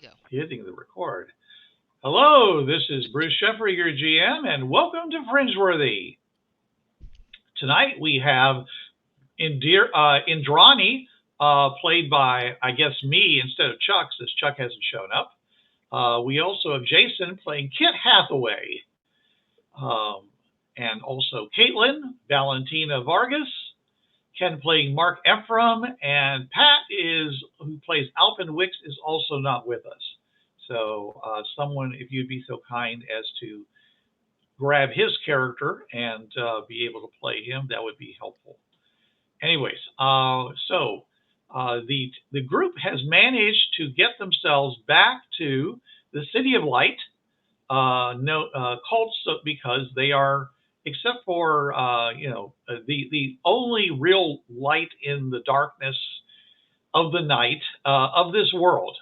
go. Hitting the record. Hello, this is Bruce Sheffer, your GM, and welcome to Fringeworthy. Tonight we have Indrani, played by, I guess, me instead of Chuck, since Chuck hasn't shown up. We also have Jason playing Kit Hathaway. And also Kaitlin, Valentina Vargas, Ken playing Mark Ephraim, and Pat who plays Alpin Wixx is also not with us. So someone, if you'd be so kind as to grab his character and be able to play him, that would be helpful. Anyways, the group has managed to get themselves back to the City of Light, called so because they are, except for the only real light in the darkness of the night of this world.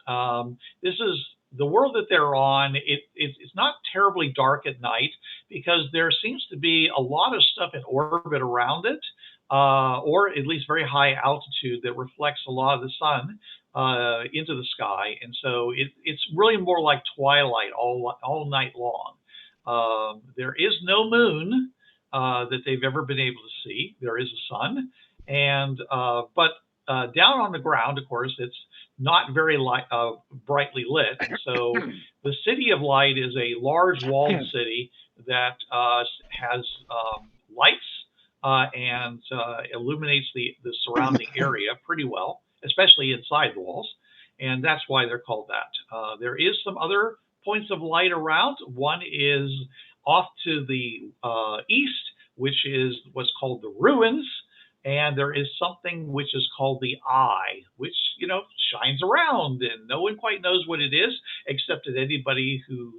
This is the world that they're on. It's not terribly dark at night because there seems to be a lot of stuff in orbit around it, or at least very high altitude that reflects a lot of the sun into the sky, and so it's really more like twilight all night long. There is no moon that they've ever been able to see. There is a sun, and but down on the ground, of course, it's not very brightly lit. So the City of Light is a large walled city that has lights and illuminates the surrounding area pretty well, especially inside the walls, and that's why they're called that. There is some other points of light around. One is off to the east, which is what's called the ruins, and there is something which is called the eye, which shines around, and no one quite knows what it is, except that anybody who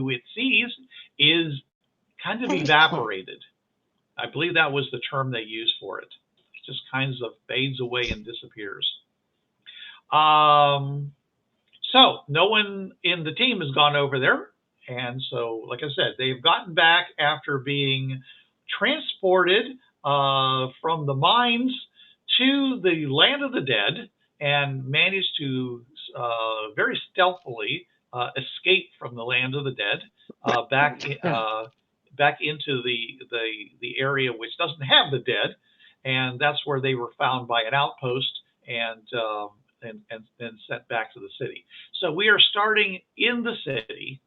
it sees is kind of evaporated. I believe that was the term they used for it. It just kind of fades away and disappears. So no one in the team has gone over there. And so, like I said, they've gotten back after being transported from the mines to the land of the dead and managed to very stealthily escape from the land of the dead back into the area which doesn't have the dead, and that's where they were found by an outpost and sent back to the city. So we are starting in the city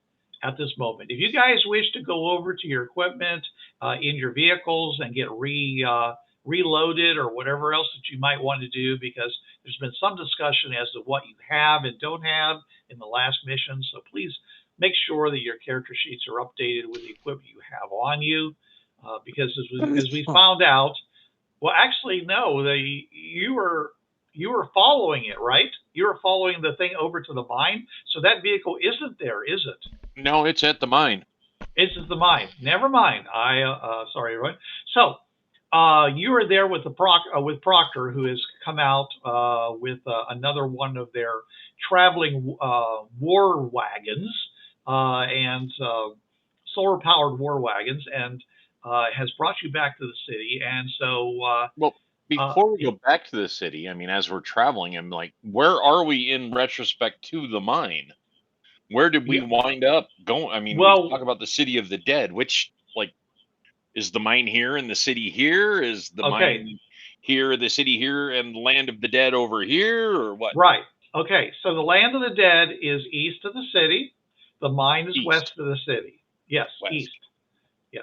at this moment. If you guys wish to go over to your equipment in your vehicles and get reloaded or whatever else that you might want to do, because there's been some discussion as to what you have and don't have in the last mission, so please make sure that your character sheets are updated with the equipment you have on you, because as we found out, well, actually, no, you were following it, right? You were following the thing over to the mine, so that vehicle isn't there, is it? No, it's at the mine. It's at the mine. Never mind. Sorry, everyone. So you are there with with Proctor, who has come out with another one of their traveling war wagons and solar-powered war wagons, and has brought you back to the city. And so, well, before we go back to the city, I mean, as we're traveling, I'm like, where are we in retrospect to the mine? Where did we wind up going? I mean, we talk about the City of the Dead, which, like, is the mine here and the city here? Is the mine here, the city here, and the land of the dead over here, or what? Right. Okay. So the land of the dead is east of the city. The mine is west of the city. Yes, west. East. Yeah.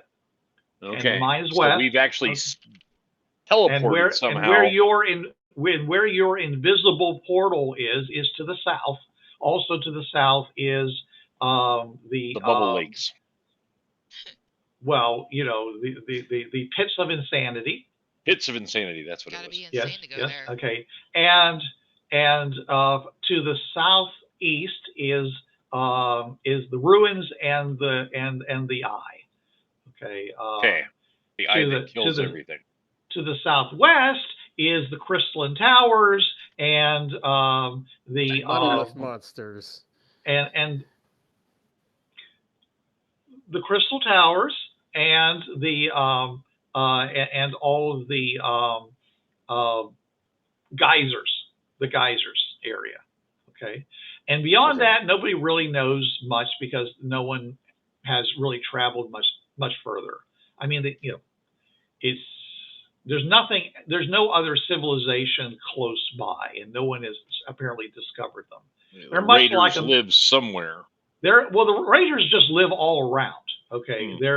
Okay. And the mine is west. So we've actually teleported somehow. And where your invisible portal is to the south. Also to the south is the Bubble Lakes. Well, the pits of insanity. Pits of insanity. That's what it was. Gotta be insane to go there. Okay. And to the southeast is the ruins and the eye. Okay. The eye that kills everything. To the southwest is the crystalline towers and the monsters and the crystal towers and the and all of the geysers area. Okay, And beyond that, nobody really knows much because no one has really traveled much further. I mean, it's there's no other civilization close by, and no one has apparently discovered them. They're much Raiders like live somewhere. Well, the Raiders just live all around. Okay, they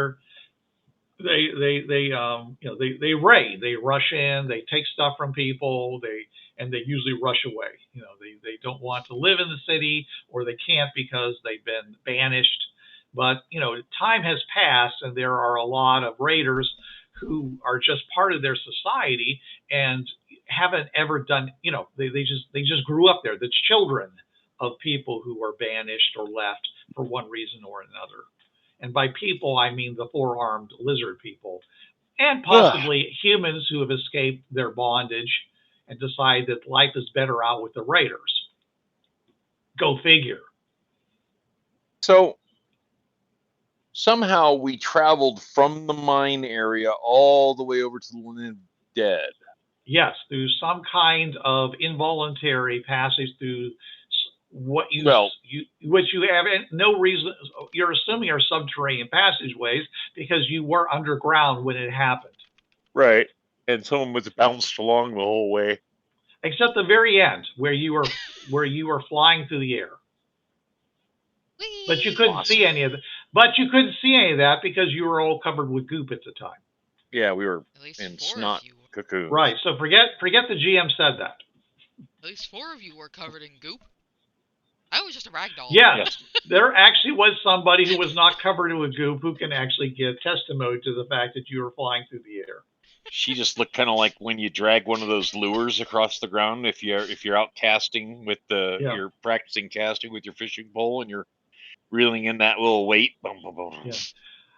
raid, they rush in, they take stuff from people, and they usually rush away. They don't want to live in the city, or they can't because they've been banished. But time has passed, and there are a lot of raiders who are just part of their society and haven't ever done. They just grew up there. The children of people who were banished or left for one reason or another. And by people, I mean the four-armed lizard people, and possibly humans who have escaped their bondage and decide that life is better out with the raiders. Go figure. So somehow we traveled from the mine area all the way over to the land of dead. Yes, through some kind of involuntary passage through which you have no reason. You're assuming are subterranean passageways because you were underground when it happened. Right, and someone was bounced along the whole way, except the very end where you were flying through the air. But you couldn't see any of it. But you couldn't see any of that because you were all covered with goop at the time. Yeah, we were in snot cocoons. Right. So forget the GM said that. At least 4 of you were covered in goop. I was just a ragdoll. Yes, there actually was somebody who was not covered with goop who can actually give testimony to the fact that you were flying through the air. She just looked kind of like when you drag one of those lures across the ground. If you're out casting with you're practicing casting with your fishing pole and you're reeling in that little weight. Boom, boom, boom. Yeah.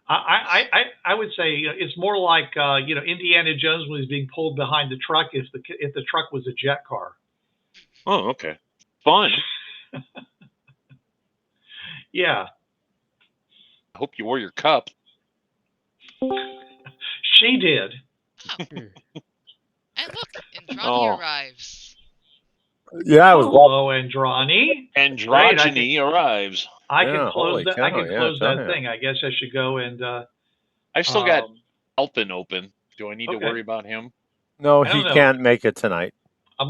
I would say it's more like Indiana Jones when he's being pulled behind the truck if the truck was a jet car. Oh, okay, fun. Yeah. I hope you wore your cup. She did. Oh. And look, Indrani arrives. Yeah, I was. Hello, Indrani. Androgyny arrives. I can close that. I can close that thing. I guess I should go and. I've still got Alpin open. Do I need to worry about him? No, he can't make it tonight.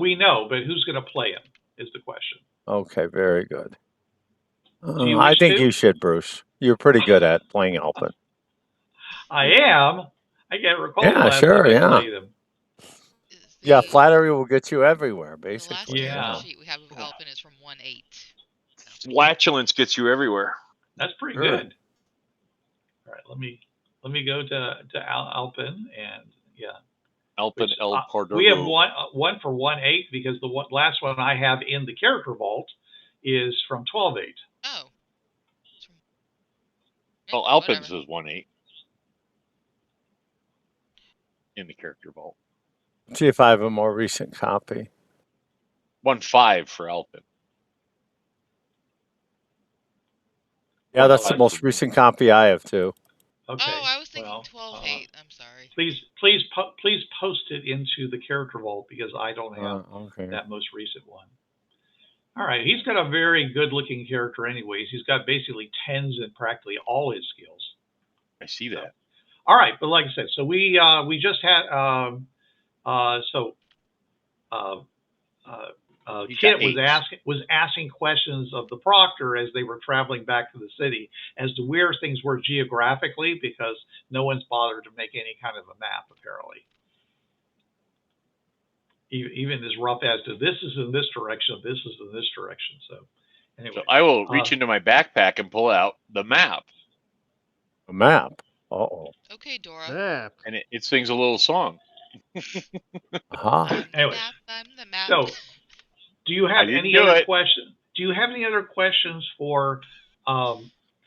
We know, but who's going to play him is the question. Okay, very good. I think you should, Bruce. You're pretty good at playing Alpin. I am. I can't recall. Yeah, sure. Yeah, flattery will get you everywhere, basically. The last sheet we have of Alpin is from 1/8. Flatulence gets you everywhere. That's pretty good. All right, let me go to Alpin and Alpin El Pardo. We have one for 1/8 because the last one I have in the character vault is from 12/8. Oh. Well, Alpin's is 1/8 in the character vault. See if I have a more recent copy. 1/5 for Alpin. Yeah, that's the most recent copy I have too. Okay. Oh, I was thinking 12/8. I'm sorry. Please post it into the character vault because I don't have that most recent one. All right, he's got a very good-looking character, anyways. He's got basically 10s in practically all his skills. I see that. All right, but like I said, so we just had Kit was asking questions of the proctor as they were traveling back to the city as to where things were geographically because no one's bothered to make any kind of a map apparently. Even as rough as to this is in this direction, this is in this direction. So anyway, so I will reach into my backpack and pull out the map. A map. Uh-oh. Okay, Dora. Map. And it sings a little song. Anyway, I'm the map. So do you have any other questions? Do you have any other questions for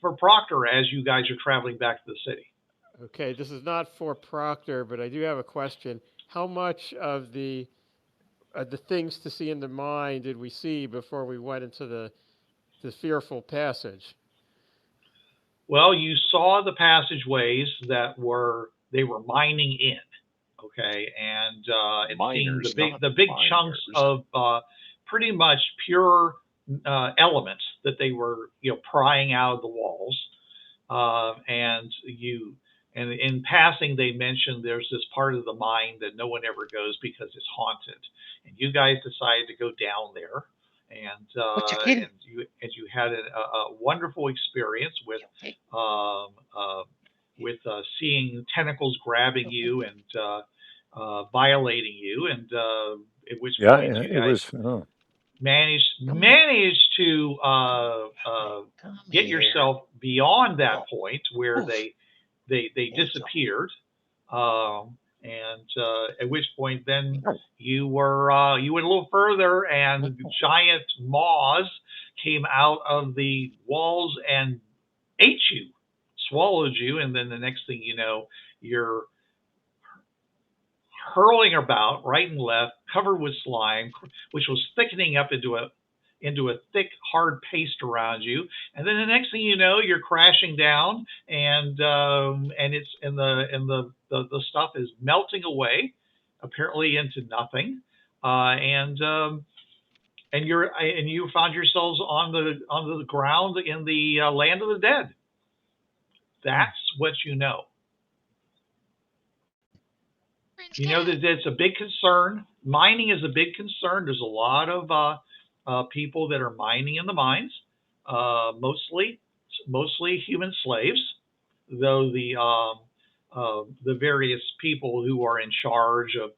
Proctor as you guys are traveling back to the city? Okay, this is not for Proctor, but I do have a question. How much of the things to see in the mine did we see before we went into the fearful passage? Well, you saw the passageways that they were mining in, okay, and seeing the big chunks of pretty much pure elements that they were, prying out of the walls. And in passing, they mentioned there's this part of the mine that no one ever goes because it's haunted. And you guys decided to go down there, and you had a wonderful experience with seeing tentacles grabbing you and violating you, and at which point you guys managed to get yourself beyond that point where they disappeared, and at which point then you went a little further, and giant maws came out of the walls and ate you, swallowed you, and then the next thing you know, you're hurling about right and left, covered with slime, which was thickening up into a thick, hard paste around you. And then the next thing you know, you're crashing down, and the stuff is melting away, apparently into nothing. And you found yourselves on the ground in the land of the dead. That's what you know. You know that it's a big concern. Mining is a big concern. There's a lot of people that are mining in the mines, mostly human slaves, though the various people who are in charge of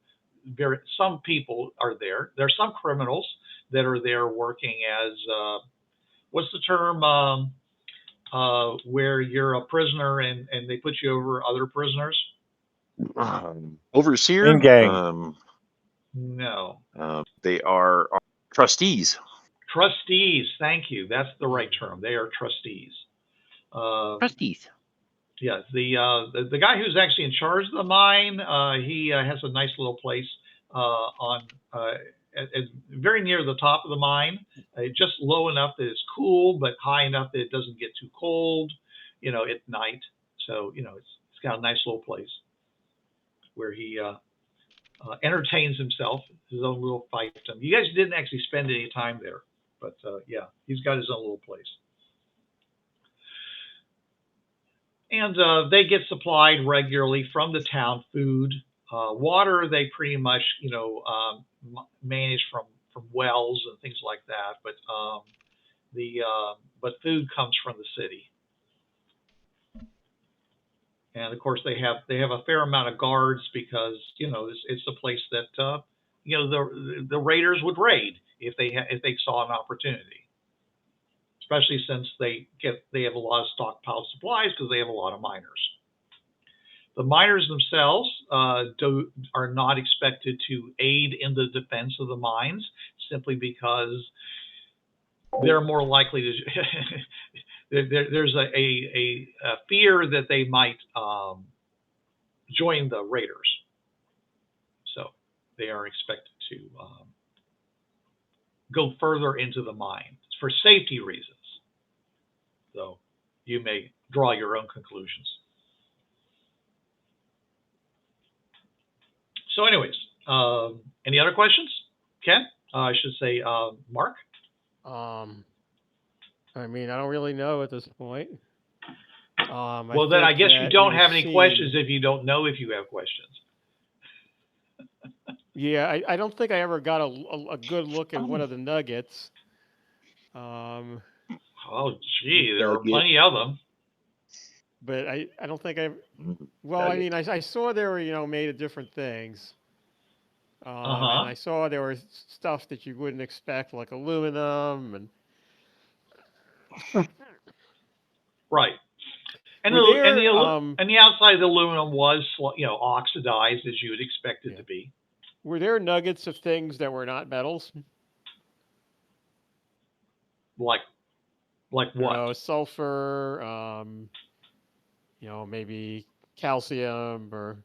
some people are there. There are some criminals that are there working as what's the term where you're a prisoner and they put you over other prisoners? Overseer? In-gang. No. They are trustees. Trustees, thank you. That's the right term. They are trustees. Trustees. Yeah, the guy who's actually in charge of the mine, he has a nice little place very near the top of the mine, just low enough that it's cool, but high enough that it doesn't get too cold, at night. So, it's got a nice little place where he entertains himself, his own little fiefdom. You guys didn't actually spend any time there, but yeah, he's got his own little place. And they get supplied regularly from the town food. Water, they pretty much, manage from wells and things like that. But food comes from the city. And of course, they have a fair amount of guards because it's a place that the raiders would raid if they saw an opportunity. Especially since they have a lot of stockpile supplies because they have a lot of miners. The miners themselves are not expected to aid in the defense of the mines simply because they're more likely to. There's a fear that they might join the raiders, so they are expected to go further into the mine for safety reasons. So you may draw your own conclusions. So anyways, any other questions? Ken? I should say Mark? I mean, I don't really know at this point. Well, then I guess you don't have any questions if you don't know if you have questions. Yeah, I don't think I ever got a good look at one of the nuggets. Oh, gee, there were plenty of them. But I don't think I. Well, I mean, I saw they were made of different things. And I saw there was stuff that you wouldn't expect, like aluminum and. Right. And the outside of the aluminum was oxidized as you would expect it to be. Were there nuggets of things that were not metals? Like what? Sulfur, maybe calcium or.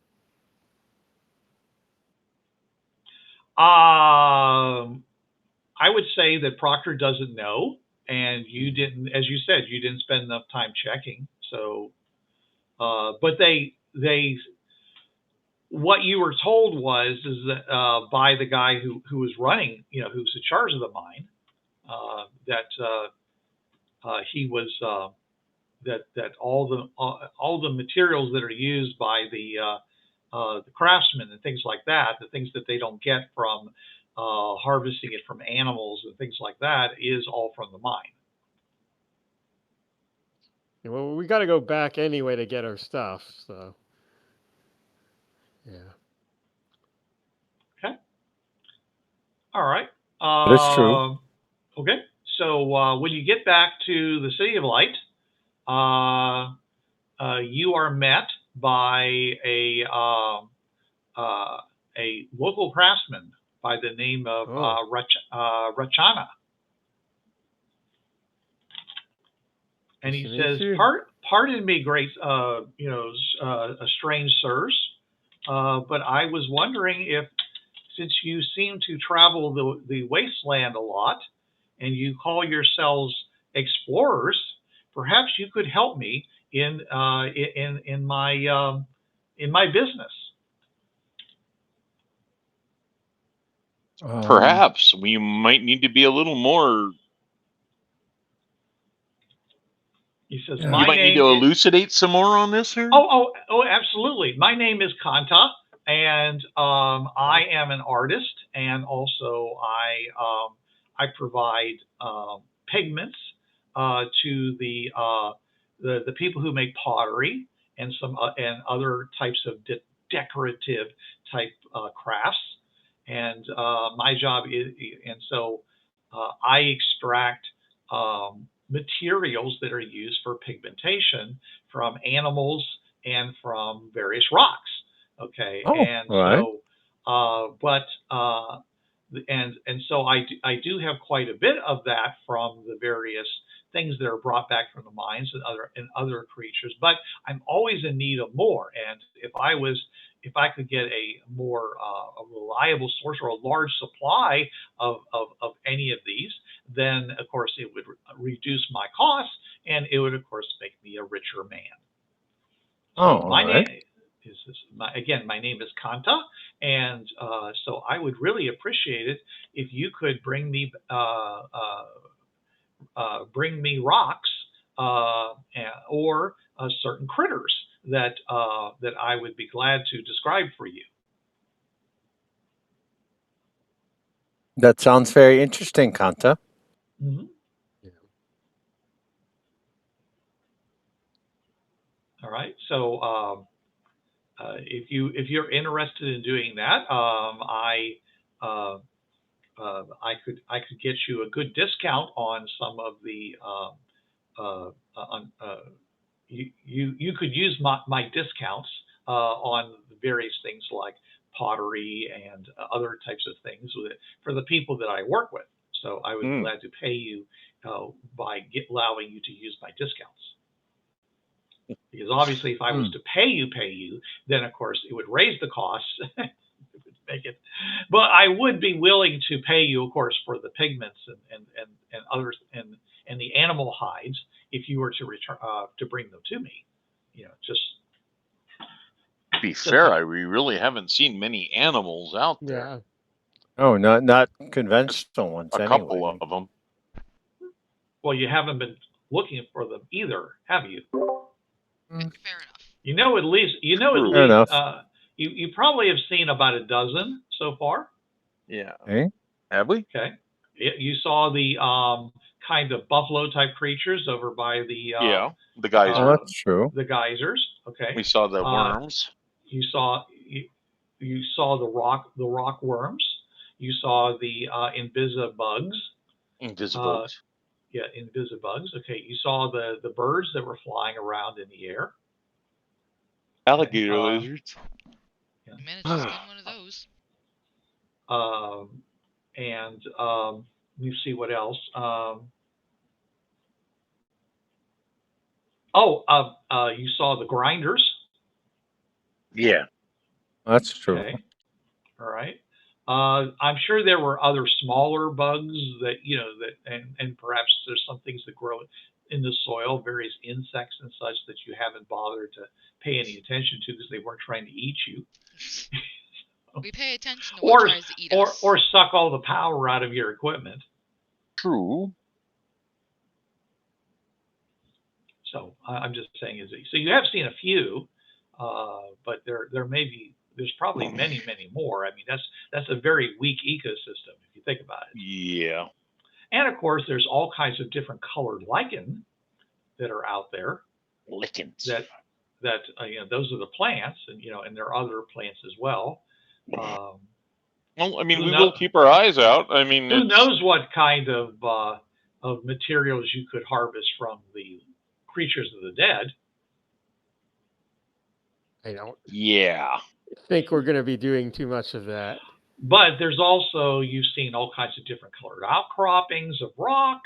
I would say that Proctor doesn't know, and you didn't, as you said, you didn't spend enough time checking. So, but what you were told is that by the guy who was running, who's in charge of the mine, that he was that all the materials that are used by the craftsmen and things like that, the things that they don't get from harvesting it from animals and things like that, is all from the mine. Yeah, well, we got to go back anyway to get our stuff, so yeah. Okay. All right. That's true. Okay. So when you get back to the City of Light, you are met by a local craftsman by the name of Rachana. And he says, "Pardon me, great, strange sirs, but I was wondering if, since you seem to travel the wasteland a lot, and you call yourselves explorers, perhaps you could help me in my business." Perhaps we might need to be a little more. He says, "You might need to elucidate some more on this here." Oh, absolutely. My name is Kanta, and I am an artist, and also I provide pigments to the people who make pottery and and other types of decorative type crafts. And my job is, and so I extract materials that are used for pigmentation from animals and from various rocks. Okay, and so, and so I do have quite a bit of that from the various things that are brought back from the mines and other creatures. But I'm always in need of more. And if I could get a more a reliable source or a large supply of any of these, then of course it would reduce my costs, and it would of course make me a richer man. So my name is my name is Kanta, and so I would really appreciate it if you could bring me rocks or certain critters that I would be glad to describe for you. That sounds very interesting, Kanta. Mm-hmm. Yeah. All right. So if you're interested in doing that, I could get you a good discount on some of the you could use my discounts on various things like pottery and other types of things for the people that I work with. So I would be glad to pay you by allowing you to use my discounts. Because obviously, if I was to pay you, then of course it would raise the costs. It would make it, but I would be willing to pay you, of course, for the pigments and others and the animal hides if you were to return to bring them to me. You know, just. To be fair, we really haven't seen many animals out there. Yeah. Oh, not conventional ones. A couple of them. Well, you haven't been looking for them either, have you? Fair enough. You probably have seen about a dozen so far. Yeah. Hey? Have we? Okay. You saw the kind of buffalo type creatures over by the the geysers. Oh, that's true. The geysers. Okay. We saw the worms. You saw the rock worms. You saw the invisibugs. Invisibugs. Yeah, invisibugs. Okay. You saw the birds that were flying around in the air. Alligator lizards. Yeah. You managed to skin one of those. And let me see what else. You saw the grinders. Yeah, that's true. Okay. All right. I'm sure there were other smaller bugs and perhaps there's some things that grow in the soil, various insects and such that you haven't bothered to pay any attention to because they weren't trying to eat you. We pay attention to what tries to eat us. Or suck all the power out of your equipment. True. So I'm just saying, so you have seen a few, but there's probably many more. I mean, that's a very weak ecosystem if you think about it. Yeah. And of course, there's all kinds of different colored lichen that are out there. Lichens. That those are the plants, and and there are other plants as well. Well, I mean, we will keep our eyes out. I mean, who knows what kind of materials you could harvest from the creatures of the dead. I don't. Yeah. Think we're going to be doing too much of that. But there's also, you've seen all kinds of different colored outcroppings of rock,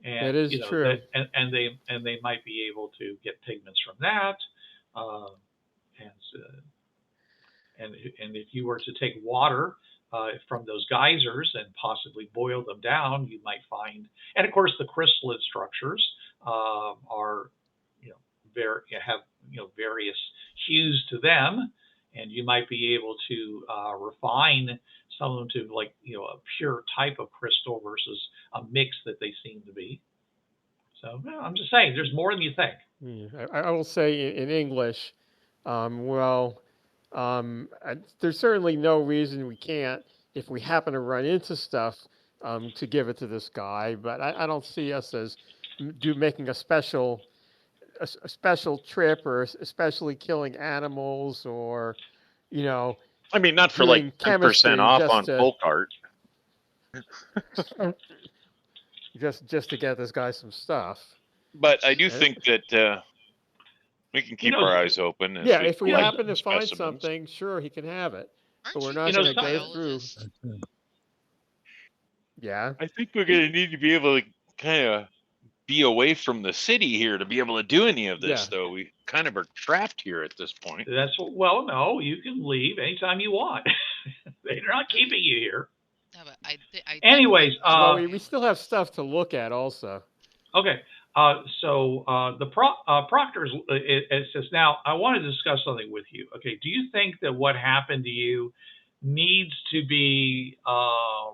and that is true. And they might be able to get pigments from that. And if you were to take water from those geysers and possibly boil them down, you might find. And of course, the crystalline structures are have various hues to them, and you might be able to refine some of them to a pure type of crystal versus a mix that they seem to be. So I'm just saying, there's more than you think. I will say in English, there's certainly no reason we can't, if we happen to run into stuff, to give it to this guy. But I don't see us as making a special trip, or especially killing animals, or I mean, not for like 10% off on folk art. just to get this guy some stuff. But I do think that we can keep our eyes open. Yeah, if we happen to find something, sure, he can have it. But we're not going to go through. Yeah. I think we're going to need to be able to kind of be away from the city here to be able to do any of this, though. We kind of are trapped here at this point. Well, no, you can leave anytime you want. They're not keeping you here. No, but anyways, we still have stuff to look at also. Okay. So the proctors, it says, now I want to discuss something with you. Okay. Do you think that what happened to you needs to be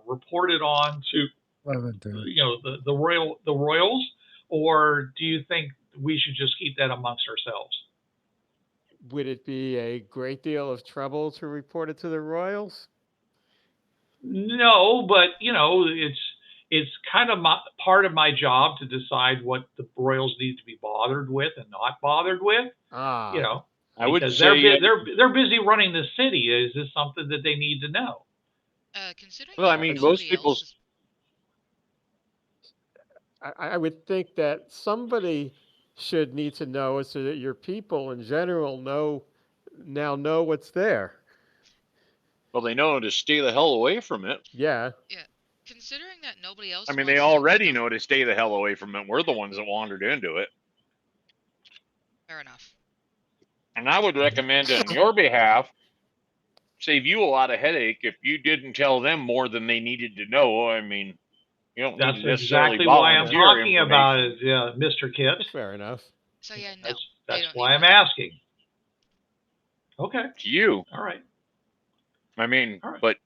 reported on to the royals, or do you think we should just keep that amongst ourselves? Would it be a great deal of trouble to report it to the royals? No, but it's kind of part of my job to decide what the royals need to be bothered with and not bothered with. I would say they're busy running the city. Is this something that they need to know? Considering well, I mean, most people. I would think that somebody should need to know, so that your people in general know what's there. Well, they know to stay the hell away from it. Yeah. Yeah. Considering that nobody else. I mean, they already know to stay the hell away from it. We're the ones that wandered into it. Fair enough. And I would recommend on your behalf, save you a lot of headache if you didn't tell them more than they needed to know. I mean, you don't That's need to necessarily exactly why I'm talking about it, Mr. Kit. Fair enough. So yeah, no. That's why I'm asking. Okay. To you. All right. I mean, but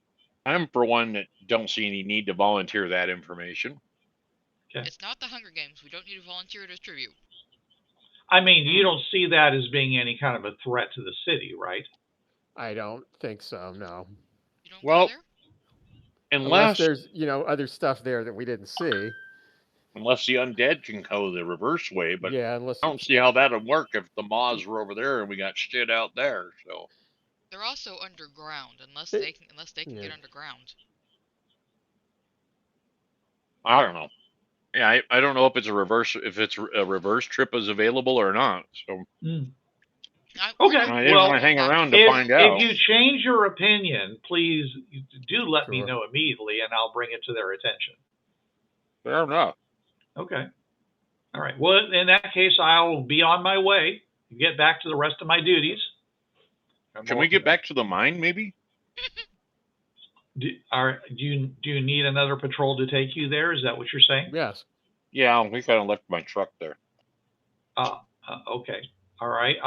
I'm for one that don't see any need to volunteer that information. Okay. It's not the Hunger Games. We don't need to volunteer to distribute. I mean, you don't see that as being any kind of a threat to the city, right? I don't think so, no. You don't go there? Unless there's, other stuff there that we didn't see. Unless the undead can go the reverse way, but I don't see how that would work if the Maws were over there and we got shit out there. So they're also underground, unless they can get underground. I don't know. Yeah, I don't know if it's a reverse trip is available or not. So okay, I didn't want to hang around to find out. If you change your opinion, please do let me know immediately, and I'll bring it to their attention. Fair enough. Okay. All right. Well, in that case, I'll be on my way. Get back to the rest of my duties. Can we get back to the mine, maybe? Do you need another patrol to take you there? Is that what you're saying? Yes. Yeah, we kind of left my truck there. Okay. All right.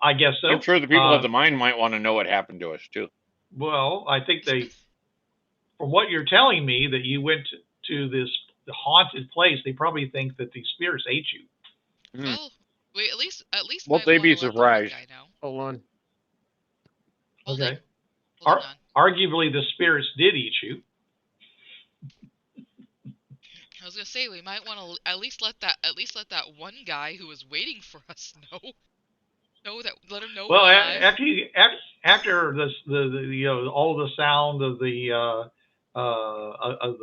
I guess so. I'm sure the people at the mine might want to know what happened to us too. Well, I think they. from what you're telling me, that you went to this haunted place, they probably think that these spirits ate you. Well, we at least Won't might they want be to let the one surprised? guy know. Hold on. Okay. Holding on. Arguably, the spirits did eat you. I was gonna say we might want to at least let that one guy who was waiting for us let him know Well, we're alive. after the all the sound of the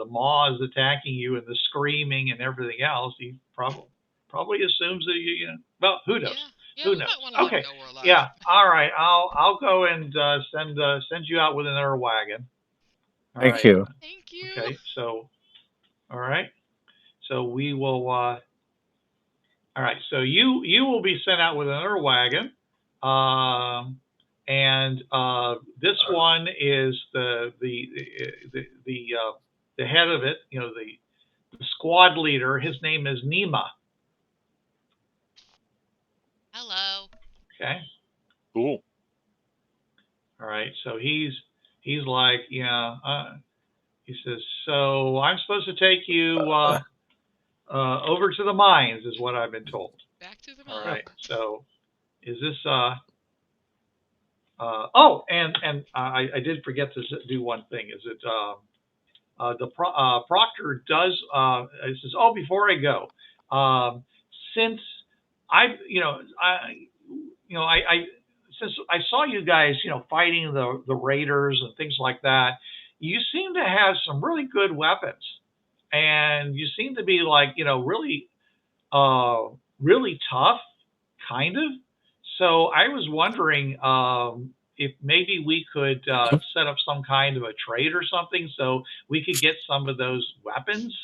maws attacking you and the screaming and everything else, he probably assumes that well, who knows? Yeah, Who we knows? might want to let Okay. him know we're alive. Yeah. All right. I'll go and send you out with another wagon. All Thank right. you. Thank you. Okay. So, all right. So we will. All right. So you will be sent out with another wagon, and this one is the head of it. The squad leader. His name is Nima. Hello. Okay. Cool. All right. So he's like, he says, so I'm supposed to take you over to the mines, is what I've been told. Back to the All mine. right. So is this oh, and I did forget to do one thing. Is it the proctor does it says, oh, before I go, since I since I saw you guys fighting the raiders and things like that, you seem to have some really good weapons, and you seem to be like really really tough, kind of. So I was wondering if maybe we could set up some kind of a trade or something, so we could get some of those weapons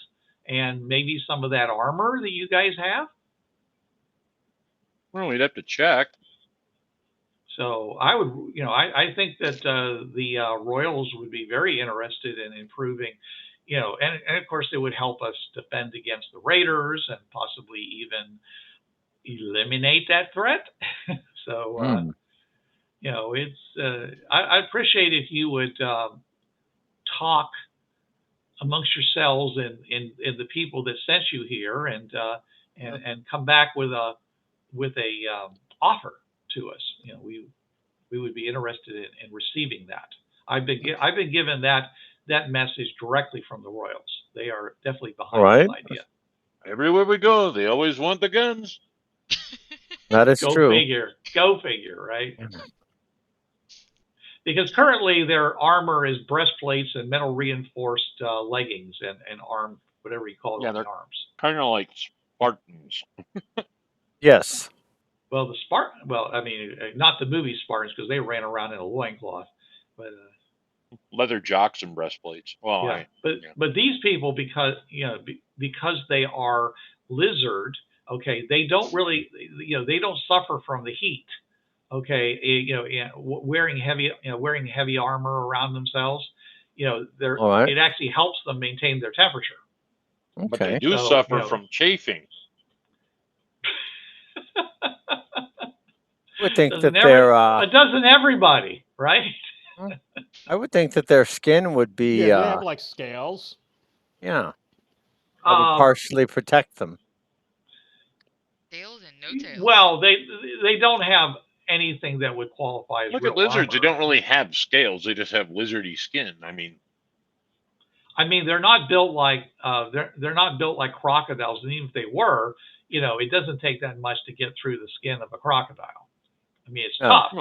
and maybe some of that armor that you guys have. Well, we'd have to check. So I would, I think that the Royals would be very interested in improving, and of course it would help us defend against the raiders and possibly even eliminate that threat. So, it's I appreciate if you would talk amongst yourselves and the people that sent you here, and come back with a offer to us. We would be interested in receiving that. I've been given that message directly from the Royals. They are definitely behind this idea. Everywhere we go, they always want the guns. That is true. Go figure, right? Because currently their armor is breastplates and metal reinforced leggings and arm, whatever you call it, on the arms. Kind of like Spartans. Yes. Well, I mean, not the movie Spartans, because they ran around in a loincloth, but leather jocks and breastplates. Well, yeah, but these people, because they are lizard, okay, they don't really, they don't suffer from the heat. Okay, wearing heavy armor around themselves, it actually helps them maintain their temperature. Okay. But they do suffer from chafing. I would think that their but doesn't everybody, right? I would think that their skin would be they have like scales. Yeah. That would partially protect them. Scales and no tails. Well, they don't have anything that would qualify as Look real at lizards. armor. They don't really have scales. They just have lizardy skin. I mean, they're not built like they're not built like crocodiles, and even if they were, it doesn't take that much to get through the skin of a crocodile. I mean, it's tough.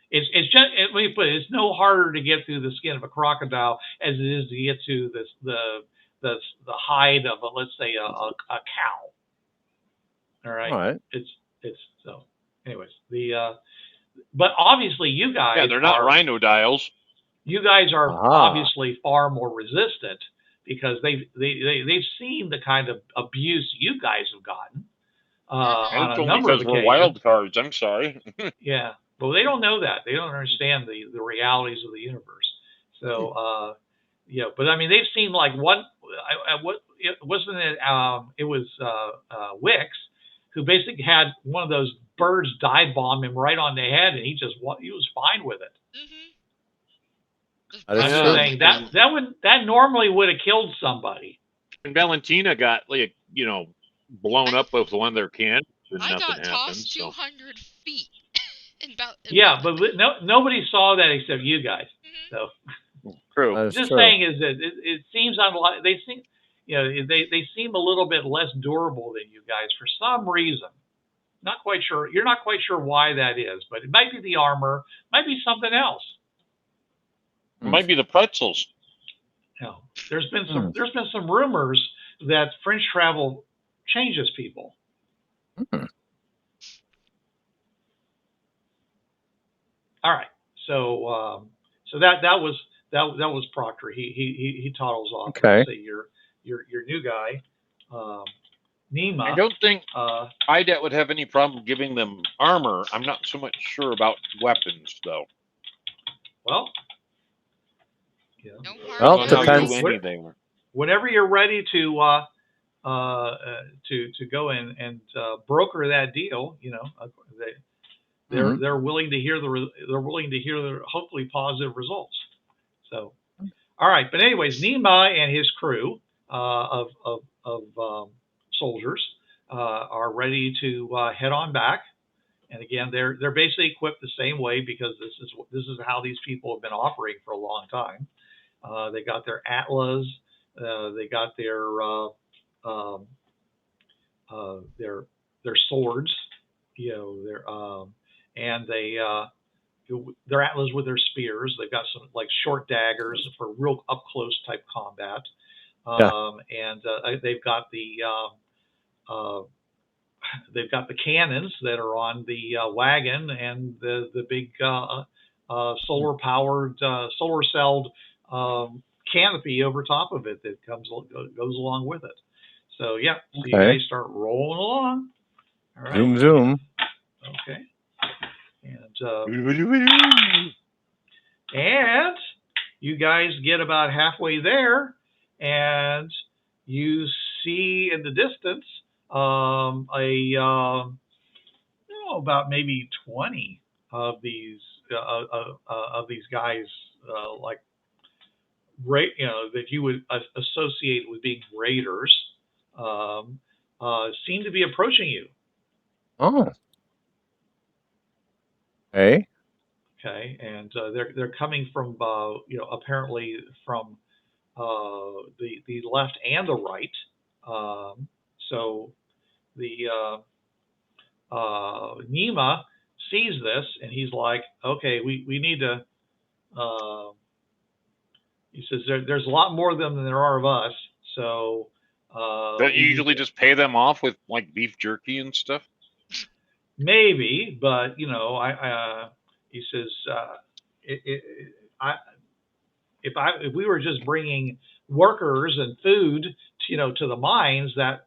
It's just, let me put it, it's no harder to get through the skin of a crocodile as it is to get to the hide of let's say a cow. All right. It's so. Anyways, but obviously you guys. they're not rhinodiles. You guys are obviously far more resistant because they've seen the kind of abuse you guys have gotten on a number of occasions. We're wild cards. I'm sorry. Yeah, well, they don't know that. They don't understand the realities of the universe. So, but I mean, they've seen like what wasn't it? It was Wixx, who basically had one of those birds dive bomb him right on the head, and he was fine with it. Mm-hmm. That is I'm true. just saying that normally would have killed somebody. And Valentina got blown up with one of their cans, and I nothing got happened. tossed So 200 feet. Yeah, but nobody saw that except you guys. So true. That is just true. saying is that it seems unlikely. They seem, they seem a little bit less durable than you guys for some reason. Not quite sure. You're not quite sure why that is, but it might be the armor, might be something else. It might be the pretzels. There's been some rumors that fringe travel changes people. All right, so that was Proctor. He toddles off. Okay. Say your new guy, Nima. I don't think IDET would have any problem giving them armor. I'm not so much sure about weapons, though. Well, well, it depends. Whenever you're ready to go in and broker that deal, they're willing to hear the hopefully positive results. So, all right. But anyways, Nima and his crew of soldiers are ready to head on back. And again, they're basically equipped the same way because this is how these people have been operating for a long time. They got their atlas, they got their swords, and their atlas with their spears. They've got some like short daggers for real up close type combat, and they've got the cannons that are on the wagon and the big solar celled canopy over top of it that goes along with it. So so you guys start rolling along. All right. Zoom zoom. Okay. And you guys get about halfway there, and you see in the distance about maybe 20 of these guys that you would associate with being raiders seem to be approaching you. Oh. Hey. Okay, and they're coming from apparently from the left and the right. So the Nima sees this and he's like, okay, we need to. He says there's a lot more of them than there are of us. So don't you usually just pay them off with like beef jerky and stuff? Maybe, but he says if we were just bringing workers and food to the mines, that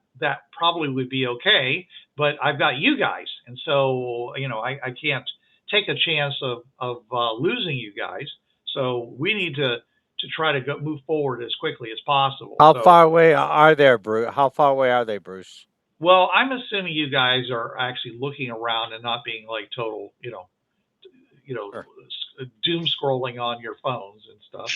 probably would be okay. But I've got you guys, and so I can't take a chance of losing you guys. So we need to try to move forward as quickly as possible. How far away are they, Bruce? How far away are they, Bruce? Well, I'm assuming you guys are actually looking around and not being like total, sure, doom scrolling on your phones and stuff.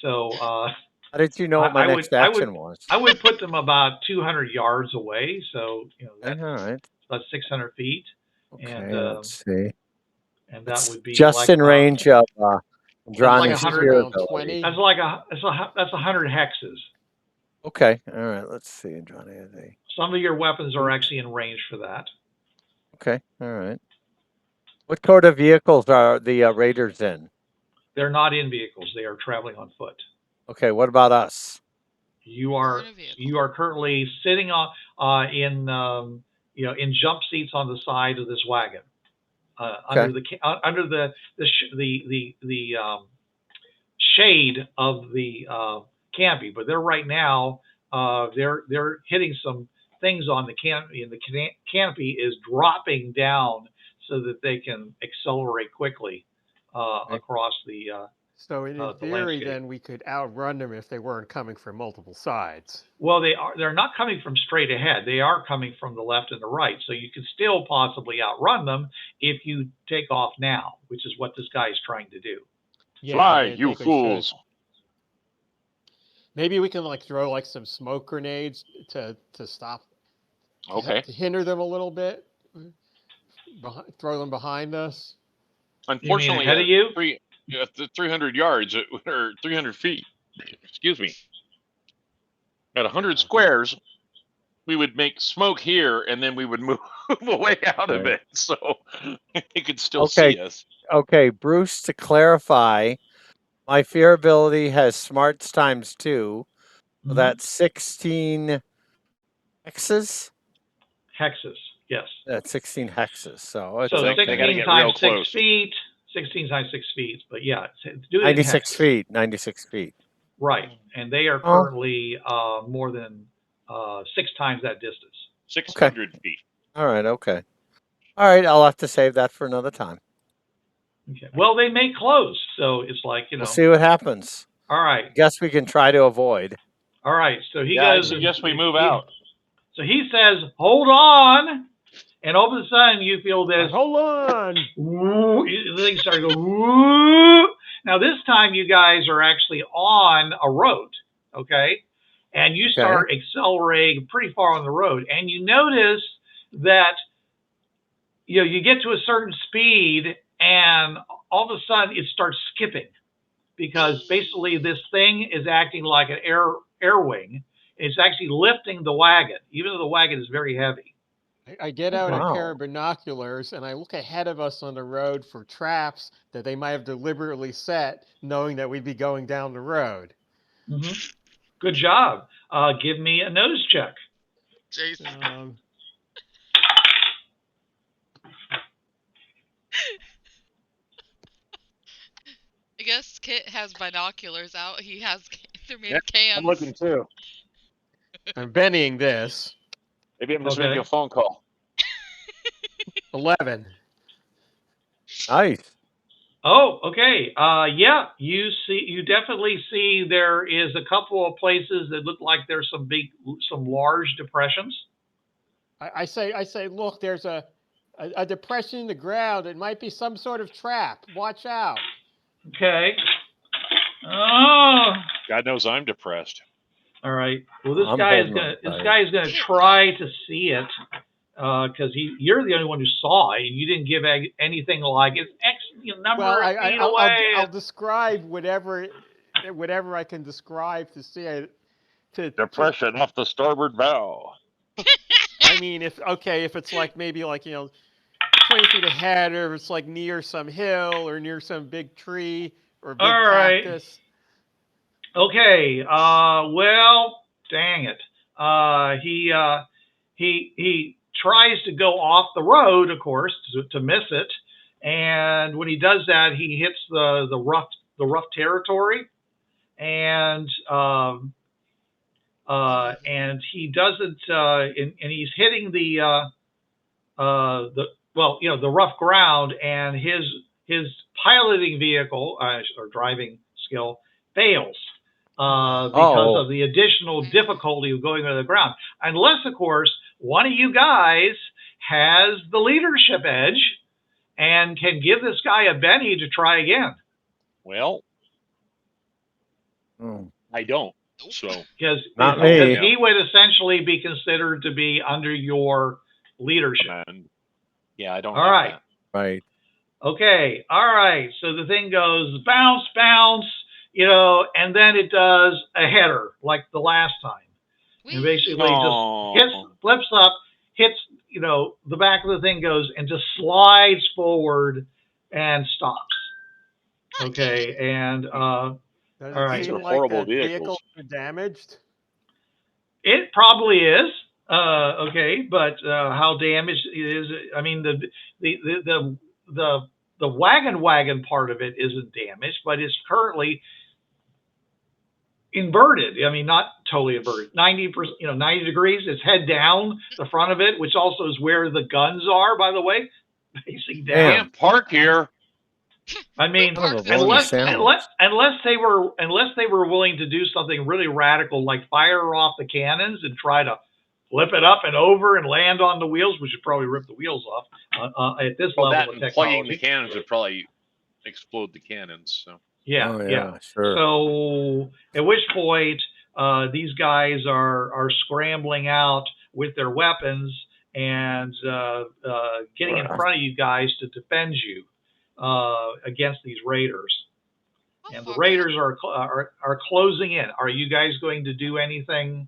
So, how did you know what my next action was? I would put them about 200 yards away. So, that's about 600 feet. Okay, and let's see. And that would be just like in range of Indrani's sphere ability. That's 100 hexes. Okay, all right. Let's see, Indrani. Some of your weapons are actually in range for that. Okay, all right. What sort of vehicles are the raiders in? They're not in vehicles. They are traveling on foot. Okay, what about us? You are currently sitting on in jump seats on the side of this wagon, under the shade of the canopy. But they're right now they're hitting some things on the canopy, and the canopy is dropping down so that they can accelerate quickly across the. So in theory, then we could outrun them if they weren't coming from multiple sides. Well, they're not coming from straight ahead. They are coming from the left and the right. So you could still possibly outrun them if you take off now, which is what this guy is trying to do. Yeah, Fly, I you think we should. fools. Maybe we can like throw like some smoke grenades to stop, Okay. to hinder them a little bit. Throw them behind us. Unfortunately, ahead of you? 300 yards or 300 feet. Excuse me. At 100 squares, we would make smoke here, and then we would move away out of it, so they could still see us. Okay, Bruce. To clarify, my fear ability has smarts times 2. So that's 16 hexes. Hexes, yes. That's 16 hexes. So it's So okay. 16 times 6 feet. 16 times 6 feet. But yeah, do it in 96 hexes. feet. 96 feet. Right, and they are currently more than 6 times that distance. 600 feet. All right. Okay. All right. I'll have to save that for another time. Okay. Well, they may close, so it's like, you know. We'll see what happens. All right. I guess we can try to avoid. All right. So he I goes. suggest we move out. So he says, "Hold on," and all of a sudden you feel this. Hold on. Woo, things start to go. Woo. Now this time you guys are actually on a road, okay? And you start accelerating pretty far on the road, and you notice that you get to a certain speed, and all of a sudden it starts skipping, because basically this thing is acting like an air wing. It's actually lifting the wagon, even though the wagon is very heavy. I get out a pair of binoculars and I look ahead of us on the road for traps that they might have deliberately set, knowing that we'd be going down the road. Good job. Give me a nose check. Jason. I guess Kit has binoculars out. He has they're made of cans. I'm looking too. I'm Bennying this. Maybe I'm just making a phone call. 11. Nice. Oh, okay. Yeah, you definitely see there is a couple of places that look like there's some large depressions. I say, look, there's a depression in the ground. It might be some sort of trap. Watch out. Okay. Oh. God knows I'm depressed. All right. Well, this guy is gonna try to see it, because you're the only one who saw it, and you didn't give anything like it's X number of feet away. I'll describe whatever I can describe to see it. Depression off the starboard bow. I mean, if it's like maybe like 20 feet ahead, or if it's like near some hill or near some big tree or big cactus. Okay. Well, dang it. He tries to go off the road, of course, to miss it, and when he does that, he hits the rough territory, and he doesn't, and he's hitting the rough ground, and his piloting vehicle or driving skill fails. Because of the additional difficulty of going over the ground. Unless, of course, one of you guys has the leadership edge and can give this guy a Benny to try again. Well, I don't. So because me. He would essentially be considered to be under your leadership. Yeah, I don't. All right. That. Right. Okay. All right. So the thing goes bounce, bounce. And then it does a header like the last time. And basically just flips up, hits, the back of the thing goes and just slides forward and stops. Okay, and all right. Seem like horrible vehicle damaged? It probably is. Okay, but how damaged it is? I mean, the wagon part of it isn't damaged, but it's currently inverted. I mean, not totally inverted. 90%, 90 degrees. It's head down, the front of it, which also is where the guns are, by the way, facing down. Can't park here. I mean, unless they were willing to do something really radical, like fire off the cannons and try to flip it up and over and land on the wheels, which would probably rip the wheels off at this level of technology. Plugging the cannons would probably explode the cannons. So. Yeah, Oh, yeah. yeah, sure. So at which point these guys are scrambling out with their weapons and getting in front of you guys to defend you against these raiders. How And the far? raiders are closing in. Are you guys going to do anything?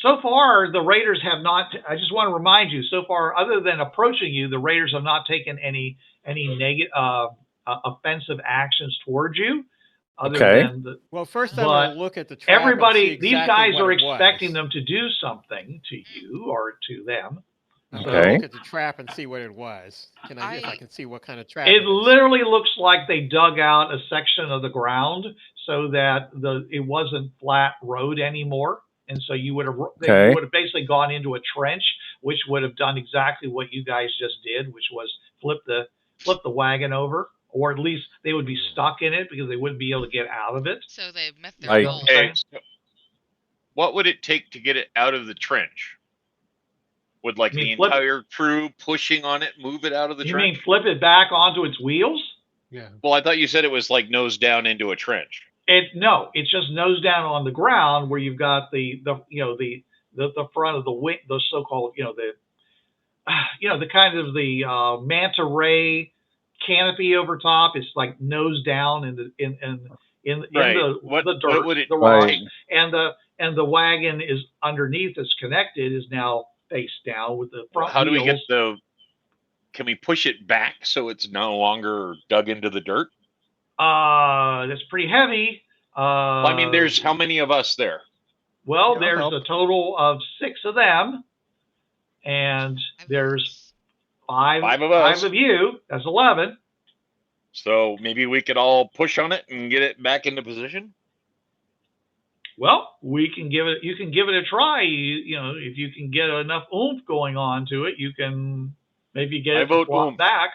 So far, the raiders have not. I just want to remind you. So far, other than approaching you, the raiders have not taken any negative offensive actions towards you. Other Okay. than the, Well, first I'm but going to look at the trap and see everybody, exactly these guys what are it expecting was. them to do something to you or to them. I'm So going to look at the trap and see what it was. If I can see what kind of trap it it is. literally looks like they dug out a section of the ground so that it wasn't flat road anymore. And so you would have basically gone into a trench, which would have done exactly what you guys just did, which was flip the wagon over, or at least they would be stuck in it because they wouldn't be able to get out of it. So they met their goal. Okay, so what would it take to get it out of the trench? Would the entire crew pushing on it move it out of the trench? You mean flip it back onto its wheels? Yeah. Well, I thought you said it was nose down into a trench. No, it's just nose down on the ground where you've got the front of the wing, the so-called the kind of the manta ray canopy over top. It's like nose down in the dirt, the rock, and the wagon is underneath. It's connected, is now face down with the front. How do we get Can we push it back so it's no longer dug into the dirt? That's pretty heavy. I mean, there's how many of us there? Well, there's a total of 6 of them, and there's 5 of you. That's 11. So maybe we could all push on it and get it back into position. Well, we can give it. You can give it a try. If you can get enough oomph going on to it, you can maybe get it to flop back.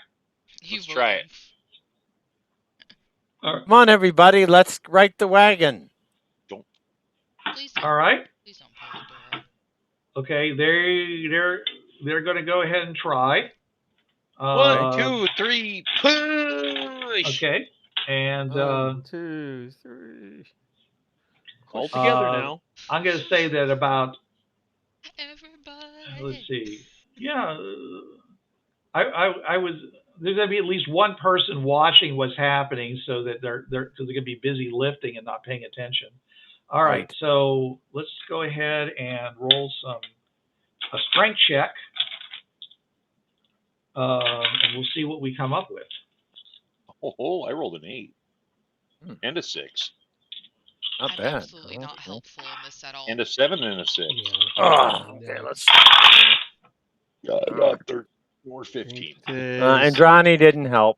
Let's try it. Come on, everybody. Let's right the wagon. Please don't. All right. Please don't pull the door. Okay, they're going to go ahead and try. 1, 2, 3, push. Okay, and 1, 2, 3. All together now. I'm going to say that about. Everybody. Let's see. Yeah, I was. There's going to be at least one person watching what's happening, so that they're going to be busy lifting and not paying attention. All right, so let's go ahead and roll a strength check, and we'll see what we come up with. Oh, I rolled an 8 and a 6. Not bad. Absolutely not helpful in this at all. And a 7 and a 6. Okay, let's. I got 13 or 15. Indrani didn't help.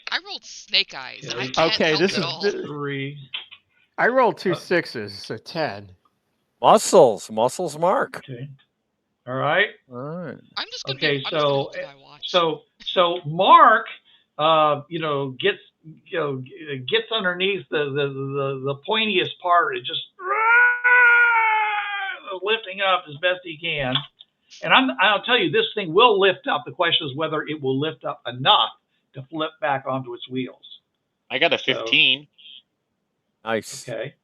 I rolled snake eyes. Yeah. I can't help this at is all. 3. I rolled 2 6s, so 10. Muscles, Mark. Okay. All right. I'm just gonna Okay, so Mark, gets underneath the pointiest part. It just lifting up as best he can. And I'll tell you, this thing will lift up. The question is whether it will lift up enough to flip back onto its wheels. I got a 15. Nice. Okay.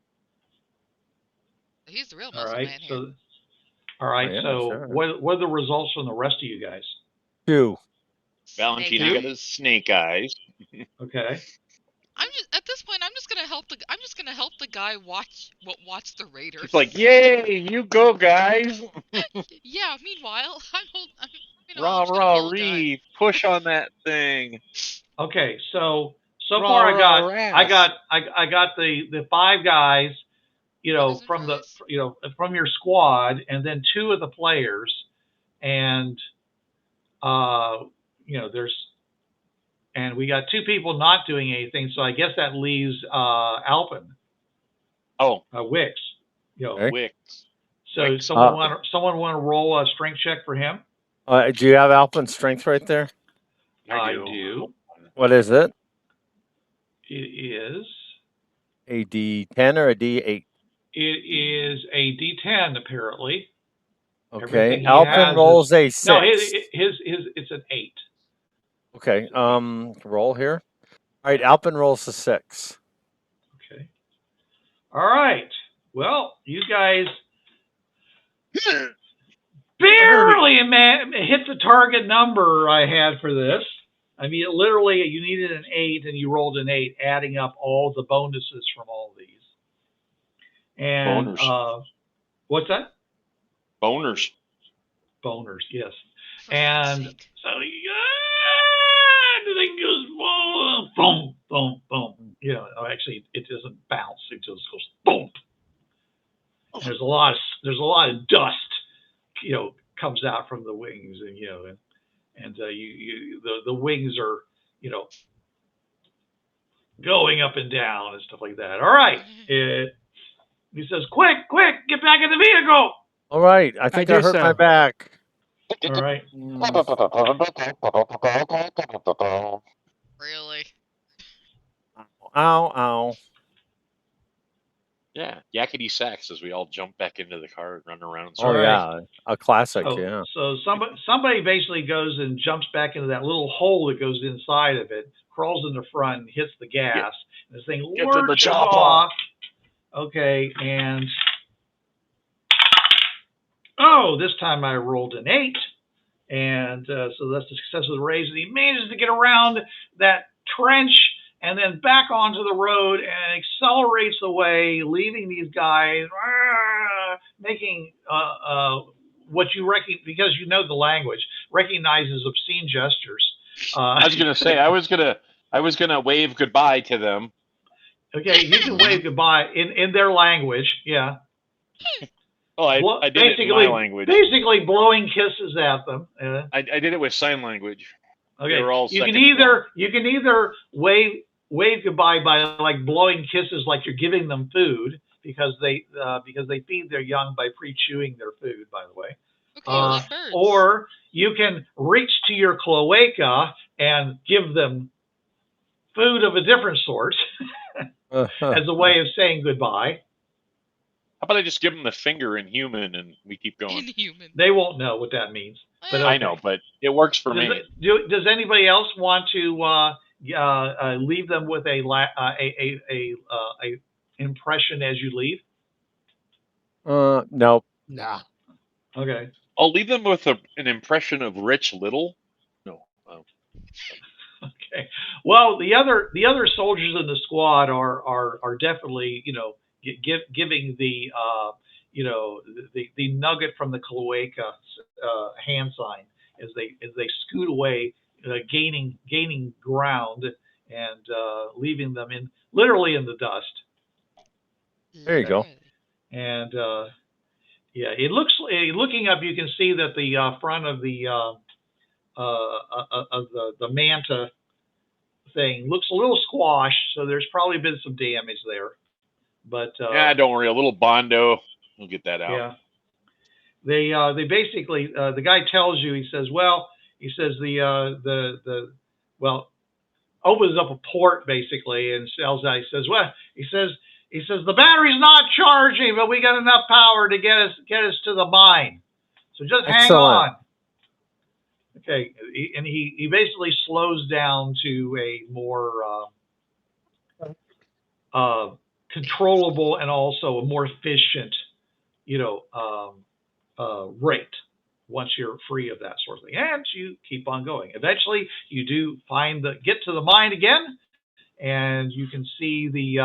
He's the real muscle man here. All right. What are the results from the rest of you guys? 2. Valentina got his snake eyes. Okay. At this point, I'm just gonna help the guy watch the raiders. It's like, yay, you go, guys. Yeah. Meanwhile, Rah, Reeve, push on that thing. Okay. So far I got the 5 guys, from your squad, and then 2 of the players, and we got 2 people not doing anything. So I guess that leaves Alpin. Oh, Wixx. Wixx. So someone want to roll a strength check for him? Do you have Alpin's strength right there? I do. What is it? It is a D10 or a D8? It is a D10 apparently. Okay. Alpin rolls a 6. No, it's an 8. Okay. Roll here. All right, Alpin rolls a 6. Okay. All right. Well, you guys barely hit the target number I had for this. I mean, literally, you needed an 8, and you rolled an 8, adding up all the bonuses from all these. And what's that? Boners. Boners, yes. For And sake. so, the thing goes boom, boom, boom. You know, actually, it doesn't bounce; it just goes boom. And there's a lot of dust, you know, comes out from the wings, and you know, and the wings are, you know, going up and down and stuff like that. All right. He says, quick, get back in the vehicle. All right. I think I hurt my back. All right. Really? Ow. Yeah, yakety sax as we all jump back into the car and run around. Oh, yeah. A classic, yeah. So somebody basically goes and jumps back into that little hole that goes inside of it, crawls in the front, and hits the gas. And this thing lurches off. Okay, and this time I rolled an 8. And so that's the success of the race. And he manages to get around that trench and then back onto the road and accelerates away, leaving these guys making what you reckon, because you know the language, recognizes obscene gestures. I was gonna say I was gonna wave goodbye to them. Okay, you can wave goodbye in their language, yeah. Oh, I did it in my language. Basically, blowing kisses at them. I did it with sign language. Okay, you can either wave goodbye by like blowing kisses, like you're giving them food, because they feed their young by pre-chewing their food. By the way, like or you can reach to your cloaca and give them food of a different sort as a way of saying goodbye. How about I just give them the finger in human and we keep going? Inhuman. They won't know what that means. But okay. I know, but it works for me. Does anybody else want to leave them with a impression as you leave? No. Nah. Okay. I'll leave them with an impression of Rich Little. No. Okay. Well, the other soldiers in the squad are definitely, you know, giving the the nugget from the cloaca hand sign as they scoot away, gaining ground and leaving them literally in the dust. There you go. And it looks, looking up, you can see that the front of the manta thing looks a little squashed, so there's probably been some damage there. But don't worry, a little Bondo, we'll get that out. Yeah, they basically, the guy tells you, he says opens up a port basically and tells out, he says the battery's not charging, but we got enough power to get us to the mine, so just hang on. Okay, and he basically slows down to a more controllable and also a more efficient, rate once you're free of that sort of thing, and you keep on going. Eventually, you do get to the mine again, and you can see the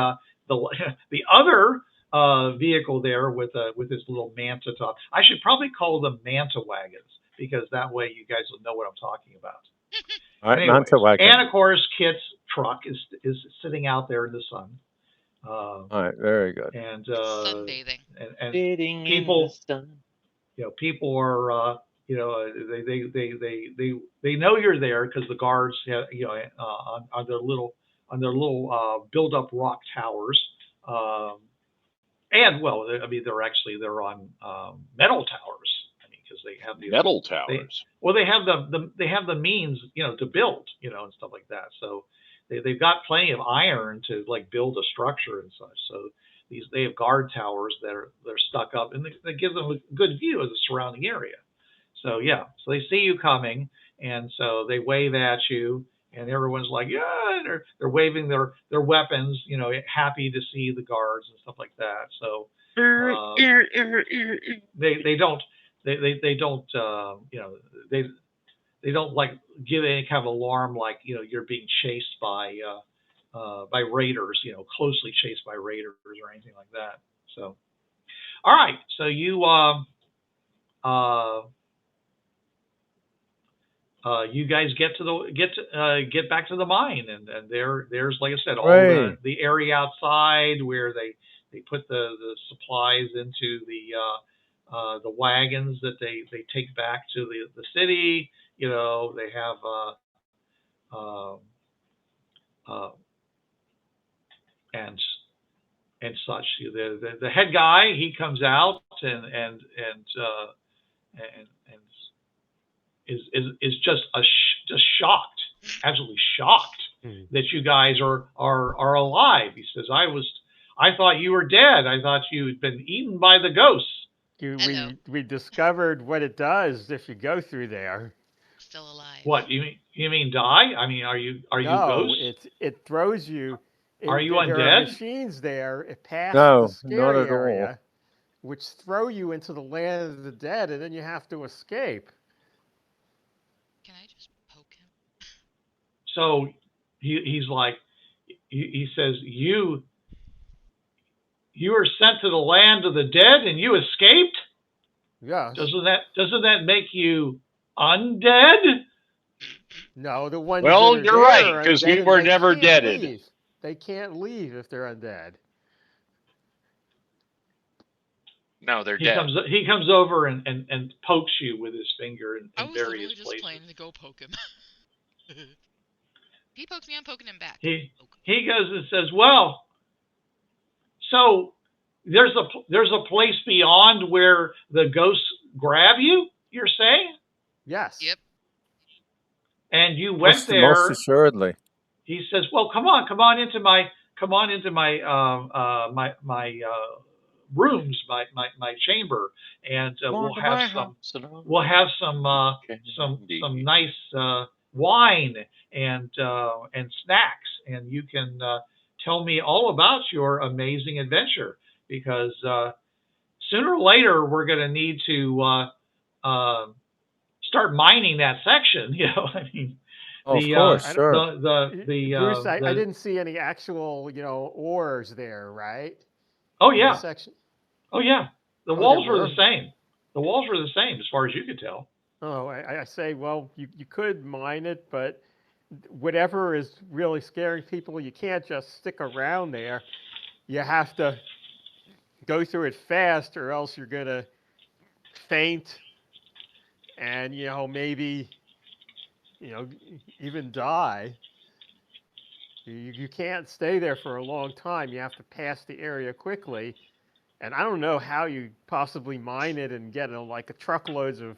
other vehicle there with this little manta top. I should probably call them manta wagons, because that way you guys will know what I'm talking about. All right, manta wagon. And of course, Kit's truck is sitting out there in the sun. All right, very good. And sunbathing. And people, people are, they know you're there because the guards have, on their little build up rock towers, and they're on metal towers. Because they have these metal towers. They have the means, to build, and stuff like that. So they've got plenty of iron to build a structure and such. So they have guard towers they're stuck up, and they give them a good view of the surrounding area. So so they see you coming, and so they wave at you, And everyone's like, yeah, they're waving their weapons, happy to see the guards and stuff like that. So they don't they don't they don't like give any kind of alarm like you're being chased by raiders, closely chased by raiders or anything like that. So all right, so you you guys get back to the mine, and there's like I said, all the area outside where they put the supplies into the wagons that they take back to the city. They have and such. The head guy, he comes out and is just shocked, absolutely shocked that you guys are alive. He says, I thought you were dead. I thought you had been eaten by the ghosts. We discovered what it does if you go through there. Still alive. What you mean die? I mean, are you ghosts? It throws you. Are you undead? There are machines there. It passes the scary area, which throw you into the land of the dead, and then you have to escape. Can I just poke him? So he's like, he says, you were sent to the land of the dead and you escaped? Yeah. Doesn't that make you undead? No, the ones. Well, you're right, because we were never deaded. Leave. They can't leave if they're undead. No, they're dead. He comes over and pokes you with his finger in various places. I was literally just planning to go poke him. He pokes me, I'm poking him back. He goes and says, well, so there's a place beyond where the ghosts grab you, you're saying? Yes. Yep. And you went there. Most assuredly. He says, well, come on into my rooms, my chamber, and we'll have some nice wine and snacks, and you can tell me all about your amazing adventure, because sooner or later we're going to need to start mining that section. I mean. Of course, sure. Bruce, I didn't see any actual, ores there, right? Oh yeah. Section. Oh yeah. The walls were the same. The walls were the same as far as you could tell. Oh, I say, well, you could mine it, but whatever is really scaring people, you can't just stick around there. You have to go through it fast, or else you're gonna faint, and maybe. Even die. You can't stay there for a long time. You have to pass the area quickly. And I don't know how you possibly mine it and get like a truckloads of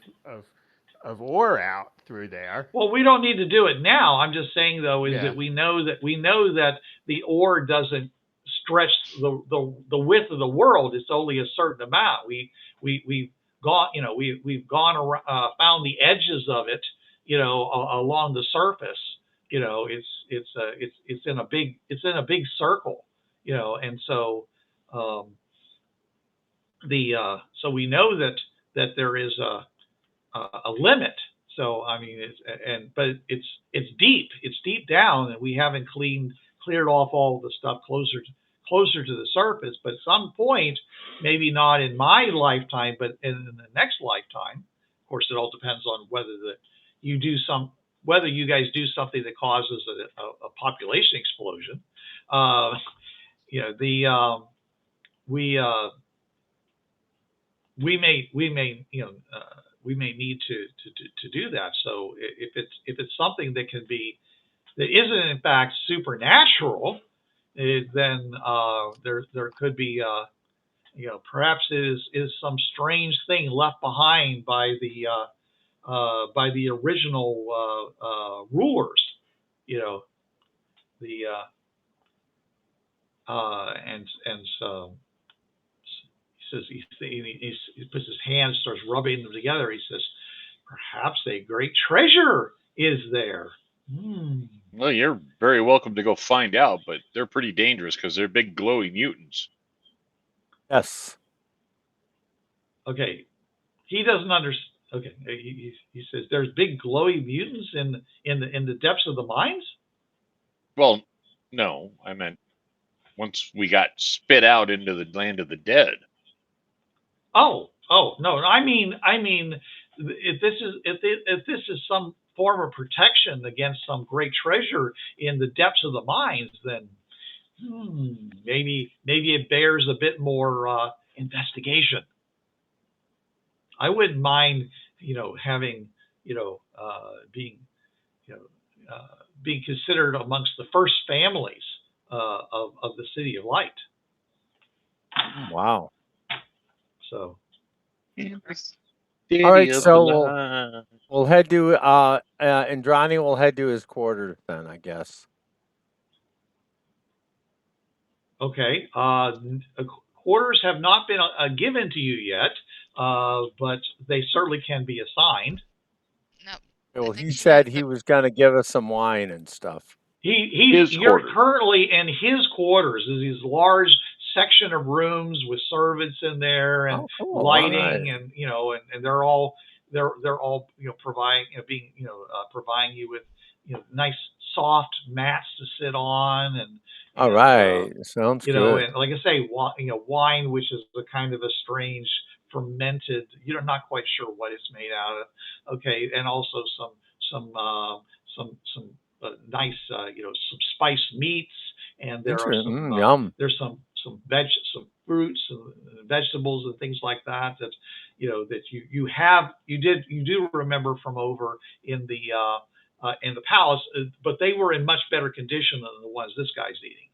ore out through there. Well, we don't need to do it now. I'm just saying though that we know that the ore doesn't stretch the width of the world. It's only a certain amount. We've gone around, found the edges of it. Along the surface, it's in a big circle, and so so we know that there is a limit. So I mean, but it's deep down, and we haven't cleared off all the stuff closer to the surface. But at some point, maybe not in my lifetime, but in the next lifetime. Of course, it all depends on whether whether you guys do something that causes a population explosion. We may need to do that. So if it's something that isn't in fact supernatural, then there could be perhaps it is some strange thing left behind by the original rulers, and so he says he puts his hands, starts rubbing them together. He says, perhaps a great treasure is there. Well, you're very welcome to go find out, but they're pretty dangerous because they're big glowy mutants. Yes. Okay, he doesn't understand. Okay, he says there's big glowy mutants in the depths of the mines. Well, no, I meant once we got spit out into the land of the dead. Oh no, I mean if this is some form of protection against some great treasure in the depths of the mines, then maybe it bears a bit more investigation. I wouldn't mind, having, being, being considered amongst the first families of the City of Light. Wow. So. All right, so we'll head to Indrani will head to his quarters then, I guess. Okay. Quarters have not been given to you yet, but they certainly can be assigned. No. Well, he said he was going to give us some wine and stuff. You're currently in his quarters. There's these large section of rooms with servants in there and lighting, and and they're all providing providing you with nice soft mats to sit on, and all right, sounds good. And like I say, wine, which is a kind of a strange fermented, you're not quite sure what it's made out of. Okay, and also some nice some spiced meats, and there are some there's some fruits and vegetables and things like that that you do remember from over in the palace, but they were in much better condition than the ones this guy's eating.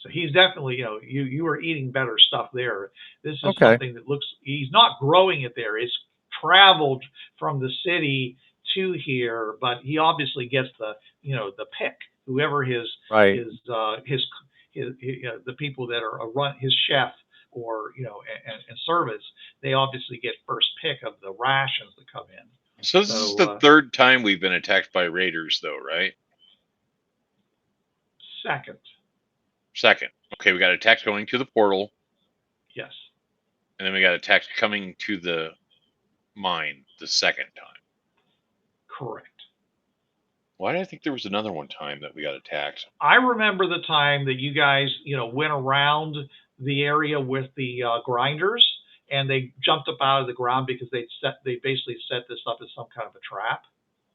So he's definitely, you are eating better stuff there. This is something that he's not growing it there. It's traveled from the city to here, but he obviously gets the pick. Whoever the people that are his chef or and service, they obviously get first pick of the rations that come in. So this is the third time we've been attacked by raiders, though, right? Second. Okay, we got attacked going to the portal. Yes. And then we got attacked coming to the mine the second time. Correct. Why did I think there was another one time that we got attacked? I remember the time that you guys, went around the area with the grinders, and they jumped up out of the ground because they basically set this up as some kind of a trap.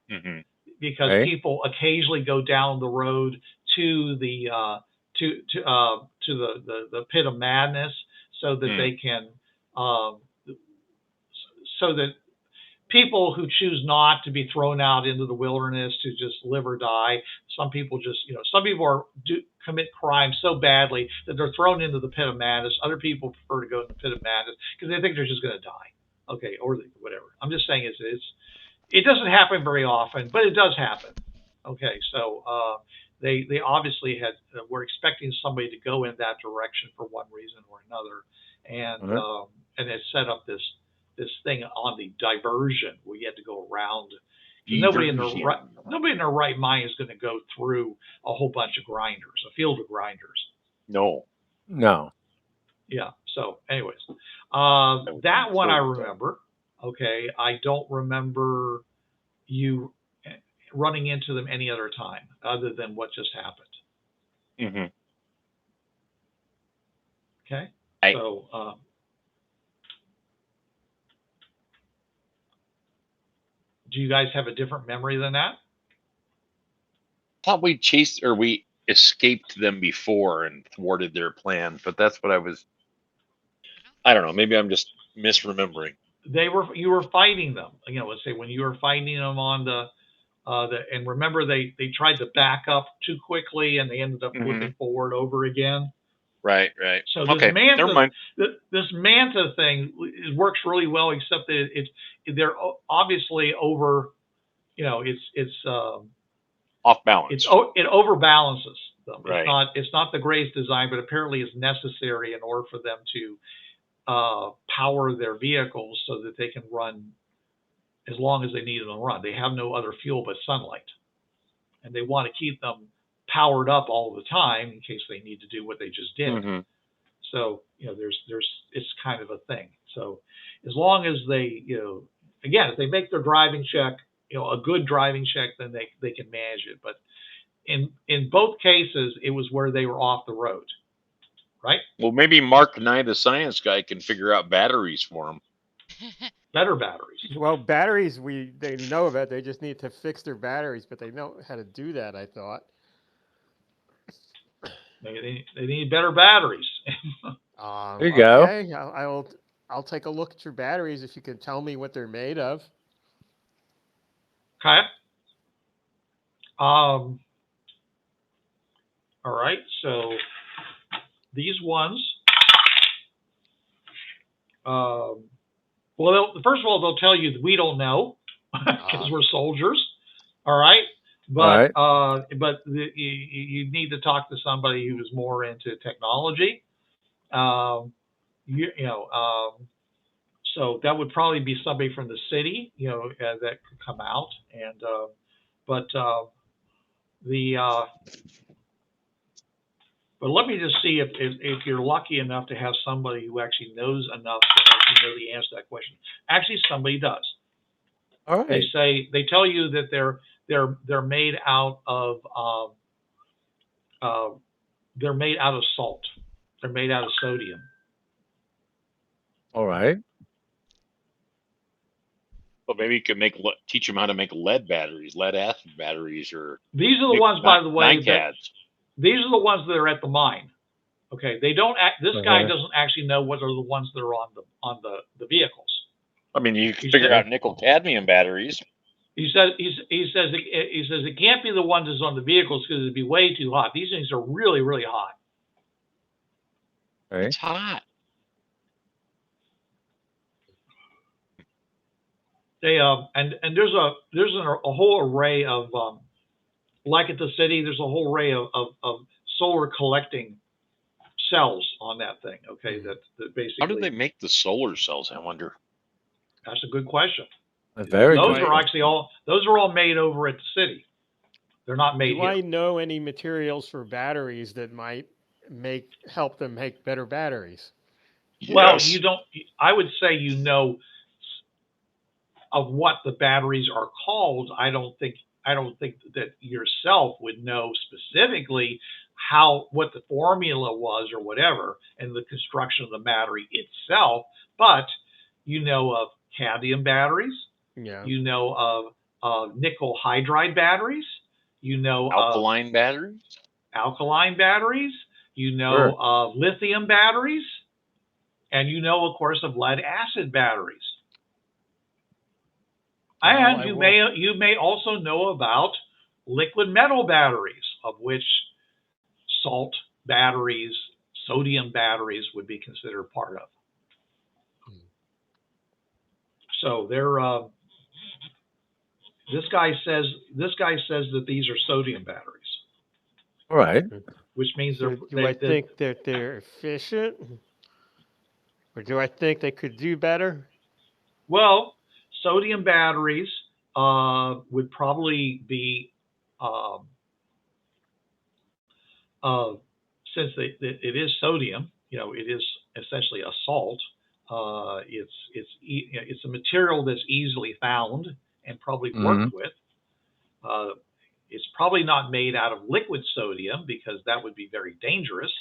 Mm-hmm. Because people occasionally go down the road to the the pit of madness, so that they can so that people who choose not to be thrown out into the wilderness to just live or die, some people commit crimes so badly that they're thrown into the pit of madness. Other people prefer to go to the pit of madness because they think they're just going to die. Okay, or whatever. I'm just saying it doesn't happen very often, but it does happen. Okay, so they obviously were expecting somebody to go in that direction for one reason or another, and they set up this thing on the diversion where you had to go around. Nobody in their right mind is going to go through a whole bunch of grinders, a field of grinders. No. Yeah. So, anyways, that one I remember. Okay, I don't remember you running into them any other time other than what just happened. Mm-hmm. Okay. So, do you guys have a different memory than that? I thought we escaped them before and thwarted their plan, but that's what I don't know. Maybe I'm just misremembering. You were fighting them. Let's say when you were fighting them on and remember they tried to back up too quickly and they ended up moving forward over again. Right. So this manta thing works really well, except that they're obviously over. It's off balance. It overbalances them. Right. It's not the greatest design, but apparently it's necessary in order for them to power their vehicles so that they can run as long as they need them to run. They have no other fuel but sunlight. and they want to keep them powered up all the time in case they need to do what they just did. Mm-hmm. So it's kind of a thing. So as long as they, again, if they make their driving check, a good driving check, then they can manage it. But in both cases, it was where they were off the road, right? Well, maybe Mark Nye, the science guy, can figure out batteries for them. Better batteries. Well, batteries, they know about. They just need to fix their batteries, but they know how to do that, I thought. They need better batteries. There you go. Okay, I'll take a look at your batteries if you can tell me what they're made of. Okay. All right. So these ones. Well, first of all, they'll tell you that we don't know because we're soldiers. All right. But you need to talk to somebody who is more into technology. So that would probably be somebody from the city, that could come out. And but let me just see if you're lucky enough to have somebody who actually knows enough to actually know the answer to that question. Actually, somebody does. All right. They tell you that they're made out of salt. They're made out of sodium. All right. Well, maybe you could teach them how to make lead batteries, lead acid batteries, or these are the ones, by the way, these are the ones that are at the mine. Okay, they don't. This guy doesn't actually know what are the ones that are on the vehicles. I mean, you can figure out nickel cadmium batteries. He says it can't be the ones that's on the vehicles because it'd be way too hot. These things are really, really hot. Right. It's hot. They and there's a whole array of like at the city, there's a whole array of solar collecting cells on that thing. Okay, that basically. How do they make the solar cells? I wonder. That's a good question. Those are all made over at the city. They're not made here. Do I know any materials for batteries that might help them make better batteries? Well, Yes. you don't. I would say of what the batteries are called. I don't think that yourself would know specifically what the formula was or whatever, and the construction of the battery itself. But you know of cadmium batteries. Yeah. You know of nickel hydride batteries. You know alkaline batteries. Alkaline batteries. You know of lithium batteries, and you know, of course, of lead acid batteries. And you may also know about liquid metal batteries, of which salt batteries, sodium batteries would be considered part of. So they're this guy says that these are sodium batteries. All right. Which means do I think that they're efficient, or do I think they could do better? Well, sodium batteries would probably be, since it is sodium, it is essentially a salt. It's a material that's easily found and probably worked with. It's probably not made out of liquid sodium because that would be very dangerous.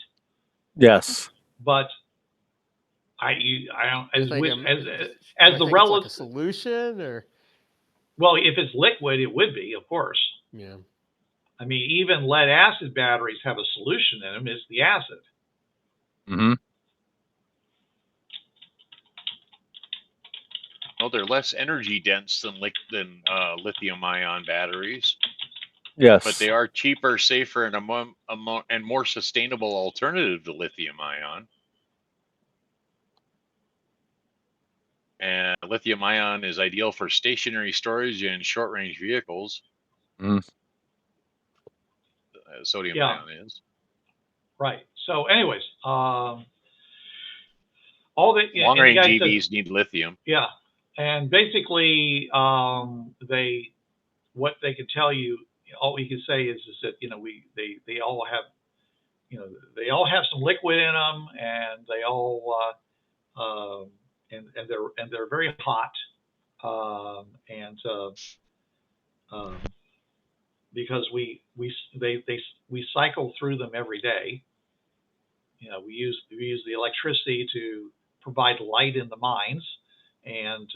Yes. But I don't as the relative like a solution, or well, if it's liquid, it would be, of course. Yeah. I mean, even lead acid batteries have a solution in them. It's the acid. Mm-hmm. Well, they're less energy dense than lithium-ion batteries. Yes. But they are cheaper, safer, and more sustainable alternative to lithium-ion. And lithium-ion is ideal for stationary storage and short-range vehicles. Sodium-ion is. Right. So, anyways, all the long-range EVs need lithium. Yeah, and basically, what they could tell you all we can say is that they all have they all have some liquid in them, and they all and they're very hot, and because we cycle through them every day. We use the electricity to provide light in the mines, and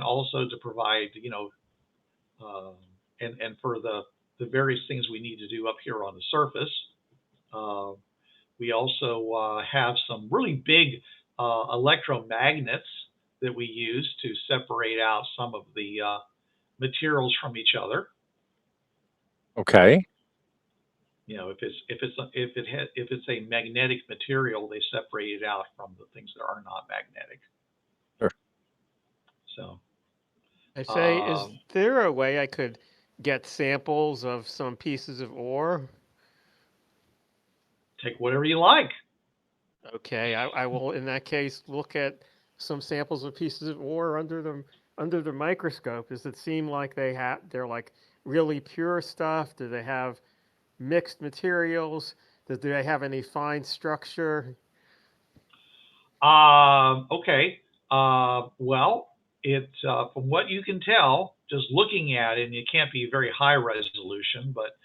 also to provide and for the various things we need to do up here on the surface. We also have some really big electromagnets that we use to separate out some of the materials from each other. Okay. If it's a magnetic material, they separate it out from the things that are not magnetic. Sure. So I say, is there a way I could get samples of some pieces of ore? Take whatever you like. Okay, I will in that case look at some samples of pieces of ore under the microscope. Does it seem like they're like really pure stuff? Do they have mixed materials? Do they have any fine structure? Okay. Well, from what you can tell, just looking at it, and it can't be very high resolution, but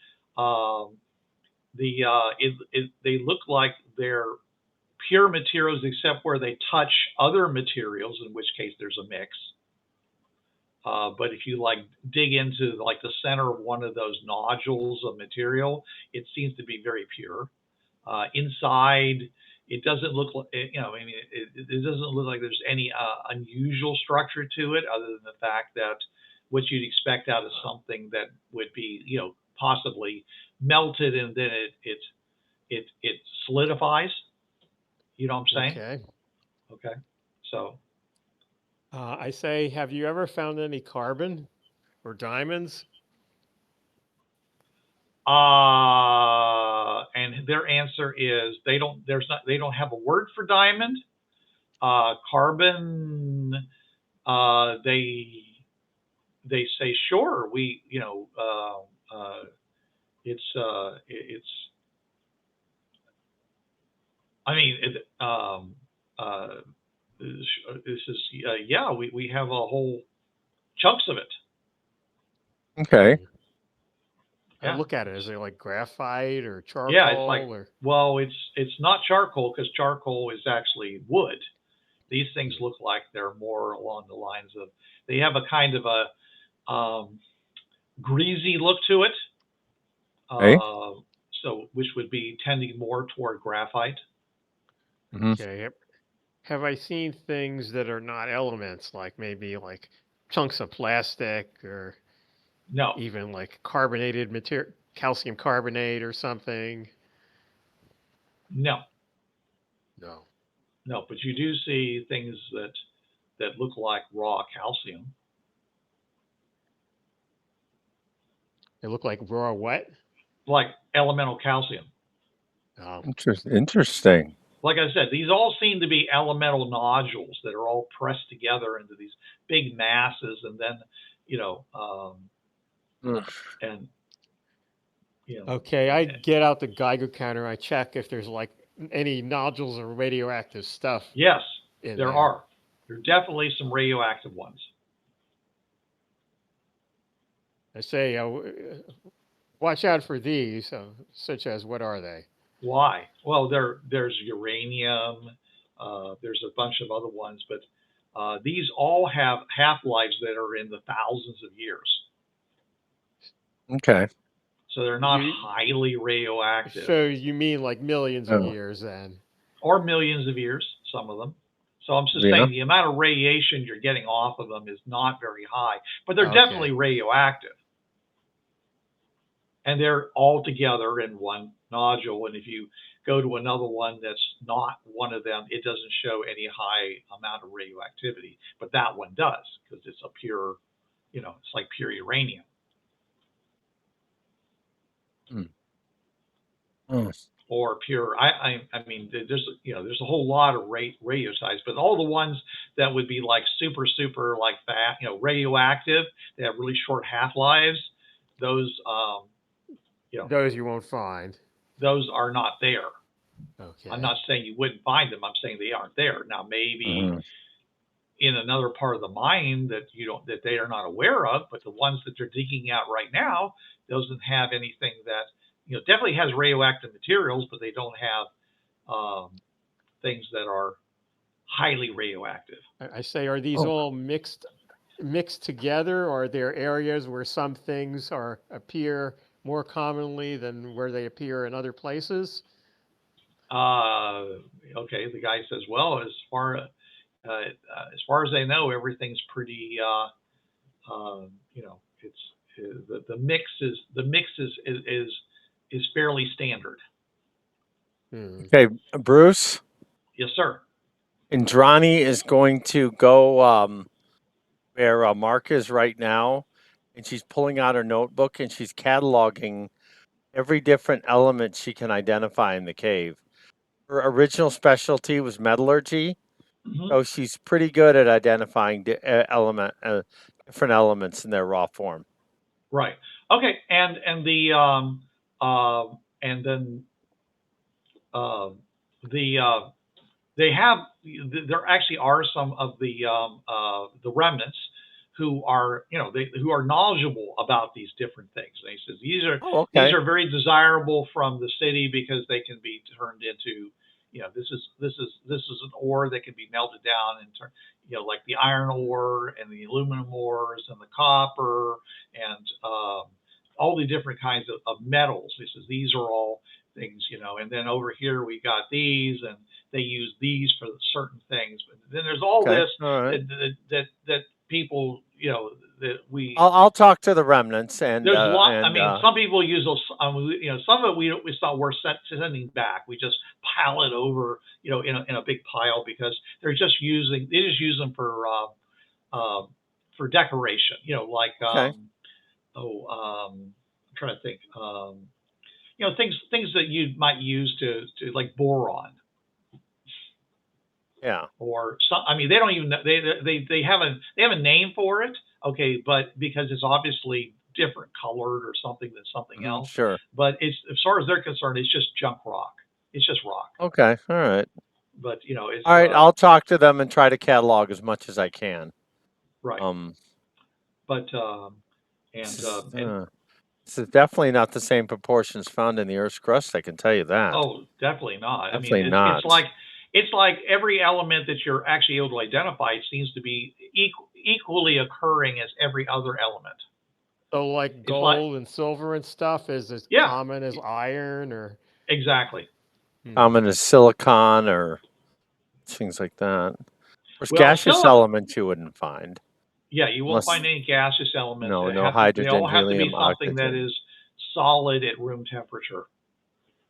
they look like they're pure materials, except where they touch other materials, in which case there's a mix. But if you dig into the center of one of those nodules of material, it seems to be very pure. Inside, it doesn't look like it doesn't look like there's any unusual structure to it, other than the fact that what you'd expect out of something that would be possibly melted and then it solidifies. You know what I'm saying? Okay. Okay. So. I say, have you ever found any carbon or diamonds? And their answer is they don't have a word for diamond. Carbon, they say sure, I mean, this is we have a whole chunks of it. Okay. I look at it. Is it like graphite or charcoal? Yeah, it's not charcoal, because charcoal is actually wood. These things look like they're more along the lines of, they have a kind of a greasy look to it. Okay. So which would be tending more toward graphite. Mm-hmm. Okay. Have I seen things that are not elements, like maybe like chunks of plastic, or no, even like carbonated material, calcium carbonate or something? No. No. No, but you do see things that look like raw calcium. They look like raw what? Like elemental calcium. Oh. Interesting. Like I said, these all seem to be elemental nodules that are all pressed together into these big masses, and then, Okay, I get out the Geiger counter. I check if there's like any nodules or radioactive stuff. Yes, there are. There are definitely some radioactive ones. I say, watch out for these, such as, what are they? Why? Well, there's uranium. There's a bunch of other ones, but these all have half-lives that are in the thousands of years. Okay. So they're not highly radioactive. So you mean like millions of years then? Or millions of years, some of them. So I'm just saying the amount of radiation you're getting off of them is not very high, but they're definitely radioactive. And they're all together in one nodule. And if you go to another one that's not one of them, it doesn't show any high amount of radioactivity. But that one does, because it's a pure, it's like pure uranium. Or pure, I mean, there's a whole lot of radio types, but all the ones that would be like super like that, radioactive, they have really short half-lives. those those you won't find. Those are not there. Okay. I'm not saying you wouldn't find them. I'm saying they aren't there. Now maybe in another part of the mine that that they are not aware of, but the ones that they're digging out right now doesn't have anything that definitely has radioactive materials, but they don't have things that are highly radioactive. I say, are these all mixed together, or are there areas where some things appear more commonly than where they appear in other places? Okay, the guy says, well, as far as they know, everything's pretty. It's the mix is fairly standard. Okay, Bruce. Yes, sir. Indrani is going to go where Mark is right now, and she's pulling out her notebook and she's cataloging every different element she can identify in the cave. Her original specialty was metallurgy, so she's pretty good at identifying different elements in their raw form. Right. Okay. And then they have, there actually are some of the remnants who are who are knowledgeable about these different things. And he says these are very desirable from the city because they can be turned into this is an ore that can be melted down and turn like the iron ore and the aluminum ores and the copper and all the different kinds of metals. He says these are all things, and then over here we got these, and they use these for certain things. But then there's all this that people, that we. I'll talk to the remnants, and there's a lot. I mean, some people use those. Some of it it's not worth sending back. We just pile it over, in a big pile because they just use them for decoration. Like I'm trying to think. Things that you might use to like boron. Yeah. Or some. I mean, they don't even. They have a name for it. Okay, but because it's obviously different colored or something than something else. Sure. But it's, as far as they're concerned, it's just junk rock. It's just rock. Okay. All right. But it's all right. I'll talk to them and try to catalog as much as I can. Right. But this is definitely not the same proportions found in the Earth's crust. I can tell you that. Oh, definitely not. Definitely I mean, not. It's like every element that you're actually able to identify seems to be equally occurring as every other element. So like gold and silver and stuff is as common as iron, or exactly common as silicon or things like that. Of course, gaseous elements you wouldn't find. Yeah, you won't find any gaseous elements. No hydrogen, they all have helium, to be something oxygen. that is solid at room temperature.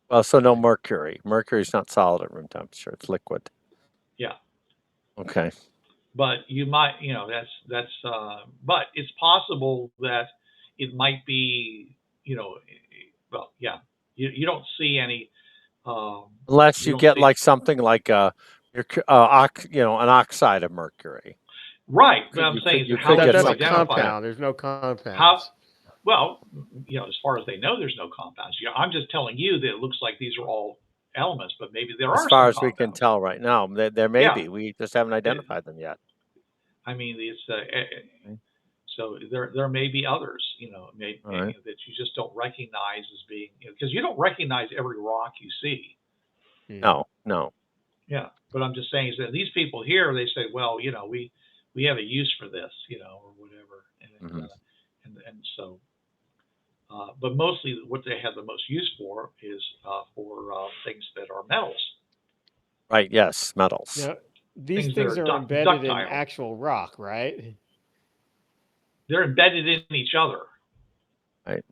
Well, so no mercury. Mercury is not solid at room temperature; it's liquid. Yeah. Okay. But you might, that's. But it's possible that it might be, well, yeah. You don't see any. Unless you get like something like an oxide of mercury. Right. What I'm saying is how that's a compound. There's no compounds. Well, as far as they know, there's no compounds. I'm just telling you that it looks like these are all elements, but maybe there are some compounds. As far as we can tell right now, there may be. We just haven't identified them yet. I mean, it's so there may be others, maybe that you just don't recognize as being, because you don't recognize every rock you see. No. Yeah, but I'm just saying is that these people here, they say, well, we have a use for this, or whatever, and so. But mostly what they have the most use for is for things that are metals. Right, yes, metals. Now, these things are embedded in actual rock, right? They're embedded in each other. Right.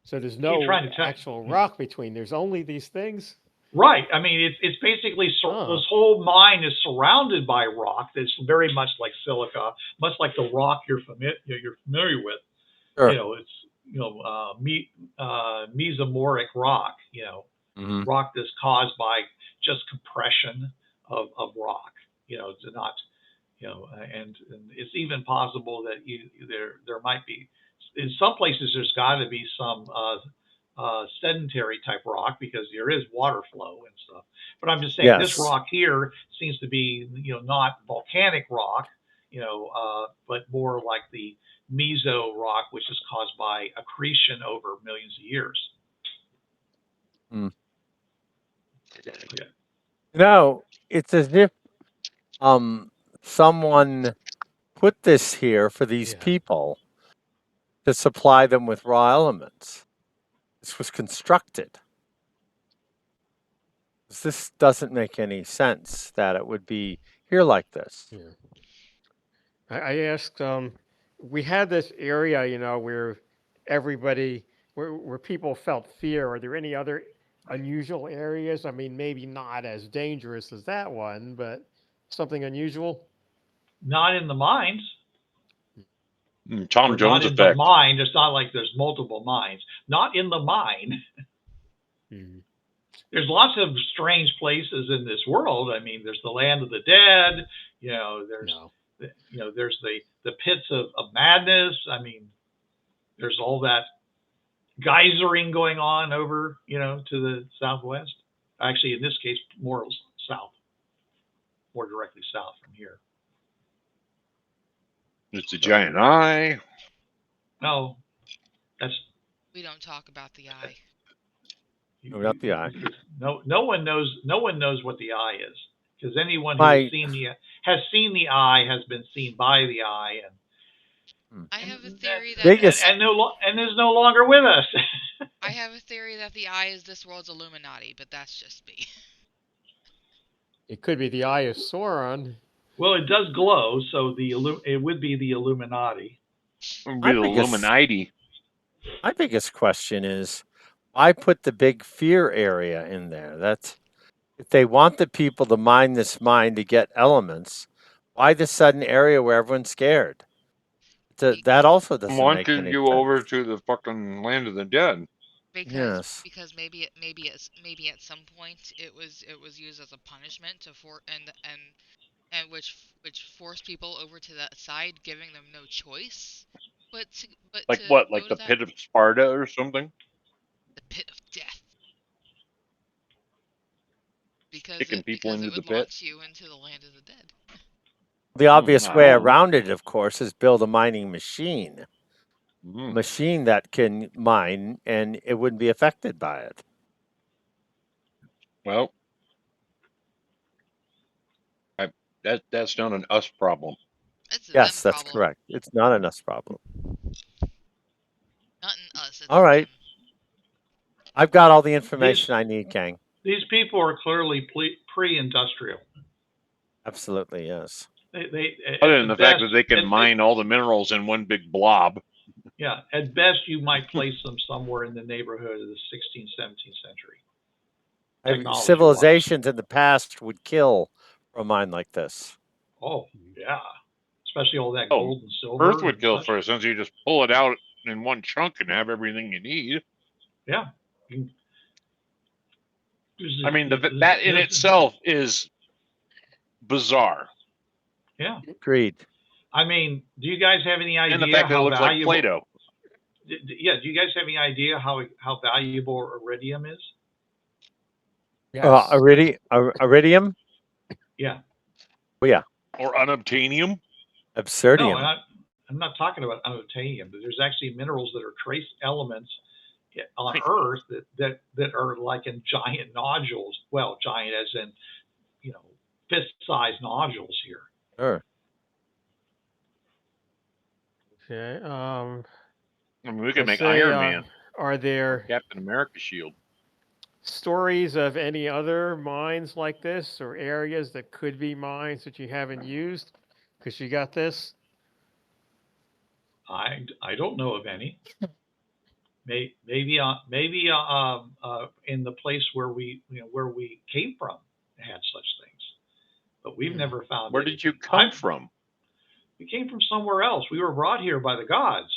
So there's no actual rock between. There's only these things? Right. I mean, it's basically, this whole mine is surrounded by rock that's very much like silica, much like the rock you're familiar with. Sure. It's mesomorphic rock, rock that's caused by just compression of rock, to not, and it's even possible that there might be in some places there's got to be some sedentary type rock because there is water flow and stuff. But I'm just saying this rock here seems to be, not volcanic rock, but more like the meso rock, which is caused by accretion over millions of years. Mm. Yeah. It's as if someone put this here for these people to supply them with raw elements. This was constructed. This doesn't make any sense that it would be here like this. Yeah. I asked, we had this area, where everybody, where people felt fear. Are there any other unusual areas? I mean, maybe not as dangerous as that one, but something unusual? Not in the mines. Tom Jones not in effect. The mine. It's not like there's multiple mines. Not in the mine. Mm-hmm. There's lots of strange places in this world. I mean, there's the land of the dead. There's the pits of madness. I mean, there's all that geysering going on over, to the southwest. Actually, in this case, more south, more directly south from here. It's a giant eye. No, we don't talk about the eye. Not the eye. No one knows. No one knows what the eye is, because anyone who has seen the eye has been seen by the eye, and I have a theory that and is no longer with us. I have a theory that the eye is this world's Illuminati, but that's just me. It could be the Eye of Sauron. Well, it does glow, so it would be the Illuminati. It would be the Illuminati. My biggest question is, why put the big fear area in there? That's if they want the people to mine this mine to get elements. Why the sudden area where everyone's scared? That also doesn't make any sense. You over to the fucking land of the dead. Because maybe at some point it was used as a punishment and which forced people over to that side, giving them no choice. But like the pit of Sparta or something? The pit of death. Because people into it would the pit? launch you into the land of the dead. The obvious way around it, of course, is build a mining machine. Machine that can mine, and it wouldn't be affected by it. Well, that's not an us problem. Yes, that's correct. It's not an us problem. Not an us. All right. I've got all the information I need, Kang. These people are clearly pre-industrial. Absolutely, yes. Other than the fact that they can mine all the minerals in one big blob. Yeah, at best you might place them somewhere in the neighborhood of the 16th, 17th century. Civilizations in the past would kill for a mine like this. Oh, yeah. Especially all that gold and silver. Earth would kill for it, since you just pull it out in one chunk and have everything you need. Yeah. I mean, that in itself is bizarre. Yeah. Agreed. I mean, do you guys have any idea and the fact that it looks valuable, like Play-Doh. Yeah, do you guys have any idea how valuable iridium is? Yes. Iridium? Yeah. Oh, yeah. Or unobtainium? Absurdium. No, I'm not talking about unobtainium, but there's actually minerals that are trace elements on Earth that are like in giant nodules. Well, giant as in, fist-sized nodules here. Sure. Okay. I mean, we could make Iron Man. Are there Captain America shield? Stories of any other mines like this, or areas that could be mines that you haven't used? Because you got this. I don't know of any. Maybe in the place where we came from had such things, but we've never found. Where did you come from? We came from somewhere else. We were brought here by the gods.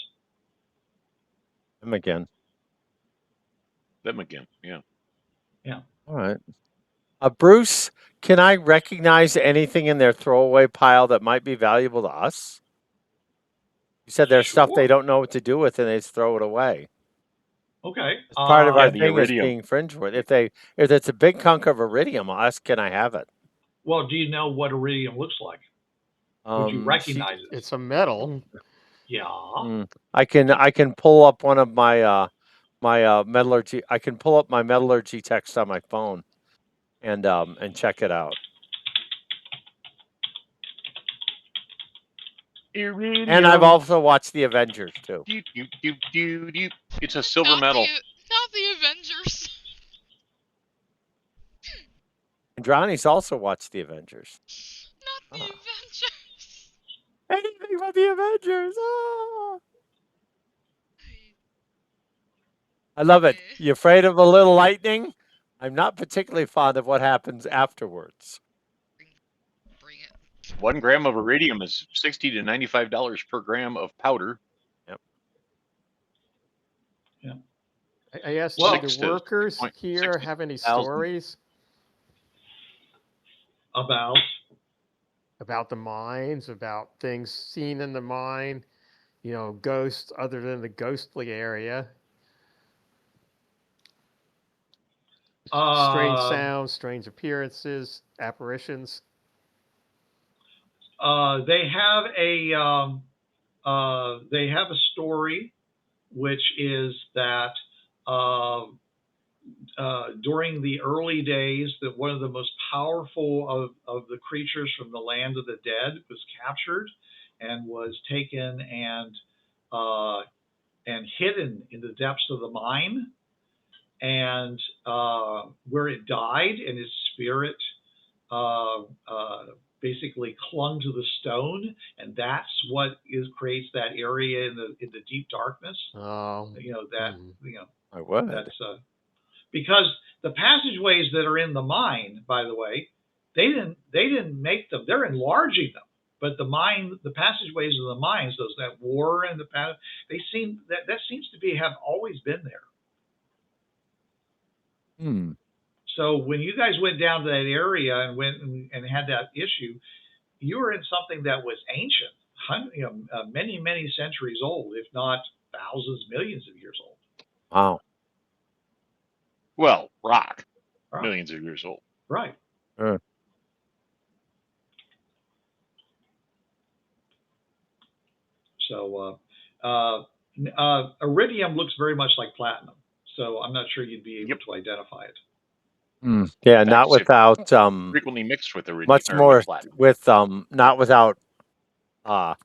Them again. Yeah. Yeah. All right. Bruce, can I recognize anything in their throwaway pile that might be valuable to us? You said there's stuff they Sure. don't know what to do with and they just throw it away. Okay. It's part of our Yeah, the thing is iridium. being fringeworthy. If it's a big hunk of iridium, I'll ask, can I have it? Well, do you know what iridium looks like? Would you recognize it? It's a metal. Yeah. I can pull up one of my metallurgy. I can pull up my metallurgy text on my phone and check it out. Iridium. And I've also watched the Avengers too. It's a silver metal. Not the Avengers. Indrani's also watched the Avengers. Not the Avengers. Anything but the Avengers. Ah. I love it. You afraid of a little lightning? I'm not particularly fond of what happens afterwards. Bring it. 1 gram of iridium is $60 to $95 per gram of powder. Yep. Yeah. I asked, Well, do the workers here have any stories about the mines, about things seen in the mine, ghosts other than the ghostly area? Strange sounds, strange appearances, apparitions. They have a story, which is that during the early days, that one of the most powerful of the creatures from the land of the dead was captured and was taken and hidden in the depths of the mine, and where it died, and its spirit basically clung to the stone, and that's what creates that area in the deep darkness. Oh, I would. That's because the passageways that are in the mine, by the way, they didn't make them. They're enlarging them. But the passageways of the mines, that war and that seems to have always been there. So when you guys went down to that area and went and had that issue, you were in something that was ancient, many centuries old, if not thousands, millions of years old. Wow. Well, rock, millions of years old. Right. So iridium looks very much like platinum. So I'm not sure you'd be able to identify it. Yeah, not without frequently mixed with iridium. Much more with not without a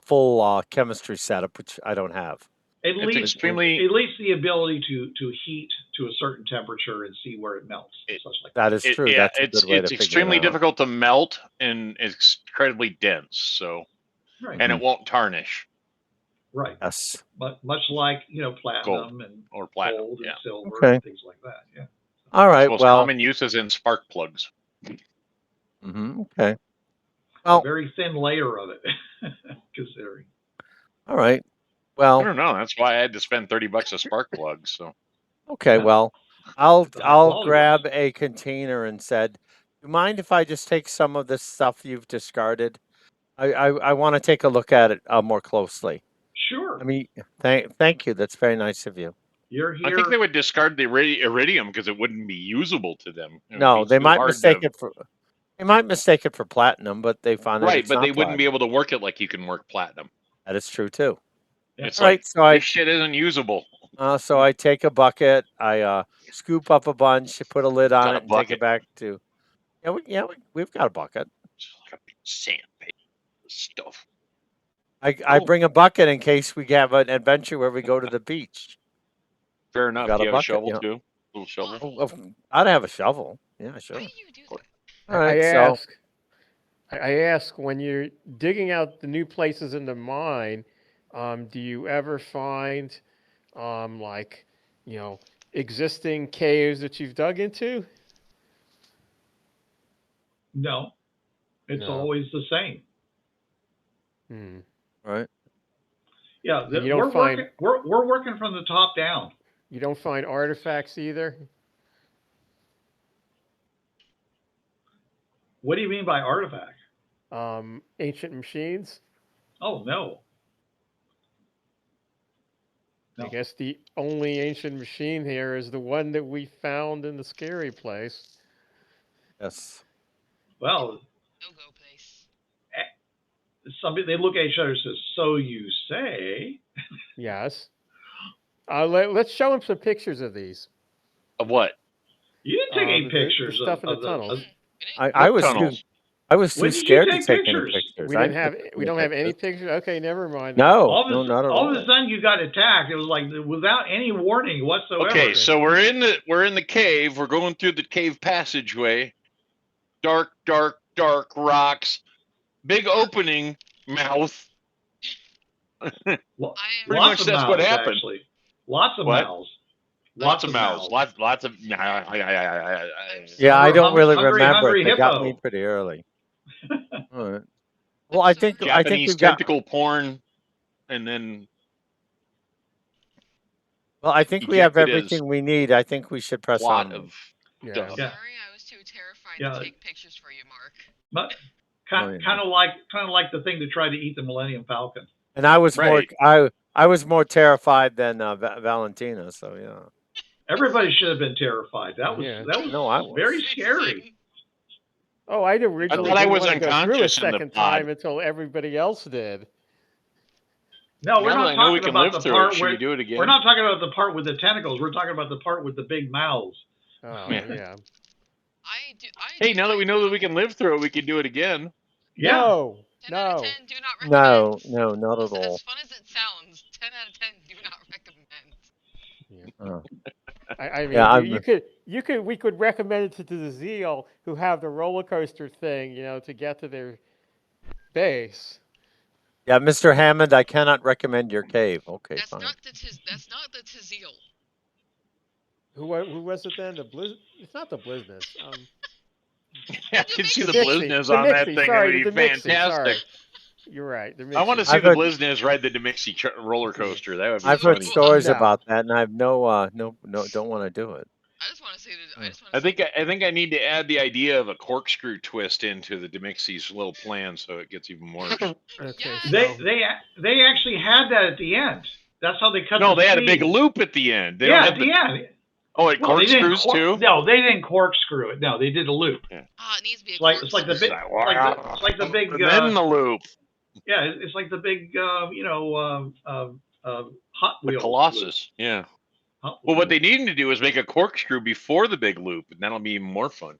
full chemistry setup, which I don't have. At least the ability to heat to a certain temperature and see where it melts. Such like that is true. Yeah, that's a good way to it's extremely difficult to melt and it's incredibly dense. So, and it won't tarnish. Right. Yes. But much like platinum gold and silver and things like that. Yeah. All right. Most common use is in spark plugs. Okay. Well, a very thin layer of it, considering. All right. Well, I don't know. That's why I had to spend $30 a spark plug. So. Okay. Well, I'll grab a container and said, "Do you mind if I just take some of this stuff you've discarded? I want to take a look at it more closely." Sure. I mean, thank you. That's very nice of you. You're here. I think they would discard the iridium because it wouldn't be usable to them. No, they might mistake it for. They might mistake it for platinum, but they find right, it's but not they wouldn't platinum. be able to work it like you can work platinum. That is true too. It's right. So this shit isn't usable. So I take a bucket, I scoop up a bunch, put a lid on it, and take it back to. We've got a bucket. It's like a big sandpaper stuff. I bring a bucket in case we have an adventure where we go to the beach. Fair enough. Do you have a shovel too? A little shovel. I'd have a shovel. Yeah, sure. Why do you do that? All right. I ask when you're digging out the new places in the mine, do you ever find existing caves that you've dug into? No, it's always the same. Right. Yeah, we're working from the top down. You don't find artifacts either? What do you mean by artifact? Ancient machines? Oh no. I guess the only ancient machine here is the one that we found in the scary place. Yes. Well, No-go place. they look at each other and says, "So you say?" Yes. Let's show him some pictures of these. Of what? You didn't take any The pictures stuff in the of tunnels. I was tunnels? I was too When did you scared to take take any pictures? pictures. We I didn't have. didn't take We don't have any pictures. pictures. Okay, never mind. No, all no, not at all of all. a sudden you got attacked. It was like without any warning whatsoever. Okay, so we're in the cave. We're going through the cave passageway. Dark, dark, dark rocks. Big opening mouth. Pretty much that's what happened. Actually. Lots of What? mouths. Lots of mouths. Lots of. Yeah, I don't really remember hungry it. They got hippo. me pretty early. All right. Well, I think Japanese we've got. tentacle porn, and then. Well, I think we have everything we need. I think we should press on. Of Sorry, I was too terrified to take pictures for you, Mark. But kind of like the thing to try to eat the Millennium Falcon. And I was I was more terrified than Valentina. So yeah. Everybody should have been terrified. That was very scary. Oh, I originally I was didn't want to go through a unconscious in the second pod. time until everybody else did. No, we're not talking about the part where we do it again? We're not talking about the part with the tentacles. We're talking about the part with the big mouths. Oh, yeah. Hey, now that we know that we can live through it, we can do it again. Yeah. No. 10 out of 10 do not recommend. No, not at all. As fun as it sounds, 10 out of 10 do not recommend. Yeah. I mean, we could recommend it to the Zeal who have the roller coaster thing, to get to their base. Yeah, Mr. Hammond, I cannot recommend your cave. Okay, that's fine. That's not the Tazeel. Who was it then? It's not the Blizness. I can see the Blizness on that thing. It would be fantastic. You're right. I want to see the Blizness ride the Demixie roller coaster. That would be I've heard stories about that, and I have no, don't want to do it. I just want to see it. I think I need to add the idea of a corkscrew twist into the Demixie's little plan, so it gets even more. Okay. They actually had that at the end. That's how they cut. No, they had a big loop at the end. At the end. Oh, it corkscrews too? No, they didn't corkscrew it. No, they did a loop. Yeah. It needs to be a corkscrew. It's like the big, like the big. And then the loop. Yeah, it's like the big, Hot Wheels. The Colossus, loop. Yeah. Well, what they need to do is make a corkscrew before the big loop, and that'll be even more fun.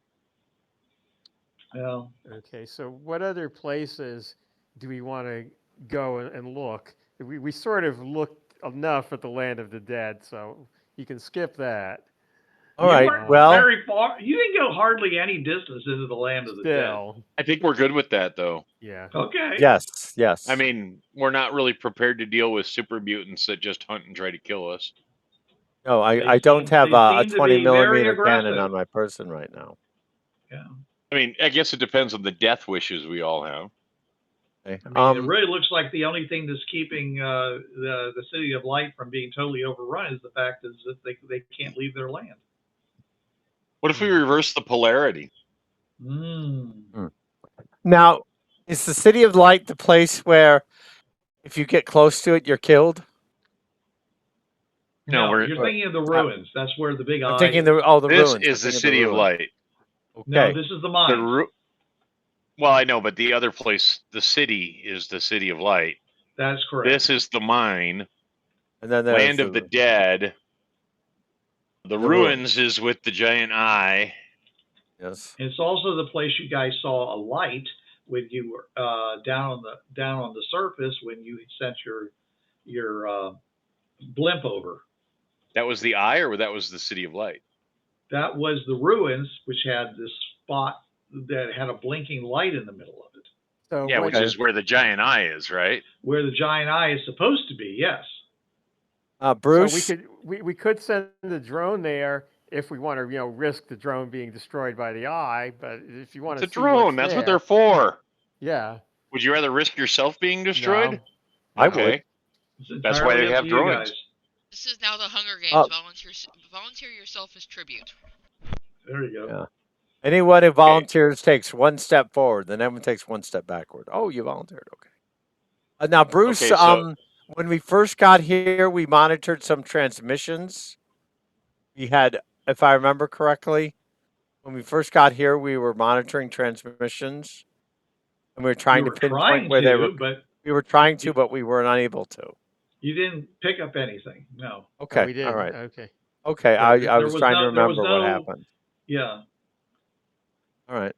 Yeah. Okay, so what other places do we want to go and look? We sort of looked enough at the Land of the Dead, so you can skip that. All right. Well, very far. You didn't go hardly any distance into the Land of the Dead. I think we're good with that, though. Yeah. Okay. Yes. I mean, we're not really prepared to deal with super mutants that just hunt and try to kill us. No, I don't have a 20 millimeter cannon on my person right now. Yeah. I mean, I guess it depends on the death wishes we all have. Okay. I mean, it really looks like the only thing that's keeping the City of Light from being totally overrun is the fact is that they can't leave their land. What if we reverse the polarity? Now, is the City of Light the place where if you get close to it, you're killed? No, you're thinking of the ruins. That's where the big eye. I'm thinking the ruins. This is the City of Light. Okay. No, this is the mine. Well, I know, but the other place, the city, is the City of Light. That's correct. This is the mine. And then Land of the Dead. The ruins is with the giant eye. Yes. It's also the place you guys saw a light when you were down on the surface when you sent your blimp over. That was the eye, or that was the City of Light? That was the ruins, which had this spot that had a blinking light in the middle of it. So yeah, which is where the giant eye is, right? Where the giant eye is supposed to be, yes. Bruce, so we could send the drone there if we want to, risk the drone being destroyed by the eye. But if you want to, it's a drone. That's what they're for. Yeah. Would you rather risk yourself being destroyed? No. I would. That's why they have drones. This is now the Hunger Games. Volunteer yourself as tribute. There you go. Yeah. Anyone who volunteers takes one step forward, then everyone takes one step backward. Oh, you volunteered. Okay. Now, Bruce, when we first got here, we monitored some transmissions. We had, if I remember correctly, when we first got here, we were monitoring transmissions, and we were trying You to were pinpoint trying where they were. to, but We were trying to, you, but we were unable to. you didn't pick up anything. No. Oh, Okay, we all didn't. right. Okay. Okay, Yeah, I was trying to there was remember what no, happened. yeah. All right.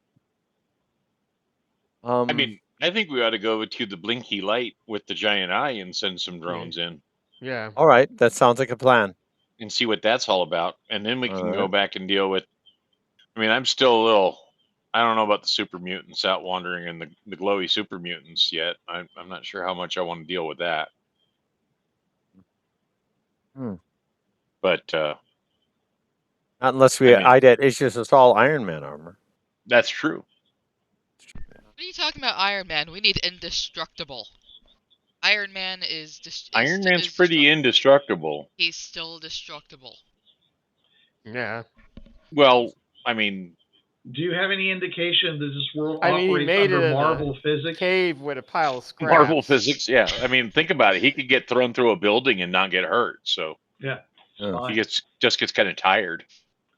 I mean, I think we ought to go to the blinky light with the giant eye and send some drones in Yeah. all right. That sounds like a plan. and see what that's all about. And then we All can go right. back and deal with. I mean, I'm still a little. I don't know about the super mutants out wandering and the glowy super mutants yet. I'm not sure how much I want to deal with that. Hmm. But Not unless I mean, IDET issues us all Iron Man armor. that's true. What are you talking about, Iron Man? We need indestructible. Iron Man is Iron Man's pretty indestructible. He's still destructible. Yeah. Well, I mean, Do you have any indication that this world I mean, he operates made under it in Marvel a physics? cave with a pile of scraps. Marvel physics. Yeah, I mean, think about it. He could get thrown through a building and not get hurt. So Yeah. he just gets kind of tired.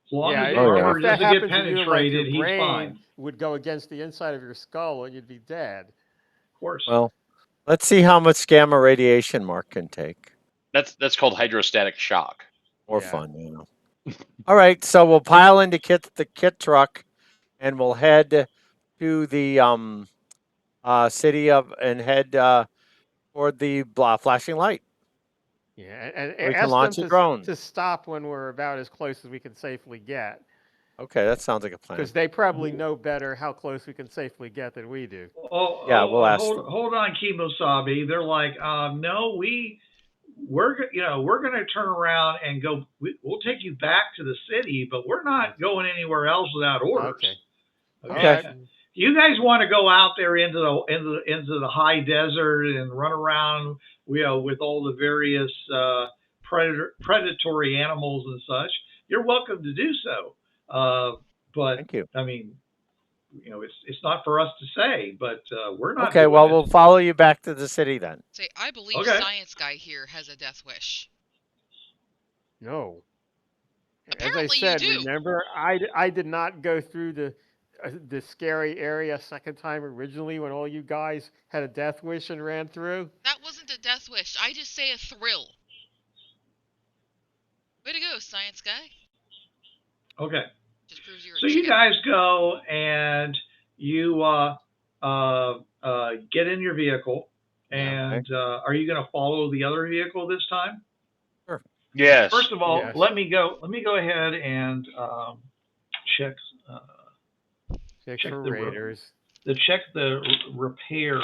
As long Yeah, as the Oh, yeah. armor if that doesn't get happened to you, like your penetrated, he's fine. brain would go against the inside of your skull and you'd be dead. Of course. Well, let's see how much gamma radiation Mark can take. That's called hydrostatic shock. More Yeah. fun, you know. All right, so we'll pile into the kit truck, and we'll head to the city and head toward the flashing light. Yeah, and We can ask launch them a drone. to stop when we're about as close as we can safely get. Okay, that sounds like a plan. Because they probably know better how close we can safely get than we do. Yeah, we'll ask them. Hold on, Kimosabe. They're like, no, we're going to turn around and go. We'll take you back to the city, but we're not going anywhere else without orders. Okay. You guys want to go out there into the high desert and run around, with all the various predatory animals and such. You're welcome to do so. But Thank you. I mean, it's not for us to say, but we're not. Okay, well, we'll follow you back to the city then. Say, I believe Science Guy here has a death wish. No. Apparently As I said, you do. remember, I did not go through the scary area a second time originally when all you guys had a death wish and ran through. That wasn't a death wish. I just say a thrill. Way to go, Science Guy. Okay. Just proves you're so you guys go and you get in your vehicle, and are you going to follow the other vehicle this time? Sure. Yes. First of all, let me go ahead and check. Check for raiders. Check the repair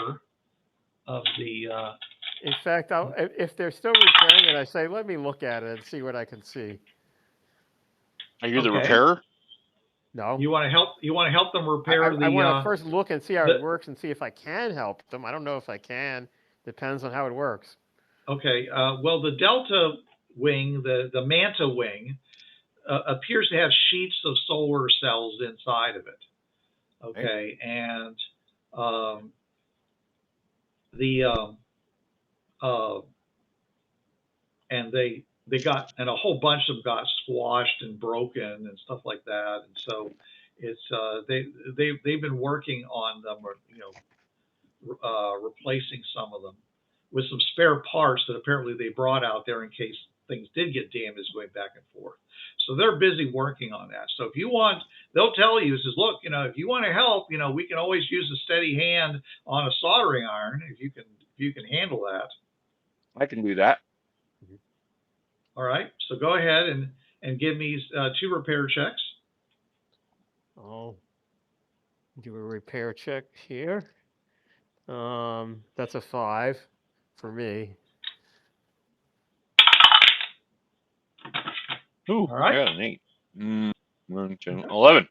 of the. In fact, if they're still repairing it, I say, let me look at it and see what I can see. Are you the repairer? No. You want to help? You want to help them repair I want to first look and see how it works and see if I can help them. I don't know if I can. Depends on how it works. Okay. Well, the Delta wing, the Manta wing, appears to have sheets of solar cells inside of it. Okay, and they got, and a whole bunch of them got squashed and broken and stuff like that, and so it's they've been working on them, replacing some of them with some spare parts that apparently they brought out there in case things did get damaged going back and forth. So they're busy working on that. So if you want, they'll tell you, says, look, if you want to help, we can always use a steady hand on a soldering iron if you can handle that. I can do that. All right. So go ahead and give me 2 repair checks. Oh, do a repair check here. That's a 5 for me. Ooh, all right. I got an 8. 11.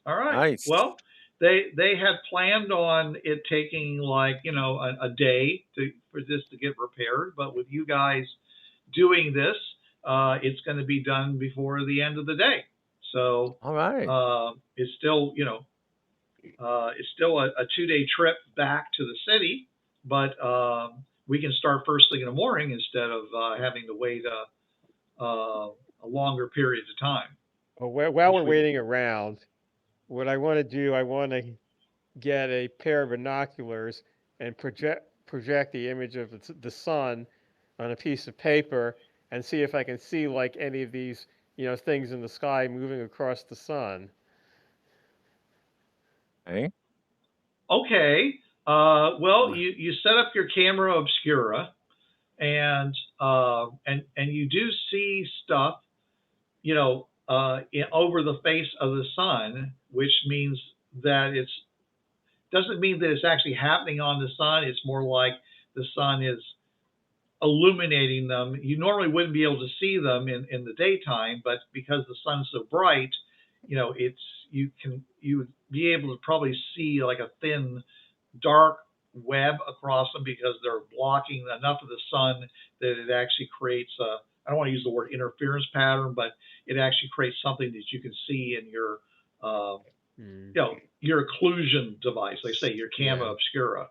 All right. Nice. Well, they had planned on it taking a day for this to get repaired, but with you guys doing this, it's going to be done before the end of the day. So all right. It's still it's still a 2-day trip back to the city, but we can start first thing in the morning instead of having to wait a longer period of time. Well, while we're waiting around, what I want to do, I want to get a pair of binoculars and project the image of the sun on a piece of paper and see if I can see like any of these, things in the sky moving across the sun. Okay. Okay. Well, you set up your camera obscura, and you do see stuff, over the face of the sun, which means that doesn't mean that it's actually happening on the sun. It's more like the sun is illuminating them. You normally wouldn't be able to see them in the daytime, but because the sun's so bright, you would be able to probably see like a thin, dark web across them because they're blocking enough of the sun that it actually creates I don't want to use the word interference pattern, but it actually creates something that you can see in your your occlusion device. They say your camera obscura.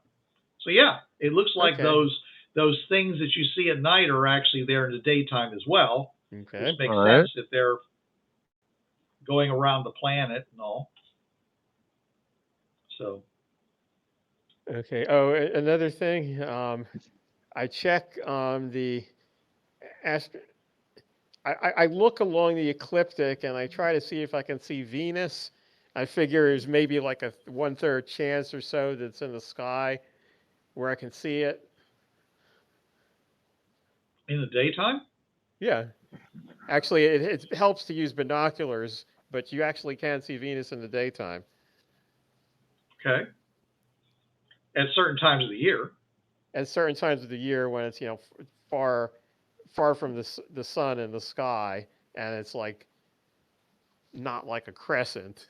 So yeah, it looks like those things that you see at night are actually there in the daytime as well. Okay. Which makes sense if they're going around the planet and all. So. Okay. Oh, another thing. I check the I look along the ecliptic and I try to see if I can see Venus. I figure there's maybe like a 1/3 chance or so that it's in the sky where I can see it. In the daytime? Yeah. Actually, it helps to use binoculars, but you actually can see Venus in the daytime. Okay. At certain times of the year. At certain times of the year when it's, far from the sun in the sky, and it's like not like a crescent.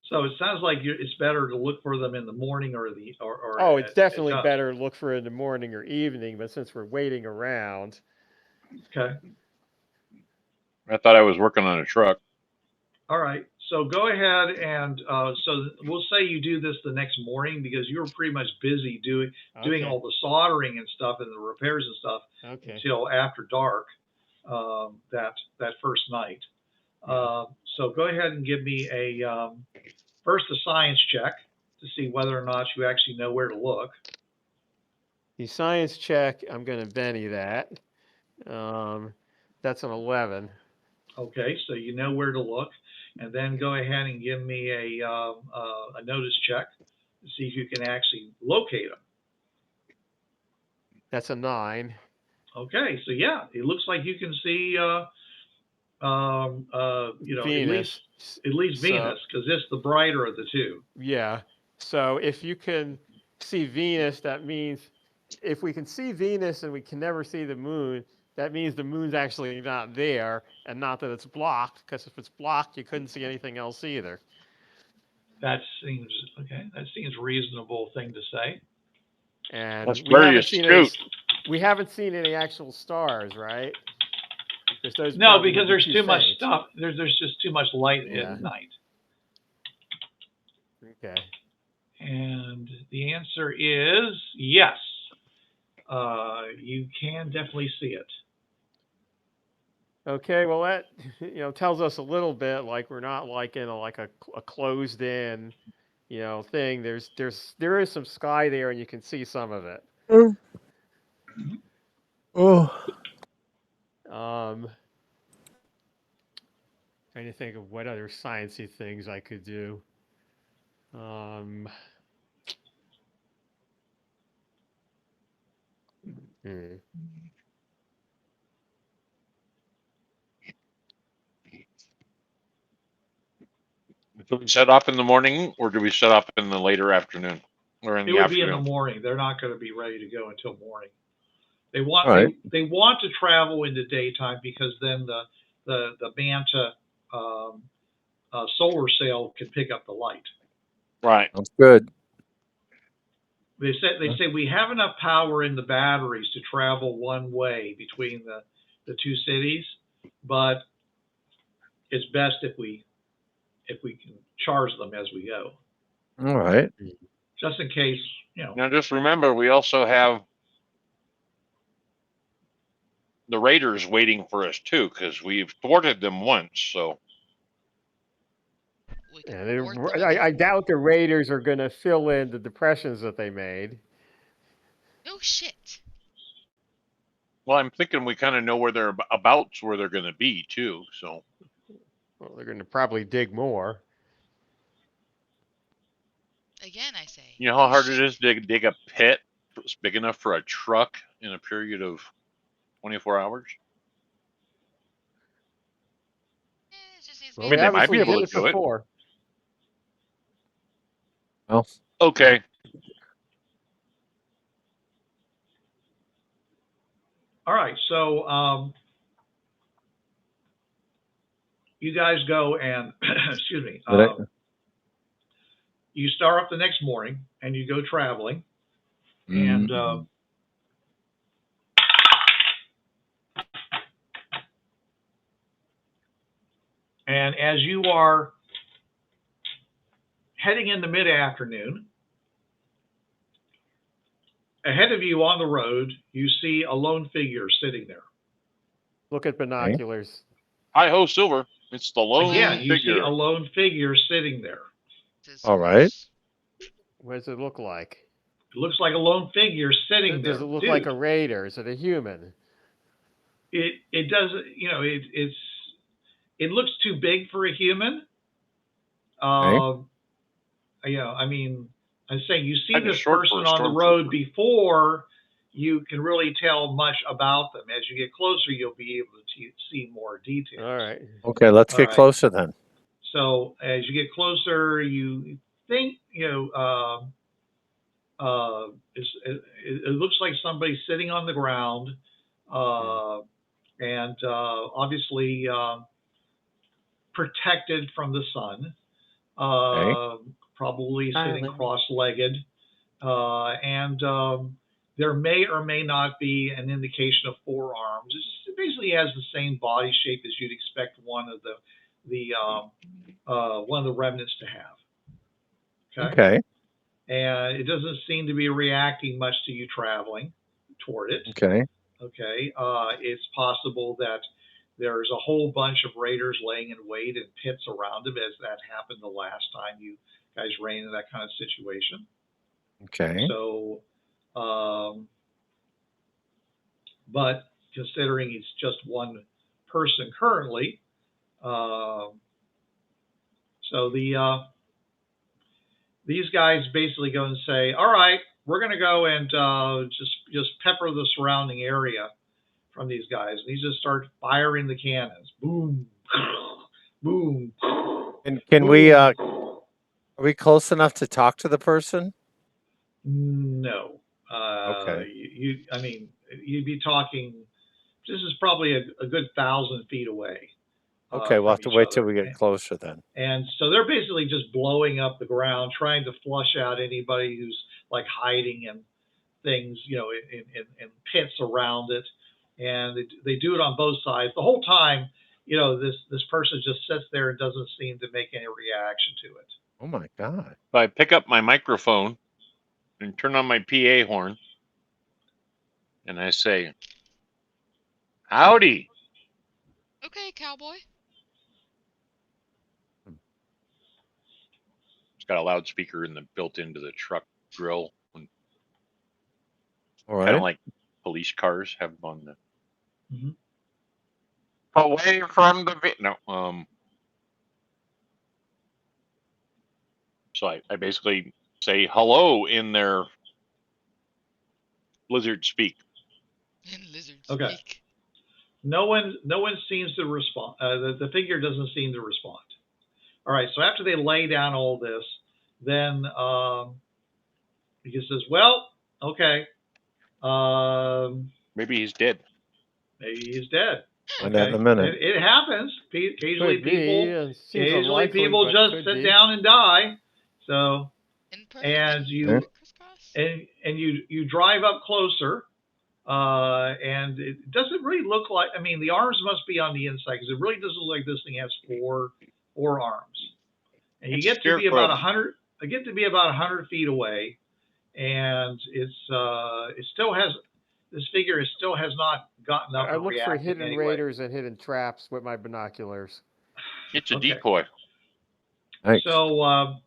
So it sounds like it's better to look for them in the morning or oh, it's definitely better to look for it in the morning or evening, but since we're waiting around. Okay. I thought I was working on a truck. All right. So go ahead and so we'll say you do this the next morning because you were pretty much busy doing all the soldering and stuff and the repairs and stuff until after dark that first night. So go ahead and give me first a science check to see whether or not you actually know where to look. The science check, I'm going to Benny that. That's an 11. Okay, so you know where to look, and then go ahead and give me a notice check to see if you can actually locate them. That's a 9. Okay, so yeah, it looks like you can see, Venus. At least Venus, because it's the brighter of the two. Yeah. So if you can see Venus, that means if we can see Venus and we can never see the moon, that means the moon's actually not there, and not that it's blocked, because if it's blocked, you couldn't see anything else either. That seems okay. That seems a reasonable thing to say. And that's very astute. We haven't seen any actual stars, right? No, because there's too much stuff. There's just too much light at night. Okay. And the answer is yes. You can definitely see it. Okay, well that tells us a little bit like we're not like in a closed in thing. There is some sky there and you can see some of it. Trying to think of what other sciencey things I could do. Do we set off in the morning, or do we set off in the later afternoon, or in the afternoon? It would be in the morning. They're not going to be ready to go until morning. They want they want to travel in the daytime because then the Manta solar sail can pick up the light. Right. That's good. They say we have enough power in the batteries to travel one way between the two cities, but it's best if we can charge them as we go. All right. Just in case, Now, just remember, we also have the raiders waiting for us too, because we've thwarted them once. So We can Yeah, thwart them again. I doubt the Raiders are going to fill in the depressions that they made. No shit. well, I'm thinking we kind of know where they're where they're going to be too. So Well, they're going to probably dig more. Again, I say. you know how no hard shit. it is to dig a pit that's big enough for a truck in a period of 24 hours. It just needs to Well, I be mean, they they might be obviously able did to it do it. before. Well, Okay. All right, so you guys go and excuse me. You start up the next morning and you go traveling, and as you are heading into mid-afternoon, ahead of you on the road, you see a lone figure sitting there. Look at binoculars. Hi ho, Silver. It's the lone Again, you figure. see a lone figure sitting there. all right. What does it look like? It looks like a lone figure sitting there. Does it look Dude, like a Raider? Is it a human? It doesn't, it looks too big for a human. I mean, I'm saying you see Kinda this short for person a on the road stormtrooper. before you can really tell much about them. As you get closer, you'll be able to see more details. All right. Okay, let's All get right. closer then. So as you get closer, you think, it looks like somebody sitting on the ground, and obviously protected from the sun, probably sitting cross-legged, and there may or may not be an indication of forearms. It basically has the same body shape as you'd expect one of the remnants to have. Okay. And it doesn't seem to be reacting much to you traveling toward it. Okay. It's possible that there's a whole bunch of raiders laying in wait in pits around him, as that happened the last time you guys ran into that kind of situation. Okay. So, but considering it's just one person currently, so these guys basically go and say, all right, we're going to go and just pepper the surrounding area from these guys. And these just start firing the cannons. Boom, boom. And can we, are we close enough to talk to the person? No. Okay. I mean, you'd be talking, this is probably a good 1,000 feet away. Okay, we'll have to wait till we get closer then. And so they're basically just blowing up the ground, trying to flush out anybody who's like hiding in things, in pits around it. And they do it on both sides. The whole time, this person just sits there and doesn't seem to make any reaction to it. Oh my God. I pick up my microphone and turn on my PA horn, and I say, "Howdy." Okay, Cowboy. It's got a loudspeaker built into the truck grill. All right. Kind of like police cars have on the. Mm-hmm. Away from the So I basically say hello in their lizard speak. In lizard Okay. speak. No one seems to respond. The figure doesn't seem to respond. All right. So after they lay down all this, then he just says, "Well, okay. Maybe he's dead. Maybe he's dead." Find out in a minute. It happens. Occasionally people just sit down and die. So, and you drive up closer, and it doesn't really look like. I mean, the arms must be on the inside because it really doesn't look like this thing has four arms. And you get to be about 100. I get to be about 100 feet away, and it still has. this figure still has not gotten up I and look for reacted hidden anyway. raiders and hidden traps with my binoculars. It's a Okay. decoy. Nice. So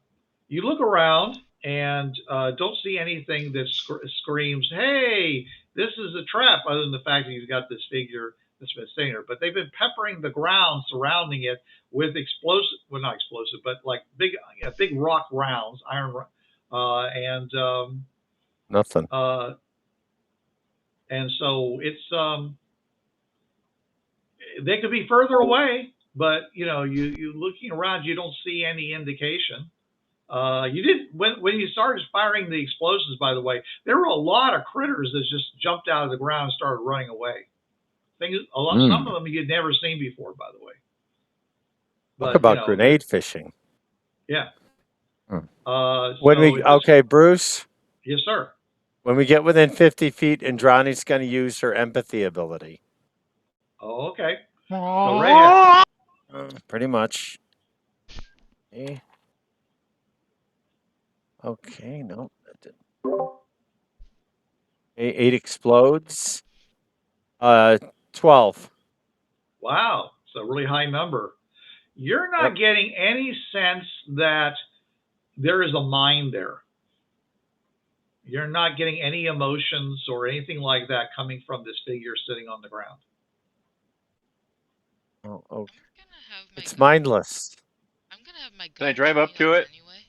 you look around and don't see anything that screams, "Hey, this is a trap," other than the fact that you've got this figure that's been sitting there. But they've been peppering the ground surrounding it with explosive, well, not explosive, but like big rock rounds, iron, and Nothing. and so it's they could be further away, but you looking around, you don't see any indication. You didn't when you started firing the explosives. By the way, there were a lot of critters that just jumped out of the ground and started running away. Some of them you'd never seen before, by the way. But, Talk about grenade fishing. Yeah. Okay, Bruce. Yes, sir. When we get within 50 feet, Indrani's going to use her empathy ability. Oh, okay. Go right ahead. Pretty much. Okay, no, that didn't. 8 explodes. 12. Wow, it's a really high number. You're not getting any sense that there is a mind there. You're not getting any emotions or anything like that coming from this figure sitting on the ground. Oh, okay. It's gun. mindless. I'm gonna have my gun. Can I drive up to it? Anyway.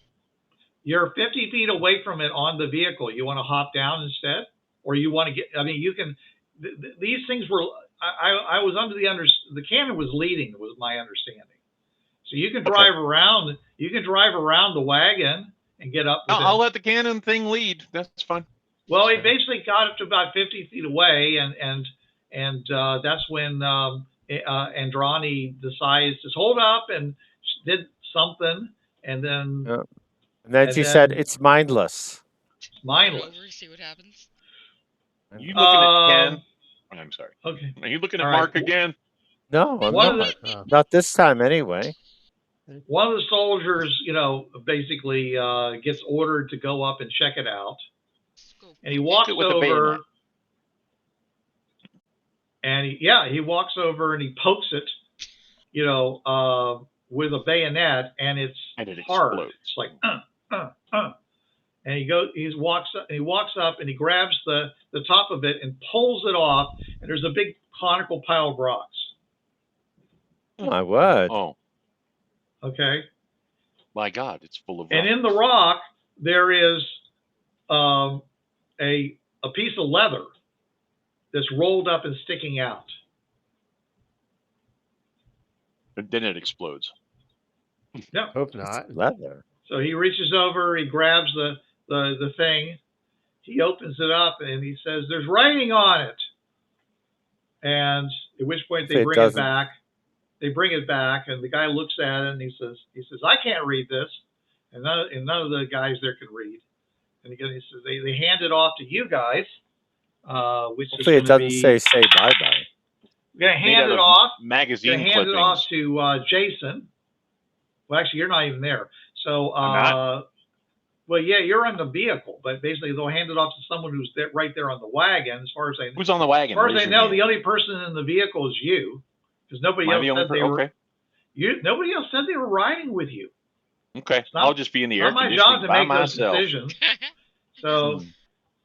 You're 50 feet away from it on the vehicle. You want to hop down instead? Or you want to get, I mean, you can, these things were, I was under the cannon was leading, was my understanding. So you can drive around, the wagon and get up. I'll let the cannon thing lead. That's fine. Well, it basically got up to about 50 feet away, and that's when Indrani decides to hold up, and she did something, and then she said it's mindless. It's mindless. See what happens. Are you looking at Ken? I'm sorry. Okay. Are you looking at Mark again? No, I'm not this time anyway. One of the soldiers, basically gets ordered to go up and check it out. And he walks over. And he walks over and he pokes it, with a bayonet, and it's hard. Explodes. It's like, And he walks up and he grabs the top of it and pulls it off, and there's a big conical pile of rocks. My word. Oh. Okay. My God, it's full of rocks. And in the rock there is a piece of leather that's rolled up and sticking out. But then it explodes. No. Hope not. It's leather. So he reaches over, he grabs the thing, he opens it up, and he says, "There's writing on it." And at which point they bring it back. They bring it back, and the guy looks at it, and he says, "I can't read this," and none of the guys there can read. And again, he says, "They hand it off to you guys." Which hopefully it doesn't say bye bye. We're gonna hand it off. Magazine clippings. Hand it off to Jason. Well, actually, you're not even there. So, well, yeah, you're on the vehicle, but basically they'll hand it off to someone who's right there on the wagon. As far as I know, who's on the wagon? As far as I know, the only person in the vehicle is you, because nobody else said they were. Nobody else said they were riding with you. Okay, I'll just be in the air conditioning by myself. Those decisions. So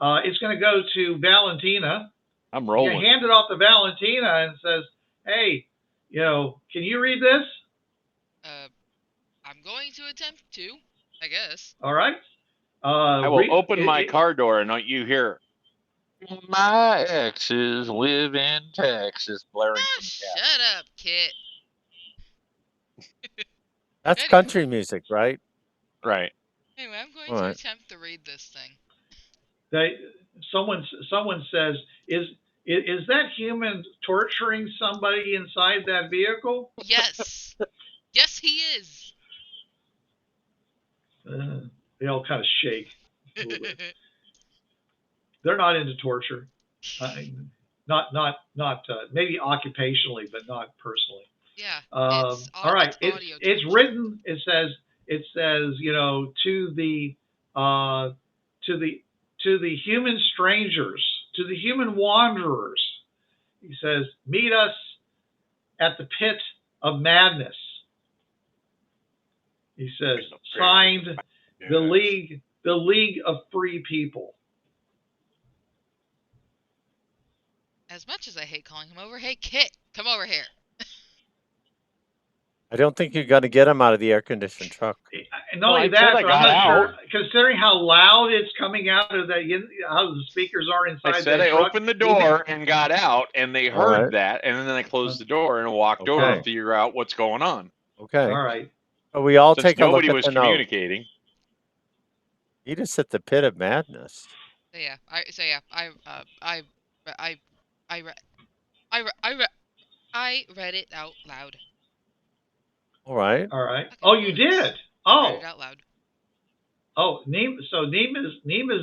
it's going to go to Valentina. I'm rolling. You hand it off to Valentina and says, "Hey, can you read this?" I'm going to attempt to, I guess. All right. I will open my car door and you hear, "My exes live in Texas," blaring from the cab. Shut up, Kit. That's country music, right? Right. Anyway, I'm going to attempt to read this thing. Someone says, "Is that human torturing somebody inside that vehicle?" Yes. Yes, he is. They all kind of shake. They're not into torture. Not maybe occupationally, but not personally. Yeah. All right. It's written. It says to the human strangers, to the human wanderers. He says, meet us at the pit of madness. He says, signed the League of Free People. As much as I hate calling him over, hey Kit, come over here. I don't think you're going to get him out of the air-conditioned truck. Not only that, but I'm not sure, considering how loud it's coming out of that, how the speakers are inside I said that I truck. opened the door and got out, and they heard that, and then I closed the door and walked over to figure out what's going on. Okay. All right. So we all Since take a look nobody at was the note. communicating. He just at the pit of madness. So yeah, I read it out loud. All right. All right. Oh, you did. Oh. I read it out loud. Oh, Nema's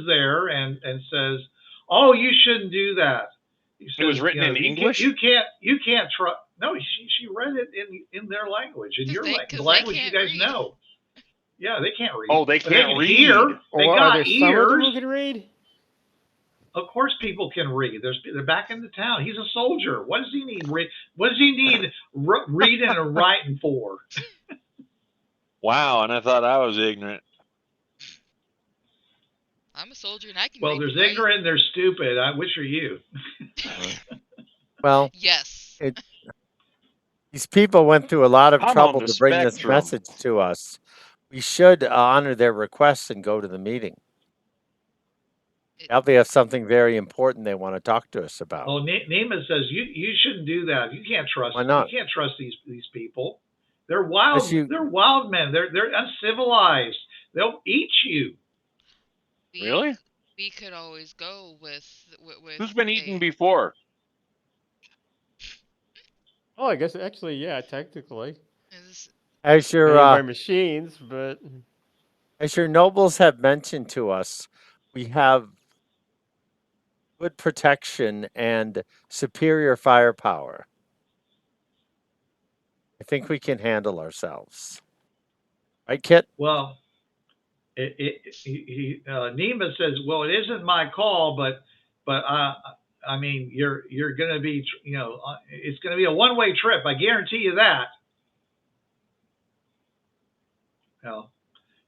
there and says, "Oh, you shouldn't do that." He says, it was written in English. You can't trust. No, she read it in their language, in your language, the language you guys know. Yeah, they can't read. Oh, they can't read. Hear. They got ears. Some of them who can read? Of course, people can read. They're back in the town. He's a soldier. What does he need? What does he need reading and writing for? Wow, and I thought I was ignorant. I'm a soldier and I can. Well, there's ignorant, and there's stupid. Which are you? Well, yes. These people went through a lot of trouble to bring this message to us. We should honor their requests and go to the meeting. They have something very important they want to talk to us about. Oh, Nema says you shouldn't do that. You can't trust. Why not? You can't trust these people. They're wild. They're wild men. They're uncivilized. They'll eat you. Really? We could always go with Who's been eaten before? Oh, I guess actually, yeah, technically. As your by machines, but as your nobles have mentioned to us, we have good protection and superior firepower. I think we can handle ourselves. Right, Kit? Well, Nema says, well, it isn't my call, but I mean, you're going to be, it's going to be a one-way trip. I guarantee you that.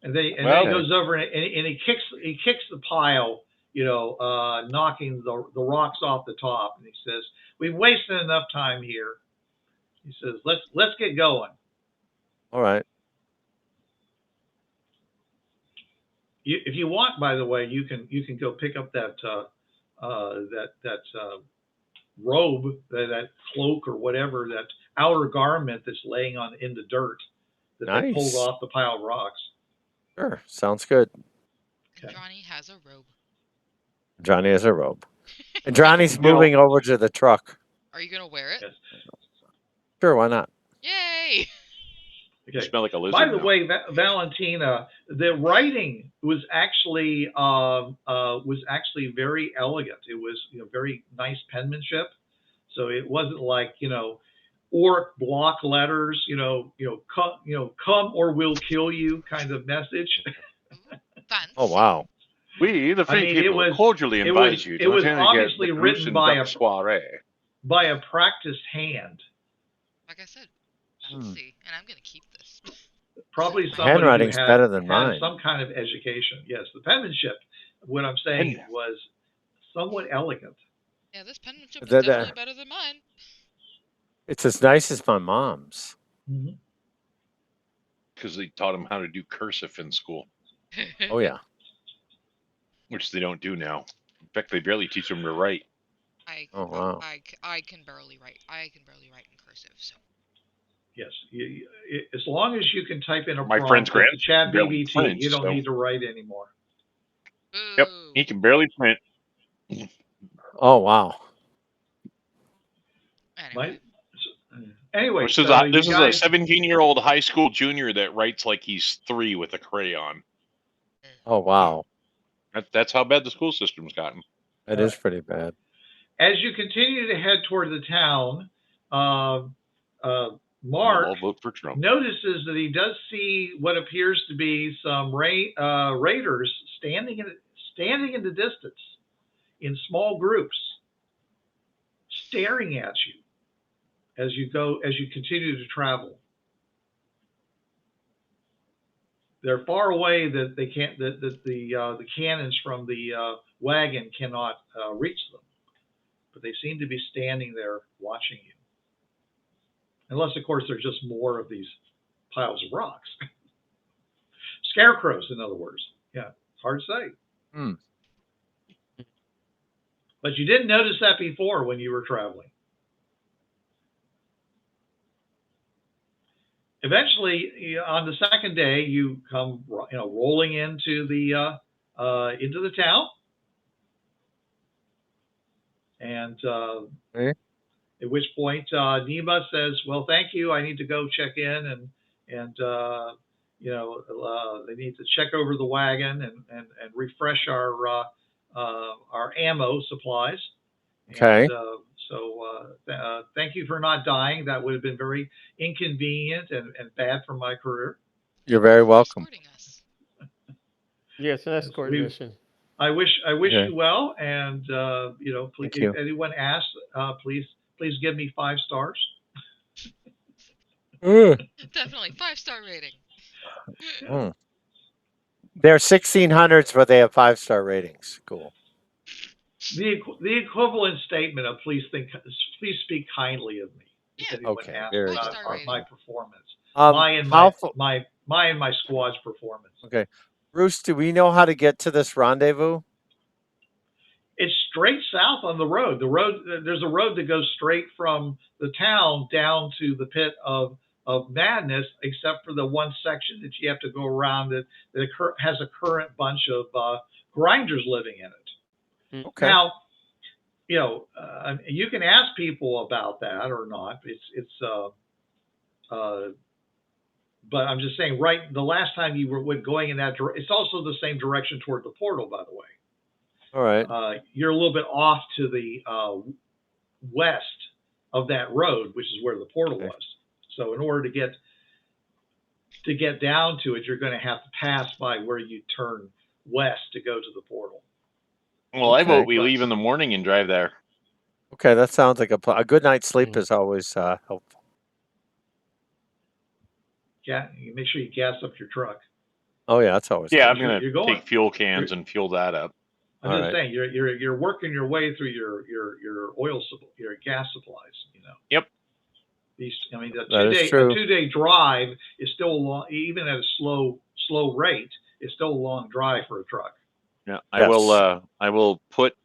And then he goes over and he kicks the pile, knocking the rocks off the top. And he says, we've wasted enough time here. He says, let's get going. All right. If you want, by the way, you can go pick up that robe, that cloak or whatever, that outer garment that's laying in the dirt that they pulled off the pile of rocks. Sure, sounds good. Indrani has a robe. Johnny has a robe. And Johnny's moving over to the truck. Are you gonna wear it? Yes. Sure, why not? Yay! Okay. Smell like a lizard. By the way, Valentina, the writing was actually very elegant. It was very nice penmanship. So it wasn't like orc block letters, come or we'll kill you kind of message. Oh wow! We, the free people, cordially invite you to it was obviously written by a practiced hand. Like I said, see, and I'm gonna keep this. Probably somebody handwriting's who better than had mine. Some kind of education. Yes, the penmanship. What I'm saying was somewhat elegant. Yeah, this penmanship is definitely better than mine. It's as nice as my mom's. Because they taught him how to do cursive in school. Oh yeah. Which they don't do now. In fact, they barely teach them to write. I can barely write. I can barely write in cursive. So. Yes, as long as you can type in a my friend's prompt, Chat BBT, you don't need to write anymore. Ooh. Yep, he can barely print. Oh wow. Anyway, this is a 17-year-old high school junior that writes like he's 3 with a crayon. Oh wow. That's how bad the school system's gotten. That is pretty bad. As you continue to head toward the town, Mark notices that he does see what appears to be some raiders standing in the distance. in small groups, staring at you as you continue to travel. They're far away that they can't that the cannons from the wagon cannot reach them, but they seem to be standing there watching you. Unless, of course, there's just more of these piles of rocks. Scarecrows, in other words. Yeah, it's hard to say. Hmm. But you didn't notice that before when you were traveling. Eventually, on the second day, you come, rolling into the town, and at which point Nima says, "Well, thank you. I need to go check in, and they need to check over the wagon and refresh our ammo supplies." Okay. And thank you for not dying. That would have been very inconvenient and bad for my career. You're very welcome. Us. Yeah, it's an escort mission. I wish you well, and please, if anyone asks, please give me 5 stars. Definitely 5-star rating. Mm. They're 1600s, but they have 5-star ratings. Cool. The equivalent statement of please speak kindly of me. Yeah. If anyone asks about my performance, my and my squad's performance. Okay, Bruce, do we know how to get to this rendezvous? It's straight south on the road. There's a road that goes straight from the town down to the pit of madness, except for the one section that you have to go around that has a current bunch of grinders living in it. Okay. Now, you can ask people about that or not. But I'm just saying, right, the last time you were going in that direction, it's also the same direction toward the portal, by the way. All right. You're a little bit off to the west of that road, which is where the portal was. So in order to get down to it, you're going to have to pass by where you turn west to go to the portal. Well, I vote we leave in the morning and drive there. Okay, that sounds like a good night's sleep is always helpful. Yeah, you make sure you gas up your truck. Oh yeah, that's always. Yeah, I'm going to take fuel cans and fuel that up. I'm just saying, you're working your way through your your gas supplies. Yep. A 2-day drive is still a long, even at a slow rate, it's still a long drive for a truck. Yeah, I will put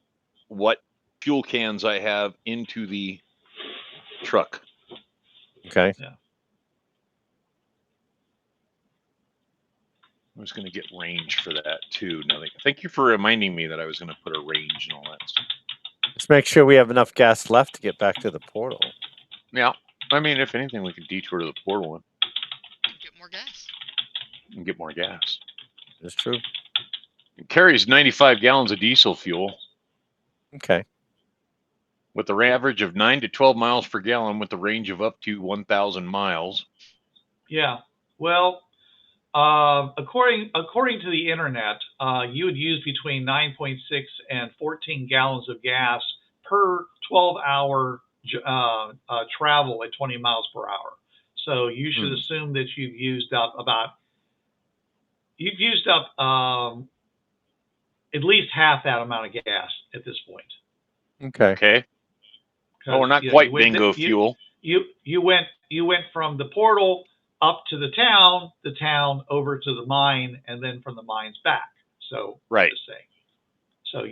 what fuel cans I have into the truck. Okay. Yeah. I was going to get range for that too. Now, thank you for reminding me that I was going to put a range and all that stuff. Let's make sure we have enough gas left to get back to the portal. Yeah. I mean, if anything, we could detour to the portal and get more gas. And get more gas. That's true. It carries 95 gallons of diesel fuel. Okay. With the average of 9 to 12 miles per gallon with the range of up to 1,000 miles. Yeah. Well, according to the internet, you would use between 9.6 and 14 gallons of gas per 12-hour travel at 20 miles per hour. So you should assume that you've used up at least half that amount of gas at this point. Okay. Oh, we're not quite bingo fuel. You went from the portal up to the town over to the mine, and then from the mines back. So right. Just saying. So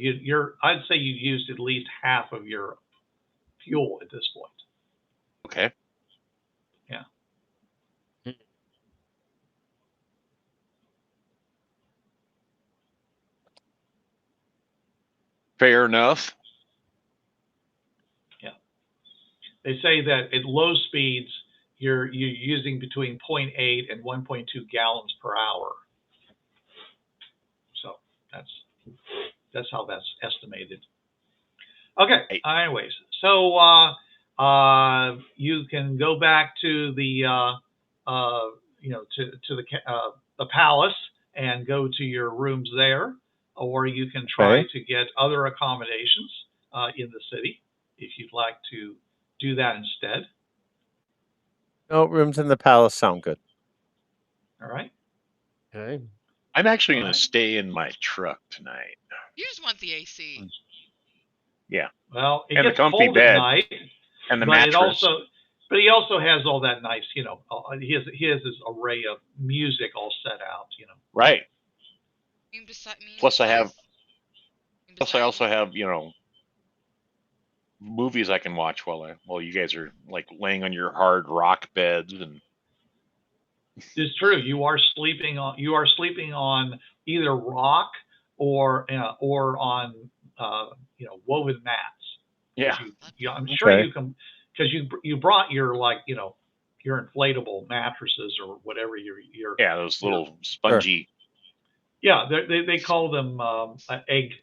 I'd say you used at least half of your fuel at this point. Okay. Yeah. Fair enough. Yeah. They say that at low speeds, you're using between 0.8 and 1.2 gallons per hour. So that's how that's estimated. Okay. Anyways, so you can go back to the the palace and go to your rooms there. or you can try to get other accommodations in the city if you'd like to do that instead. No, rooms in the palace sound good. All right. Okay. I'm actually going to stay in my truck tonight. You just want the AC. Yeah. Well, it and gets the comfy cold bed at night, and the but mattress. but he also has all that nice, he has this array of music all set out, Right. Plus, I also have, movies I can watch while you guys are like laying on your hard rock beds. And it's true. You are sleeping on either rock or on woven mats. Yeah. I'm sure you can, because you brought your your inflatable mattresses or whatever your those little spongy. Yeah, they call them egg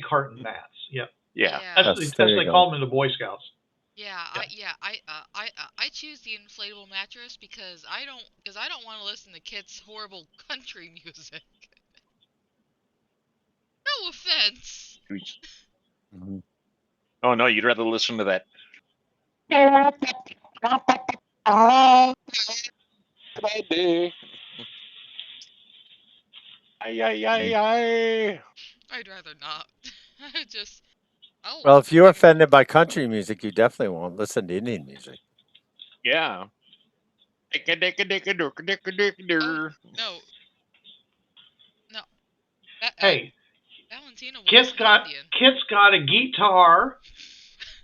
carton mats. Yeah. Yeah. That's they call them in the Boy Scouts. Yeah, I choose the inflatable mattress because I don't want to listen to kids' horrible country music. No offense. Mm-hmm. Oh no, you'd rather listen to that. I'd rather not. Well, if you're offended by country music, you definitely won't listen to Indian music. Yeah. Oh, no. Hey, Valentina Kit's got a guitar,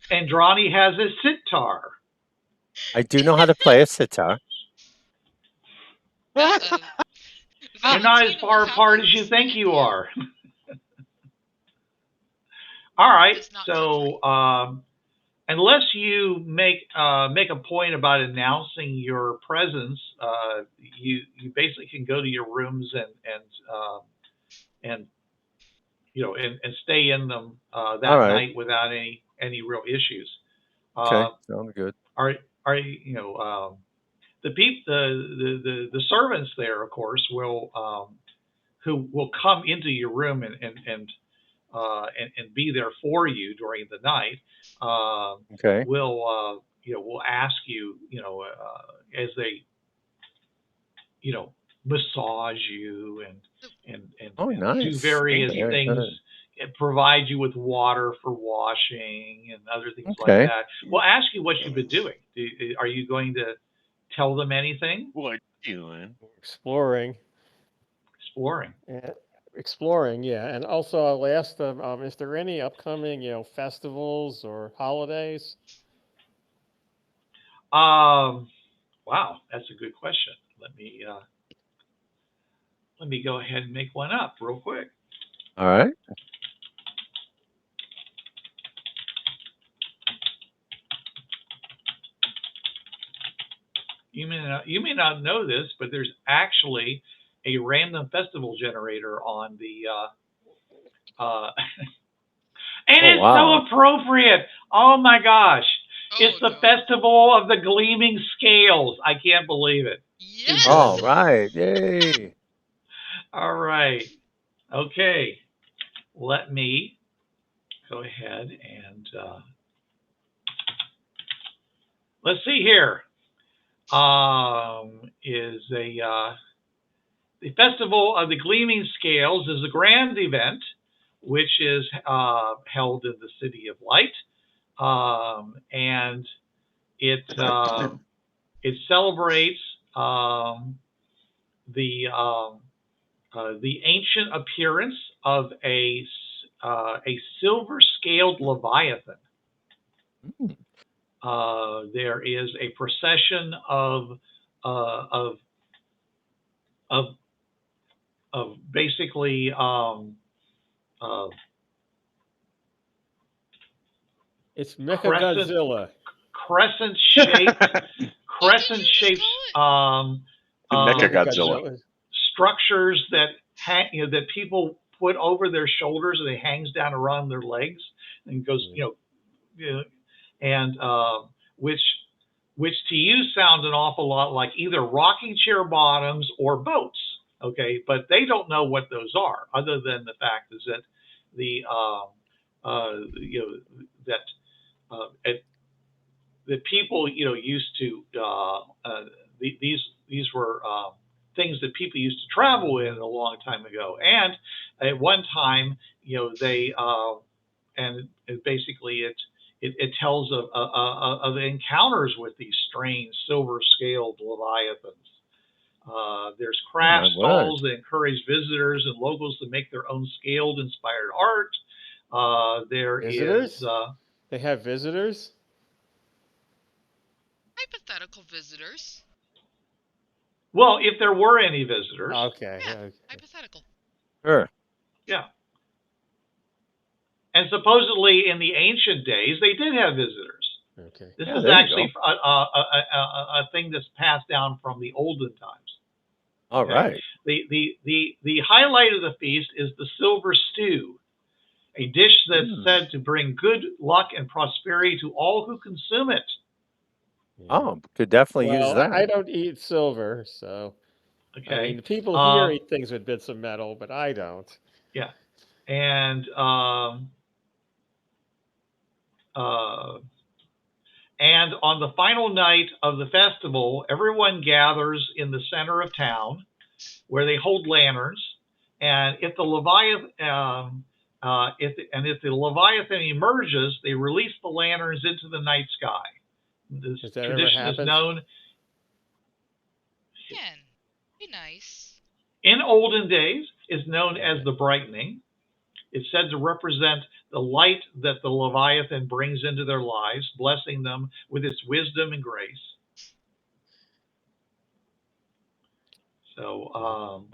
and Indrani has a sitar. I do know how to play a sitar. You're not as far apart as you think you are. All right, so unless you make a point about announcing your presence, you basically can go to your rooms and stay in them that night without any real issues. Okay, sounds good. Are the servants there, of course, who will come into your room and be there for you during the night. Will ask you, as they, massage you and do various things, and provide you with water for washing and other things like that. We'll ask you what you've been doing. Are you going to tell them anything? What are you doing? Exploring. Exploring, yeah. And also I'll ask them, is there any upcoming, festivals or holidays? Wow, that's a good question. Let me go ahead and make one up real quick. All right. You may not know this, but there's actually a random festival generator on the and it's so appropriate. Oh my gosh. It's the Festival of the Gleaming Scales. I can't believe it. Yes. All right. Yay. All right. Okay. Let me go ahead and let's see here. The Festival of the Gleaming Scales is a grand event which is held in the City of Light, and it celebrates the ancient appearance of a silver-scaled leviathan. There is a procession of basically it's Mechagodzilla. Crescent-shaped Mechagodzilla structures that that people put over their shoulders, and it hangs down around their legs and goes, and which to you sound an awful lot like either rocking chair bottoms or boats. Okay, but they don't know what those are, other than the fact is that the that that people used to these were things that people used to travel in a long time ago, and at one time they and basically it tells of encounters with these strange silver scaled leviathans. There's craft stalls that encourage visitors and locals to make their own scaled inspired art. There Visitors? is They have visitors? Hypothetical visitors. well, if there were any visitors. Okay. Yeah, Okay. hypothetical. Sure. Yeah. And supposedly in the ancient days, they did have visitors. Okay. This is actually a thing that's passed down from the olden times. All right. The highlight of the feast is the silver stew, a dish that's said to bring good luck and prosperity to all who consume it. Yeah. Oh, could definitely use that. I don't eat silver, so. Okay. I mean, the people here eat things with bits of metal, but I don't. Yeah. And on the final night of the festival, everyone gathers in the center of town, where they hold lanterns. And if the Leviathan emerges, they release the lanterns into the night sky. This tradition is known. Again, be nice. In olden days, is known as the brightening. It's said to represent the light that the Leviathan brings into their lives, blessing them with its wisdom and grace. So,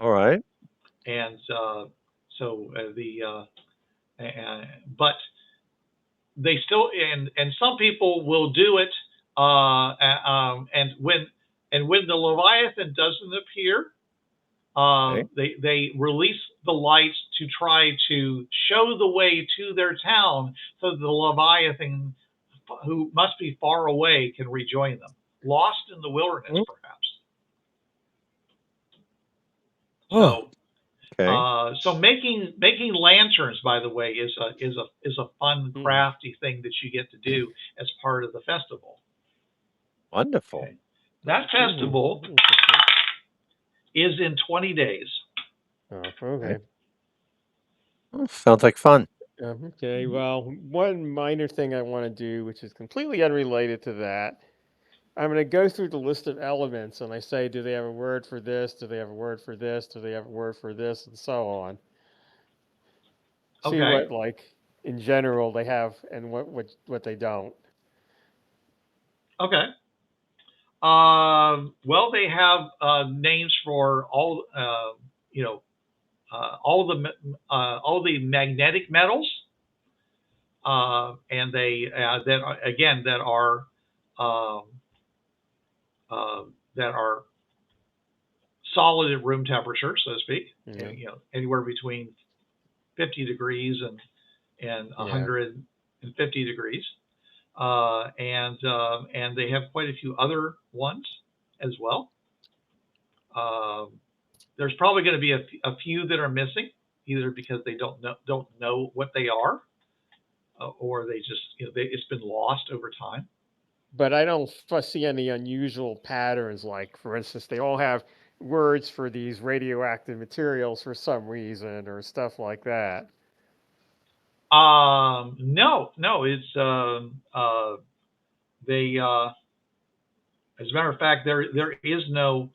all right. And but they still, and some people will do it. And when the Leviathan doesn't appear, they release the lights to try to show the way to their town, so that the Leviathan, who must be far away, can rejoin them, lost in the wilderness, perhaps. So, so making lanterns, by the way, is a fun, crafty thing that you get to do as part of the festival. Wonderful. Okay. That festival is in 20 days. Oh, okay. Well, sounds like fun. Okay, well, one minor thing I want to do, which is completely unrelated to that, I'm going to go through the list of elements, and I say, do they have a word for this? Do they have a word for this? Do they have a word for this? And so on. See what, like, in general they have, and what they don't. Okay. Well, they have names for all all the magnetic metals, and they that are solid at room temperature, so to speak. Yeah. Anywhere between 50 degrees and 150 degrees. And they have quite a few other ones as well. There's probably going to be a few that are missing, either because they don't know what they are, or they just it's been lost over time. But I don't see any unusual patterns. Like, for instance, they all have words for these radioactive materials for some reason, or stuff like that. No, it's they. As a matter of fact, there is no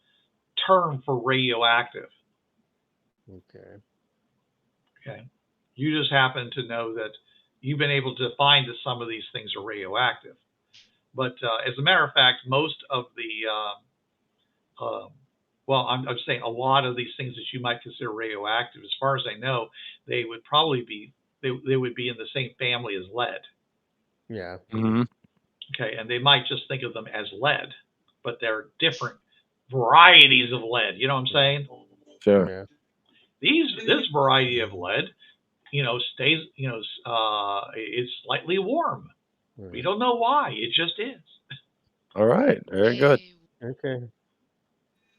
term for radioactive. Okay. You just happen to know that you've been able to find that some of these things are radioactive. But as a matter of fact, most of the well, I'm saying a lot of these things that you might consider radioactive, as far as I know, they would probably be they would be in the same family as lead. Yeah. Mm-hmm. Okay, and they might just think of them as lead, but they're different varieties of lead. You know what I'm saying? Sure. Yeah. This variety of lead, stays, it's slightly warm. Right. We don't know why. It just is. All right. Very good. Okay.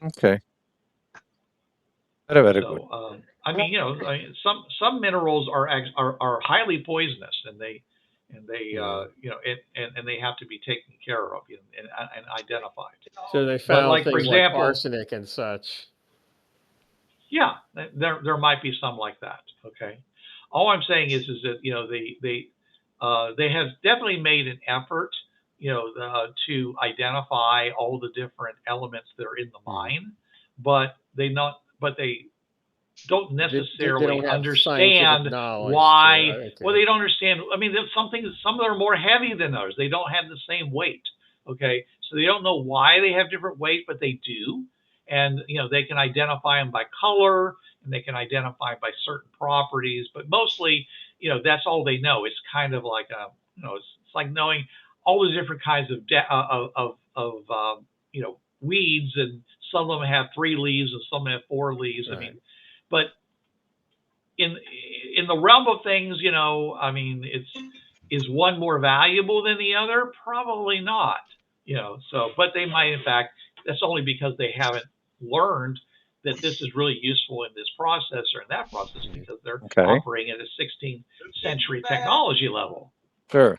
Okay. Very good. So I mean, some minerals are highly poisonous, and they and they have to be taken care of and identified. So they But found like, for things like example, arsenic and such. yeah, there might be some like that. Okay, all I'm saying is that they have definitely made an effort, to identify all the different elements that are in the mine, but they don't They necessarily don't have scientific understand knowledge. why. Okay. Well, they don't understand. I mean, some of them are more heavy than others. They don't have the same weight. Okay, so they don't know why they have different weight, but they do, and they can identify them by color, and they can identify by certain properties. But mostly, that's all they know. It's kind of like it's like knowing all the different kinds of weeds, and some of them have 3 leaves and some have 4 leaves. Right. I mean, but in the realm of things, I mean, is one more valuable than the other? Probably not. So, but they might, in fact, that's only because they haven't learned that this is really useful in this process or in that process, because they're operating at a 16th century technology level. Sure.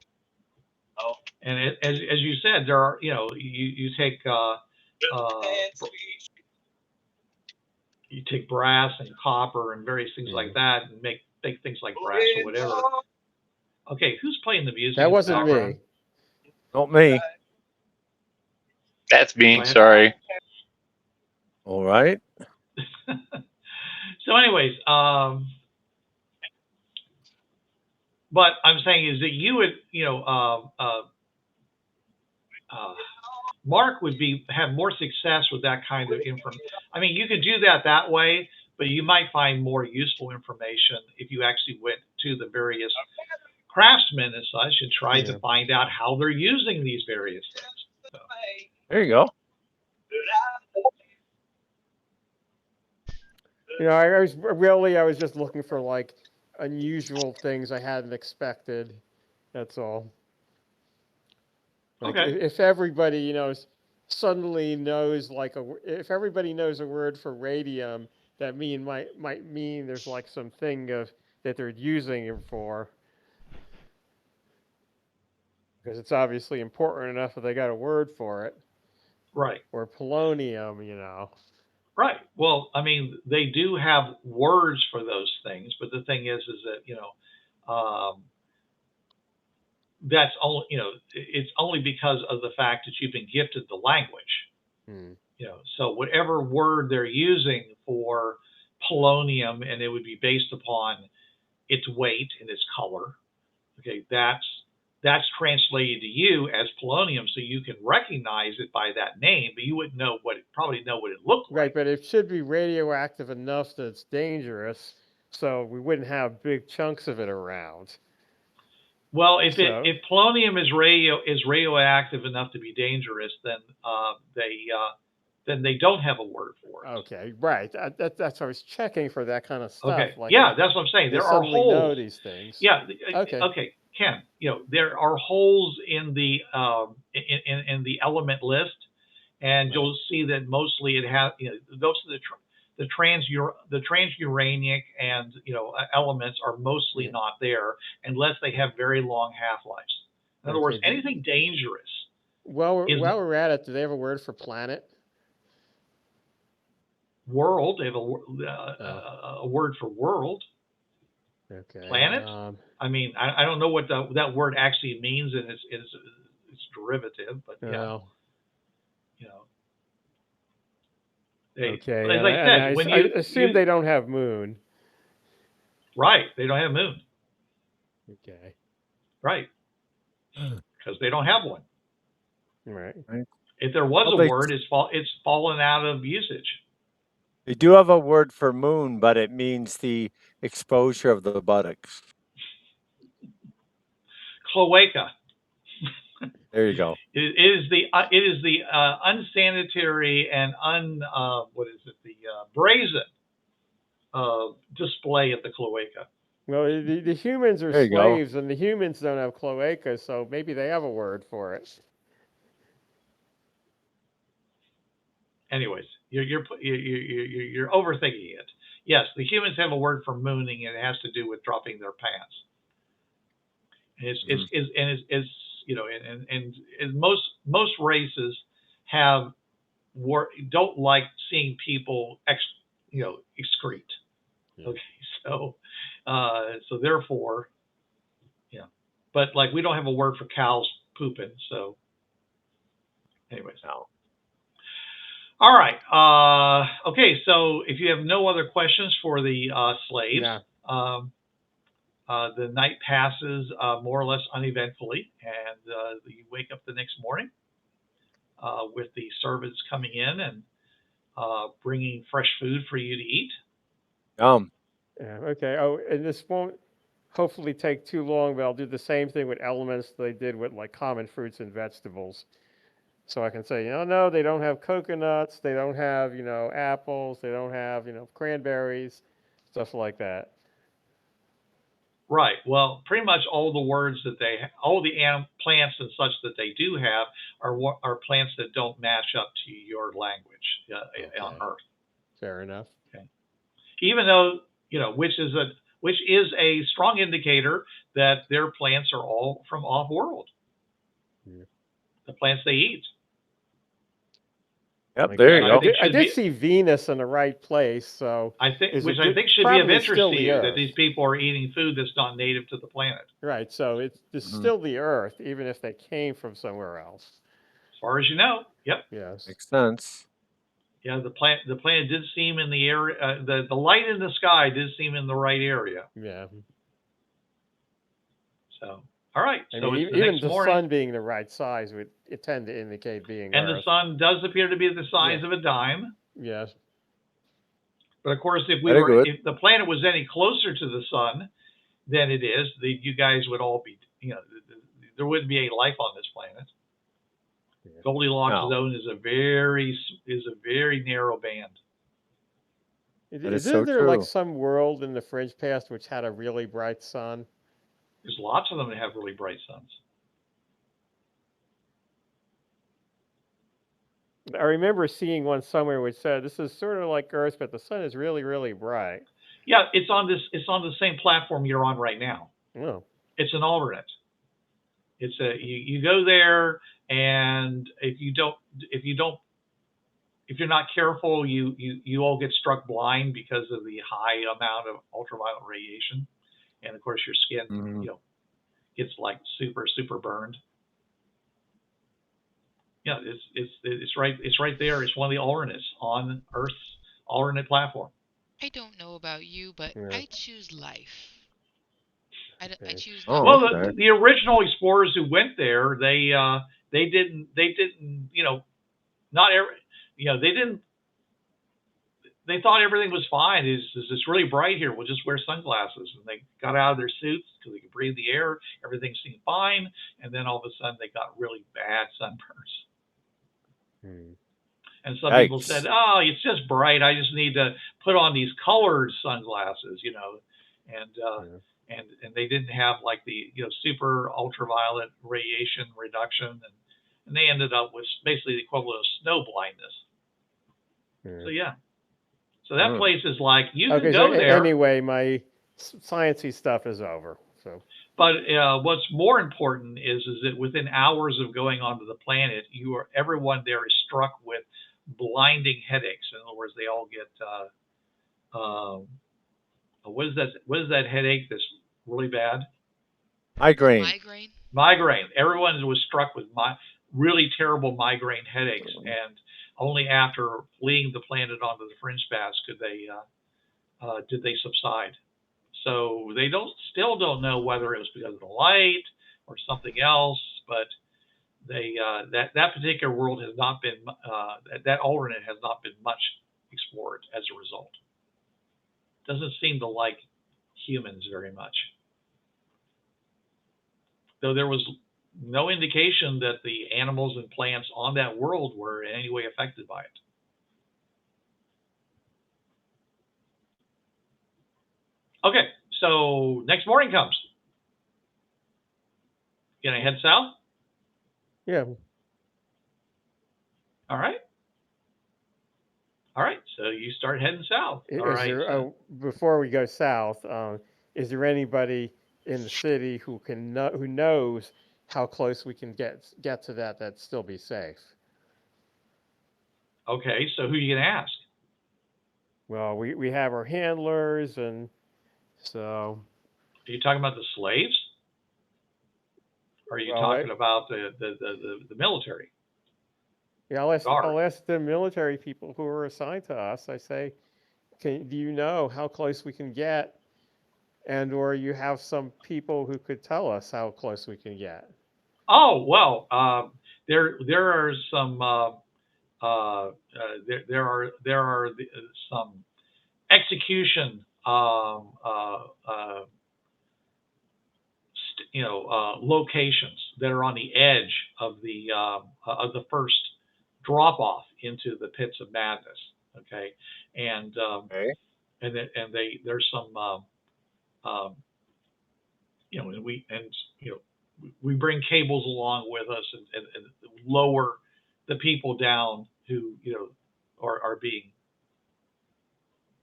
And as you said, there are, you take brass and copper and various things like that, and make things like brass or whatever. Okay, who's playing the music? That wasn't me. Not me. That's me. Sorry. All right. So, anyways, but I'm saying is that you would, Mark would have more success with that kind of information. I mean, you could do that way, but you might find more useful information if you actually went to the various craftsmen and such and tried to find out how they're using these various things. So. There you go. I was just looking for like unusual things I hadn't expected. That's all. Like, okay. If everybody, suddenly knows if everybody knows a word for radium, that might mean there's like something that they're using it for. Because it's obviously important enough that they got a word for it. Right. Or polonium, Right. Well, I mean, they do have words for those things, but the thing is that that's only it's only because of the fact that you've been gifted the language. So whatever word they're using for polonium, and it would be based upon its weight and its color. Okay, that's translated to you as polonium, so you can recognize it by that name, but you wouldn't probably know what it looked like. Right, but it should be radioactive enough that it's dangerous, so we wouldn't have big chunks of it around. Well, if polonium is radioactive enough to be dangerous, then they don't have a word for it. Okay, right. That's what I was checking for, that kind of stuff. Okay, yeah, that's what I'm saying. There are holes. Know these things. Yeah. Okay, Ken. There are holes in the in the element list, and you'll see that mostly it has those are the transuranic and elements are mostly not there unless they have very long half-lives. In other words, anything dangerous. While we're at it, do they have a word for planet? World. They have a word for world. Okay. Planet. I mean, I don't know what that word actually means in its derivative, but yeah. Okay. As I said, I assume they don't have moon. Right. They don't have moon. Okay. Right. Because they don't have one. Right. If there was a word, it's fallen out of usage. They do have a word for moon, but it means the exposure of the buttocks. Cloaca. There you go. It is the unsanitary and the brazen display of the cloaca. Well, the humans are slaves, and the humans don't have cloacas, so maybe they have a word for it. Anyways, you're overthinking it. Yes, the humans have a word for mooning, and it has to do with dropping their pants. And it's you know, and most races have don't like seeing people excrete. Yeah. Okay, so therefore, yeah, but like we don't have a word for cows pooping. So, anyways. No. All right. Okay. So if you have no other questions for the slaves, the night passes more or less uneventfully, and you wake up the next morning with the servants coming in and bringing fresh food for you to eat. Yeah. Okay. Oh, and this won't hopefully take too long, but I'll do the same thing with elements they did with like common fruits and vegetables. So I can say, no, they don't have coconuts, they don't have, apples, they don't have, cranberries, stuff like that. Right. Well, pretty much all the words that all the plants and such that they do have are plants that don't match up to your language on Earth. Fair enough. Okay. Even though which is a strong indicator that their plants are all from off-world. Yeah. The plants they eat. Yep, there you go. I did see Venus in the right place, so I think should be of interest to you that these people are eating food that's not native to the planet. Right. So it's still the Earth, even if they came from somewhere else. As far as you know. Yep. Yes. Makes sense. Yeah, the planet did seem in the area. The light in the sky did seem in the right area. Yeah. So, all right. So it's even the sun being the right size would tend to indicate being and Earth. The sun does appear to be the size of a dime. Yes. But of course, if the planet was any closer to the sun than it is, you guys would all be, there wouldn't be any life on this planet. Yeah. Goldilocks zone is a very narrow band. Isn't there like some world in the fringe past which had a really bright sun? There's lots of them that have really bright suns. I remember seeing one somewhere which said this is sort of like Earth, but the sun is really, really bright. Yeah, it's on the same platform you're on right now. Oh. It's an alternate. It's you go there, and if you're not careful, you all get struck blind because of the high amount of ultraviolet radiation, and of course your skin gets like super burned. Yeah, it's right there. It's one of the alternates on Earth's alternate platform. I don't know about you, but I choose life. I choose. Well, the original explorers who went there, they didn't not every they didn't. They thought everything was fine. It's really bright here. We'll just wear sunglasses. And they got out of their suits because they could breathe the air. Everything seemed fine. And then all of a sudden they got really bad sunburns. And some people said, "Oh, it's just bright. I just need to put on these colored sunglasses, and they didn't have like the super ultraviolet radiation reduction, and they ended up with basically the equivalent of snow blindness. So so that place is like you can go there. Anyway, my sciencey stuff is over. So. But what's more important is that within hours of going onto the planet, everyone there is struck with blinding headaches. In other words, they all get what is that headache that's really bad? Migraine. Everyone was struck with really terrible migraine headaches, and only after fleeing the planet onto the fringe pass did they subside. So they still don't know whether it was because of the light or something else, but that particular world has not been that alternate has not been much explored as a result. Doesn't seem to like humans very much, though there was no indication that the animals and plants on that world were in any way affected by it. Okay, so next morning comes. Gonna head south? Yeah. All right. All right, so you start heading south. All Is right. there before we go south? Is there anybody in the city who who knows how close we can get to that still be safe? Okay, so who are you gonna ask? Well, we have our handlers, and so. Are you talking about the slaves? Or are you talking about the military? Yeah, I'll ask the military people who are assigned to us. I say, do you know how close we can get, and or you have some people who could tell us how close we can get? Oh well, there are some there are some execution locations that are on the edge of the first drop off into the pits of madness. Okay, and Okay. there's some we bring cables along with us and lower the people down who are being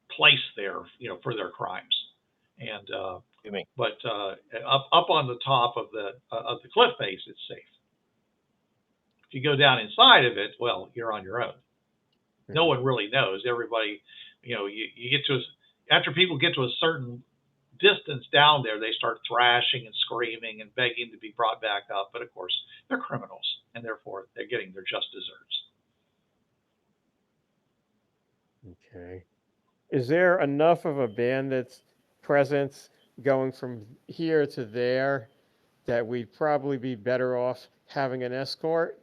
placed there for their crimes. And but up on the top of the cliff face, it's safe. If you go down inside of it, well, you're on your own. No one really knows. Everybody, you get to after people get to a certain distance down there, they start thrashing and screaming and begging to be brought back up. But of course, they're criminals, and therefore they're getting their just desserts. Okay. Is there enough of a bandit's presence going from here to there that we'd probably be better off having an escort?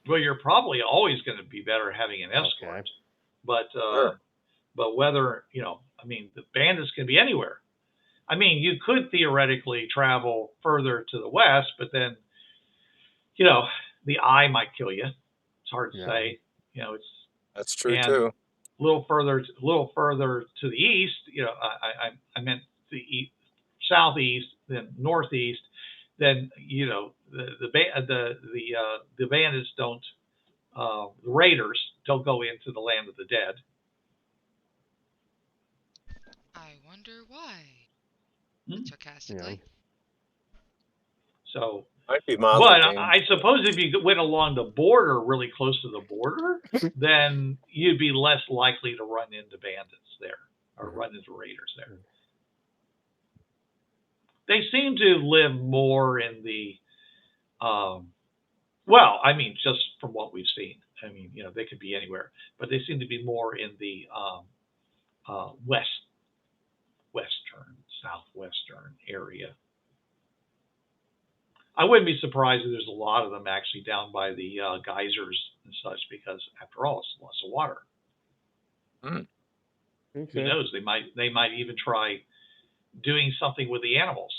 Well, you're probably always going to be better having an escort. Okay. But Sure. But whether, I mean, the bandits can be anywhere. I mean, you could theoretically travel further to the west, but then, the eye might kill you. It's hard to say. That's true too. A little further to the east, I meant the southeast, then northeast. Then the bandits don't, the raiders don't go into the land of the dead. I wonder why. Sarcastically. Yeah. So, might be but I suppose if you went along the border, really close to the border, then you'd be less likely to run into bandits there or run into raiders there. They seem to live more in the, well, I mean, just from what we've seen. I mean, they could be anywhere, but they seem to be more in the southwestern area. I wouldn't be surprised if there's a lot of them actually down by the geysers and such, because after all, it's lots of water. Mm. Okay. Who knows? They might even try doing something with the animals.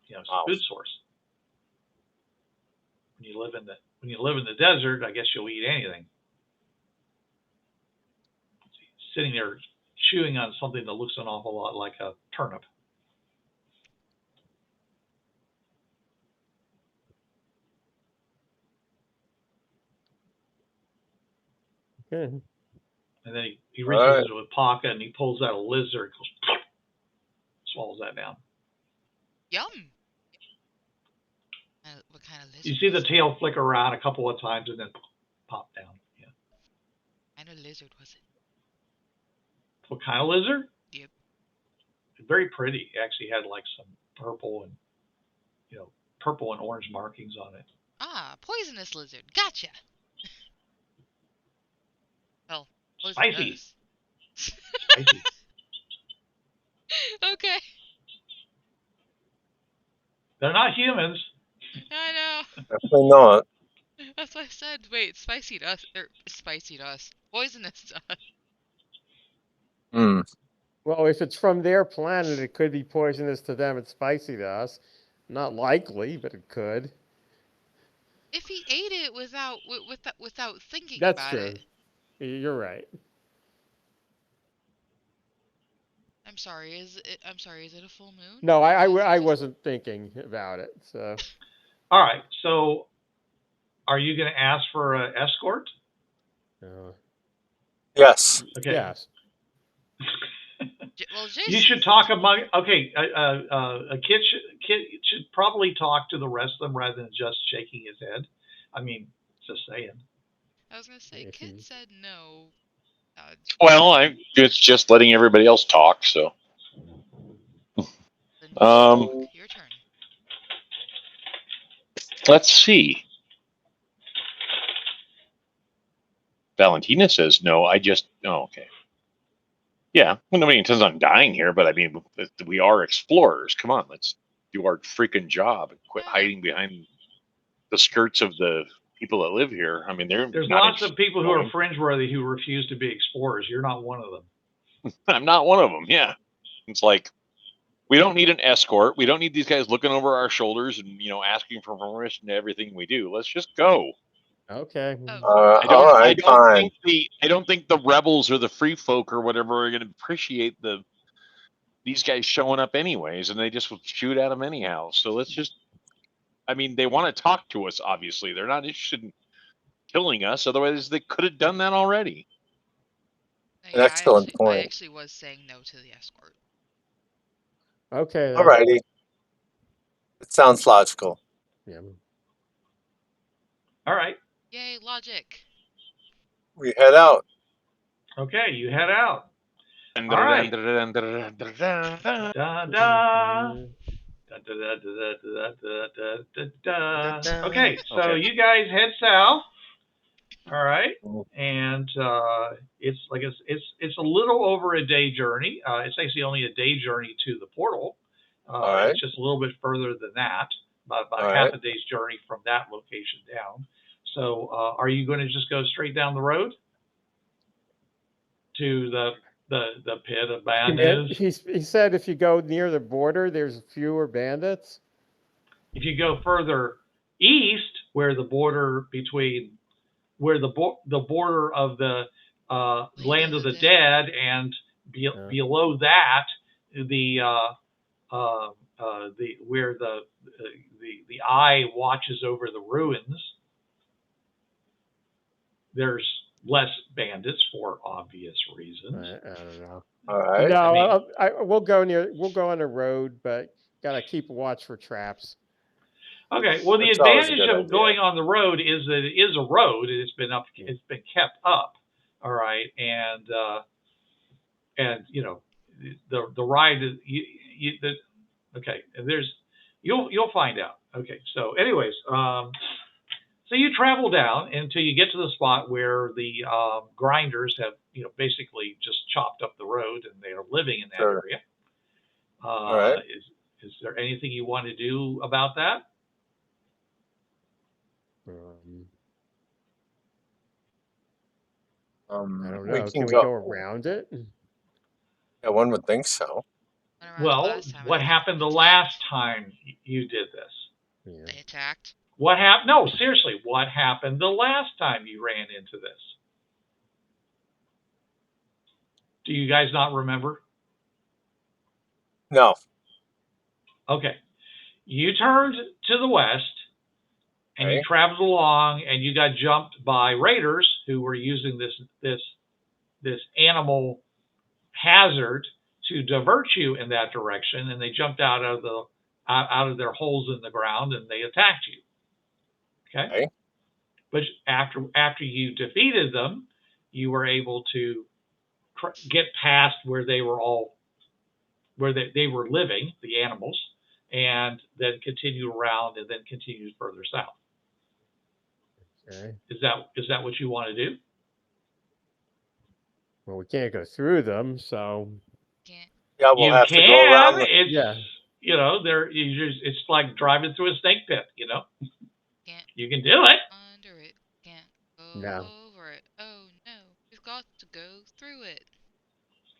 Some food source. When you live in the desert, I guess you'll eat anything. Sitting there chewing on something that looks an awful lot like a turnip. Okay. And then he reaches into a pocket and he pulls out a lizard, goes, swallows that down. Yum. What kind of lizard? You see the tail flicker around a couple of times and then pop down. Yeah. What kind of lizard was it? What kind of lizard? Yep. Very pretty. It actually had like some purple and orange markings on it. Ah, poisonous lizard. Gotcha. Well, spicy. Spicy. Okay. They're not humans. I know. Definitely not. That's what I said. Wait, spicy to us. Spicy to us. Poisonous to us. Hmm. Well, if it's from their planet, it could be poisonous to them and spicy to us. Not likely, but it could. If he ate it without thinking That's about true. it. You're right. I'm sorry. Is it a full moon? No, I wasn't thinking about it. So. All right. So, are you going to ask for an escort? Yes. Okay. Yes. Well, You should talk among. Okay, a kid should probably talk to the rest of them rather than just shaking his head. I mean, just saying. I was gonna say, Kit said no. Well, it's just letting everybody else talk. So, your turn. Let's see. Valentina says no. Okay. Yeah, well, nobody intends on dying here, but I mean, we are explorers. Come on, let's do our freaking job and quit hiding behind the skirts of the people that live here. I mean, there's lots of people who are fringeworthy who refuse to be explorers. You're not one of them. I'm not one of them. Yeah, it's like we don't need an escort. We don't need these guys looking over our shoulders and asking for permission to everything we do. Let's just go. Okay. I don't think the rebels or the free folk or whatever are going to appreciate these guys showing up anyways, and they just will shoot at them anyhow. So let's just. I mean, they want to talk to us. Obviously, they're not interested in killing us. Otherwise, they could have done that already. An excellent point. I actually was saying no to the escort. Okay. Alrighty. It sounds logical. Yeah. All right. Yay, logic. We head out. Okay, you head out. All right. Okay, so you guys head south. All right, and it's a little over a day journey. It's actually only a day journey to the portal. It's just a little bit further than that, about half a day's journey from that location down. So, are you going to just go straight down the road to the pit of bandits? He said if you go near the border, there's fewer bandits. If you go further east, where the border between the border of the land of the dead and below that where the eye watches over the ruins, there's less bandits for obvious reasons. I don't know. All right. No, we'll go on the road, but gotta keep watch for traps. Okay. Well, the advantage of going on the road is that it is a road. It's been kept up. All right, and the ride is okay. And you'll find out. Okay. So, anyways, so you travel down until you get to the spot where the grinders have basically just chopped up the road and they are living in that area. All right. Is there anything you want to do about that? I don't know. Can we go around it? Yeah, one would think so. Well, what happened the last time you did this? Yeah. They attacked. What happened? No, seriously, what happened the last time you ran into this? Do you guys not remember? No. Okay. You turned to the west and you traveled along and you got jumped by raiders who were using this animal hazard to divert you in that direction, and they jumped out of their holes in the ground and they attacked you. Okay. But after you defeated them, you were able to get past where they were they were living, the animals, and then continue around and then continue further south. Okay. Is that what you want to do? Well, we can't go through them, so. Yeah, we'll have to go around. It's like driving through a snake pit. You can do it. Under it, can't go over it. Oh no, we've got to go through it.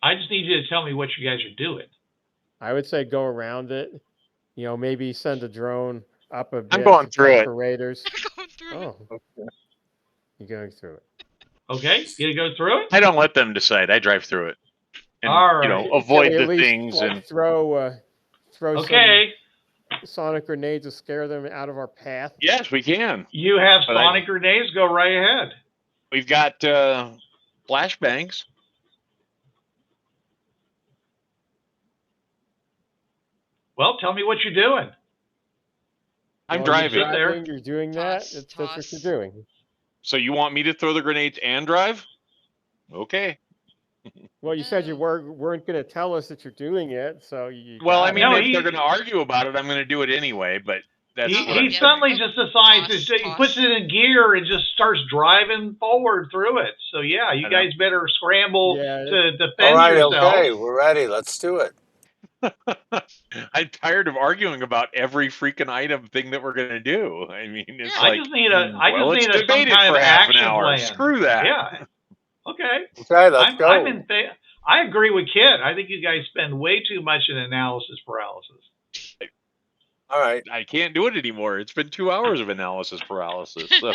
I just need you to tell me what you guys are doing. I would say go around it. Maybe send a drone up a bit. I'm going through it. For raiders. Going through it. Okay. You're going through it. Okay, you go through it. I don't let them decide. I drive through it. And, all right. avoid the things and throw okay. Some sonic grenades to scare them out of our path. Yes, we can. You have sonic grenades. Go right ahead. We've got Flashbangs. Well, tell me what you're doing. I'm While driving. You're driving. You're doing that. Toss, That's what you're doing. So you want me to throw the grenades and drive? Okay. Well, you said you weren't going to tell us that you're doing it, so you. Well, I mean, No, if they're going to argue about it, I'm going to do it anyway. But that's he what I'm suddenly saying. just decides he puts it in gear and just starts driving forward through it. So yeah, you guys better scramble to defend yourself. Okay, we're ready. Let's do it. I'm tired of arguing about every freaking item thing that we're going to do. I mean, it's I like, just need some debate it kind for of half an action hour. plan. Screw that. Yeah. Okay. Okay, let's go. I agree with Kit. I think you guys spend way too much in analysis paralysis. All right. I can't do it anymore. It's been 2 hours of analysis paralysis. So.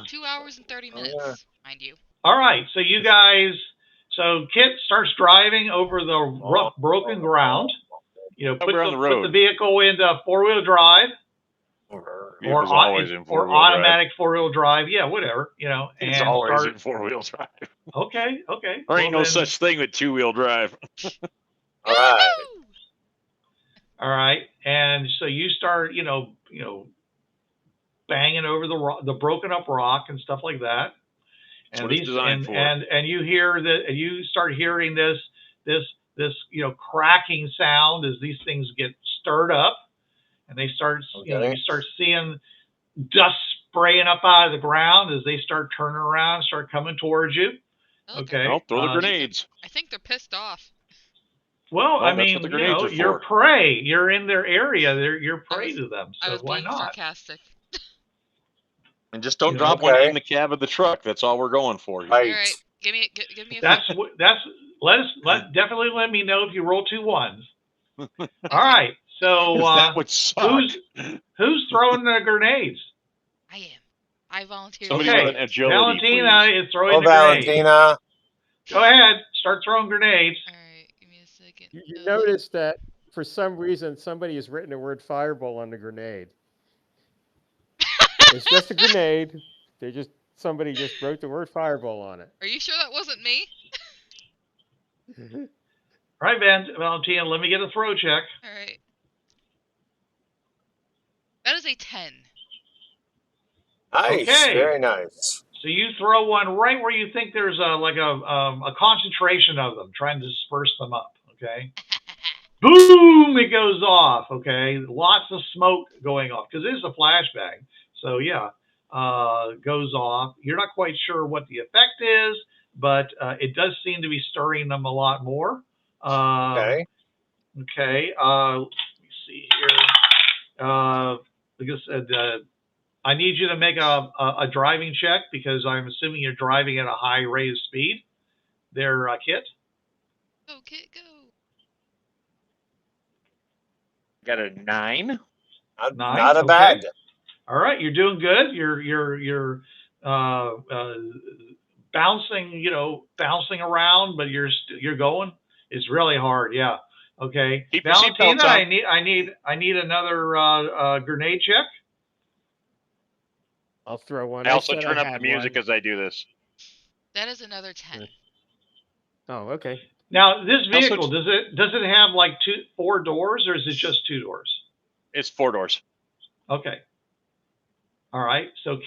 2 hours and 30 minutes, mind you. All right. So you guys, Kit starts driving over the rough, broken ground. You know, put the vehicle into 4-wheel drive. Or automatic 4-wheel drive, yeah, whatever, you know. It's always in 4-wheel drive. Okay. There ain't no such thing with 2-wheel drive. All right, and so you start, banging over the broken up rock and stuff like that. And these and you hear that you start hearing this cracking sound as these things get stirred up. And they start, you start seeing dust spraying up out of the ground as they start turning around, start coming towards you. Okay. I'll throw the grenades. I think they're pissed off. Well, I mean, you're prey. You're in their area. You're prey to them. So why not? Sarcastic. And just don't drop one in the cab of the truck. That's all we're going for here. All right. Give me a definitely let me know if you roll 2 ones. All right. So that would suck. Who's throwing the grenades? I am. I volunteer. Somebody with an agility, Valentina please. is throwing the grenades. Valentina. Go ahead. Start throwing grenades. All right. Give me a second. You notice that for some reason somebody has written the word fireball on the grenade. It's just a grenade. Somebody just wrote the word fireball on it. Are you sure that wasn't me? All right, Valentina, let me get a throw check. All right. That is a 10. Nice. Okay. Very nice. So you throw one right where you think there's a concentration of them, trying to disperse them up. Okay. Boom! It goes off. Okay. Lots of smoke going off because it is a flashbang. So yeah, goes off. You're not quite sure what the effect is, but it does seem to be stirring them a lot more. Okay. Okay. Let me see here. Like I said, I need you to make a driving check because I'm assuming you're driving at a high rate of speed. There, Kit. Go, Kit, go. Got a 9. Not a bad. All right, you're doing good. You're bouncing around, but you're going. It's really hard. Yeah. Okay. Keep Valentina, I need another grenade check. I'll throw one. I also turn up the music as I do this. That is another 10. Oh, okay. Now, this vehicle, does it have like 4 doors, or is it just 2 doors? It's 4 doors. Okay. All right. So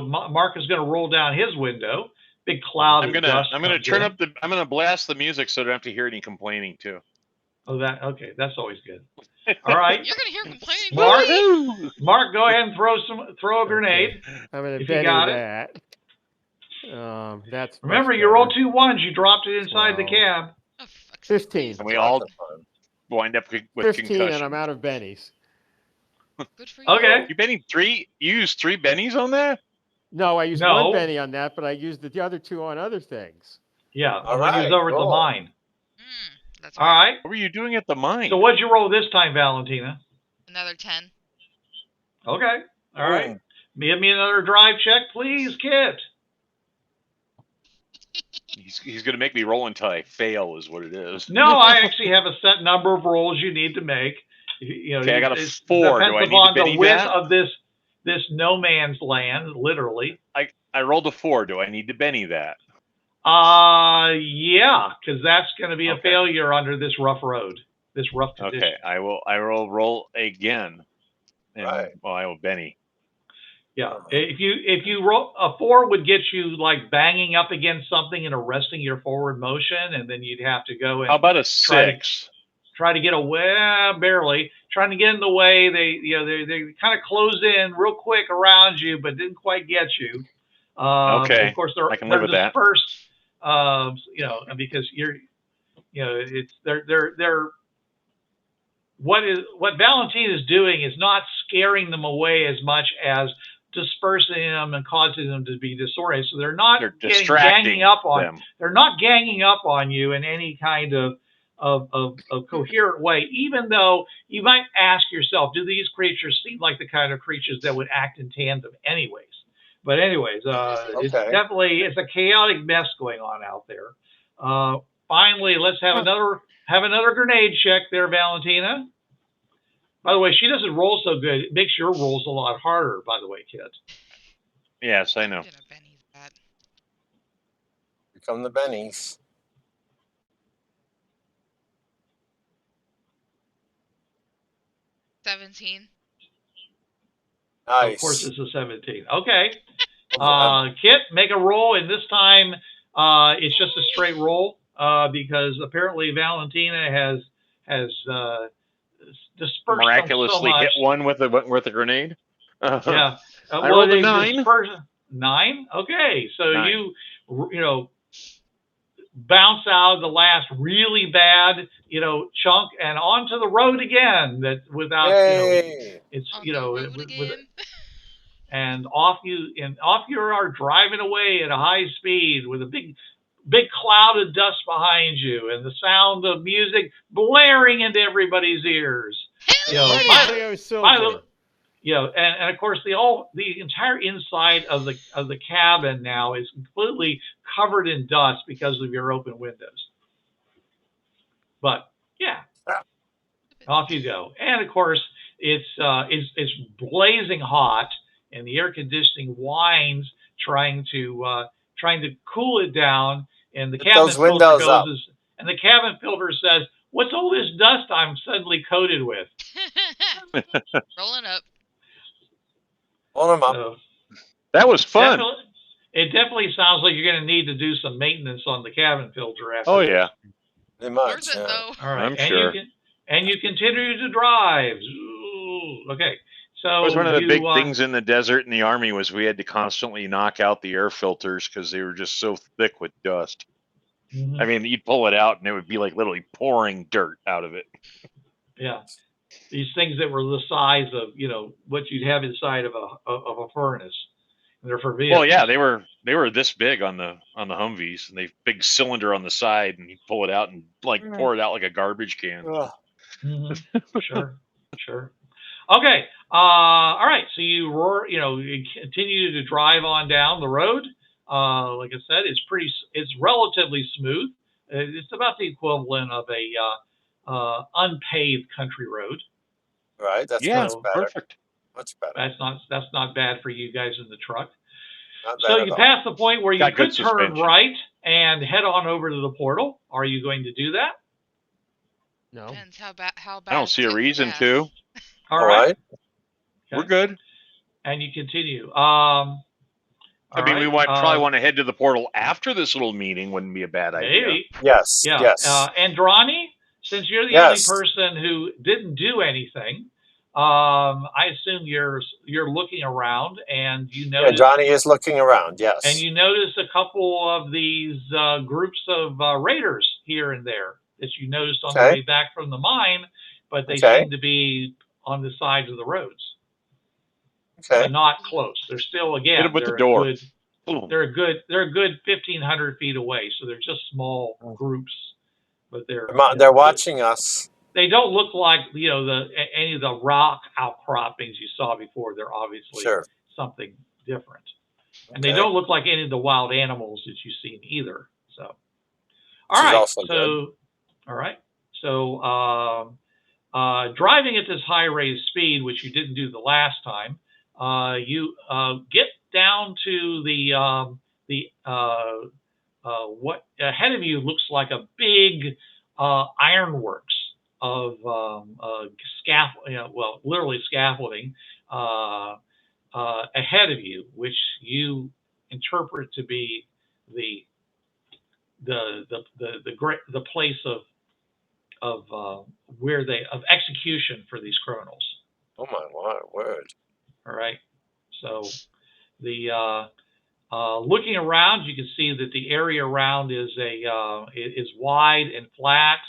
Mark is going to roll down his window. Big cloud of dust. I'm going to blast the music so I don't have to hear any complaining too. Oh, okay. That's always good. All right. You're going to hear complaining. Mark, go ahead and throw a grenade. I'm going to bet that. That's remember, you rolled 2 ones. You dropped it inside 12. the cab. Oh, 15. And we all wind up with 15, concussion. and I'm out of bennies. Good for you. Okay. You used 3 bennies on that? No, I used 1 Benny on that, but I used the other 2 on other things. Yeah, all right. He was over at the mine. That's all right. What were you doing at the mine? So what'd you roll this time, Valentina? Another 10. Okay. All right. Give me another drive check, please, Kit. He's going to make me roll until I fail is what it is. No, I actually have a set number of rolls you need to make. Okay, I got a 4. Do I need to Benny the width that? of this no man's land, literally. I rolled a 4. Do I need to Benny that? Yeah, because that's going to be a failure under this rough road, this rough condition. Okay, I will roll again. And, Right. well, I will Benny. Yeah, if you roll a 4 would get you like banging up against something and arresting your forward motion, and then you'd have to go and How about a 6? Try to get away, barely trying to get in the way. They kind of close in real quick around you, but didn't quite get you. Okay, of course I can live with that. Dispersed, because they're what Valentina is doing is not scaring them away as much as dispersing them and causing them to be disoriented. So they're not ganging up on them. They're not ganging up on you in any kind of coherent way, even though you might ask yourself, do these creatures seem like the kind of creatures that would act in tandem anyways? But anyways, it's a chaotic mess going on out there. Finally, let's have another grenade check there, Valentina. By the way, she doesn't roll so good. It makes your rolls a lot harder, by the way, kid. Yes, I know. Here come the bennies. $17. Nice. Of course, it's a 17. Okay. Kit, make a roll, and this time it's just a straight roll because apparently Valentina has dispersed miraculously so hit one with a grenade. Yeah. I rolled a 9. 9. Okay, so 9. you bounce out the last really bad chunk and onto the road again. That without it's and off you are driving away at a high speed with a big cloud of dust behind you and the sound of music blaring into everybody's ears. And of course the entire inside of the cabin now is completely covered in dust because of your open windows. But yeah, off you go. And of course it's blazing hot, and the air conditioning whines trying to cool it down. And the cabin filter goes, and the cabin filter says, "What's all this dust I'm suddenly coated with?" Rolling up. Hold them up. So, that was fun. It definitely sounds like you're going to need to do some maintenance on the cabin filter after. Oh yeah, pretty much. Worth it, though. All right, I'm sure. You continue to drive. Ooh, okay. So it was one of the big things in the desert in the Army was we had to constantly knock out the air filters because they were just so thick with dust. Mm-hmm. I mean, you'd pull it out and it would be like literally pouring dirt out of it. Yeah, these things that were the size of what you'd have inside of a furnace. And they're for vehicles. Well, yeah, they were this big on the Humvees, and they big cylinder on the side, and you pull it out and pour it out like a garbage can. Mm-hmm. Sure. Okay. All right. So you you continue to drive on down the road. Like I said, it's relatively smooth. It's about the equivalent of a unpaved country road. Right. That's much better. Perfect. Much better. That's not bad for you guys in the truck. So you pass the point where you could turn right and head on over to the portal. Are you going to do that? No. Depends how bad. I don't see a reason to. All right. Okay. We're good. And you continue. We might probably want to head to the portal after this little meeting. Wouldn't be a bad idea. Maybe. Yes. Yeah. Yes. Indrani, since you're the only person who didn't do anything, I assume you're looking around, and you notice. Yeah, Indrani is looking around. Yes. And you notice a couple of these groups of raiders here and there that you noticed on the way back from the mine, but they seem to be on the sides of the roads. Okay. But not close. They're still Hit them with the door. They're a good 1,500 feet away, so they're just small groups, but they're watching us. They don't look like any of the rock outcroppings you saw before. They're obviously something different, and they don't look like any of the wild animals that you've seen either. So, all right. So, driving at this high rate of speed, which you didn't do the last time, you get down to the what ahead of you looks like a big ironworks of literally scaffolding ahead of you, which you interpret to be the the place of execution for these criminals. Oh my word! All right, so the looking around, you can see that the area around is wide and flat.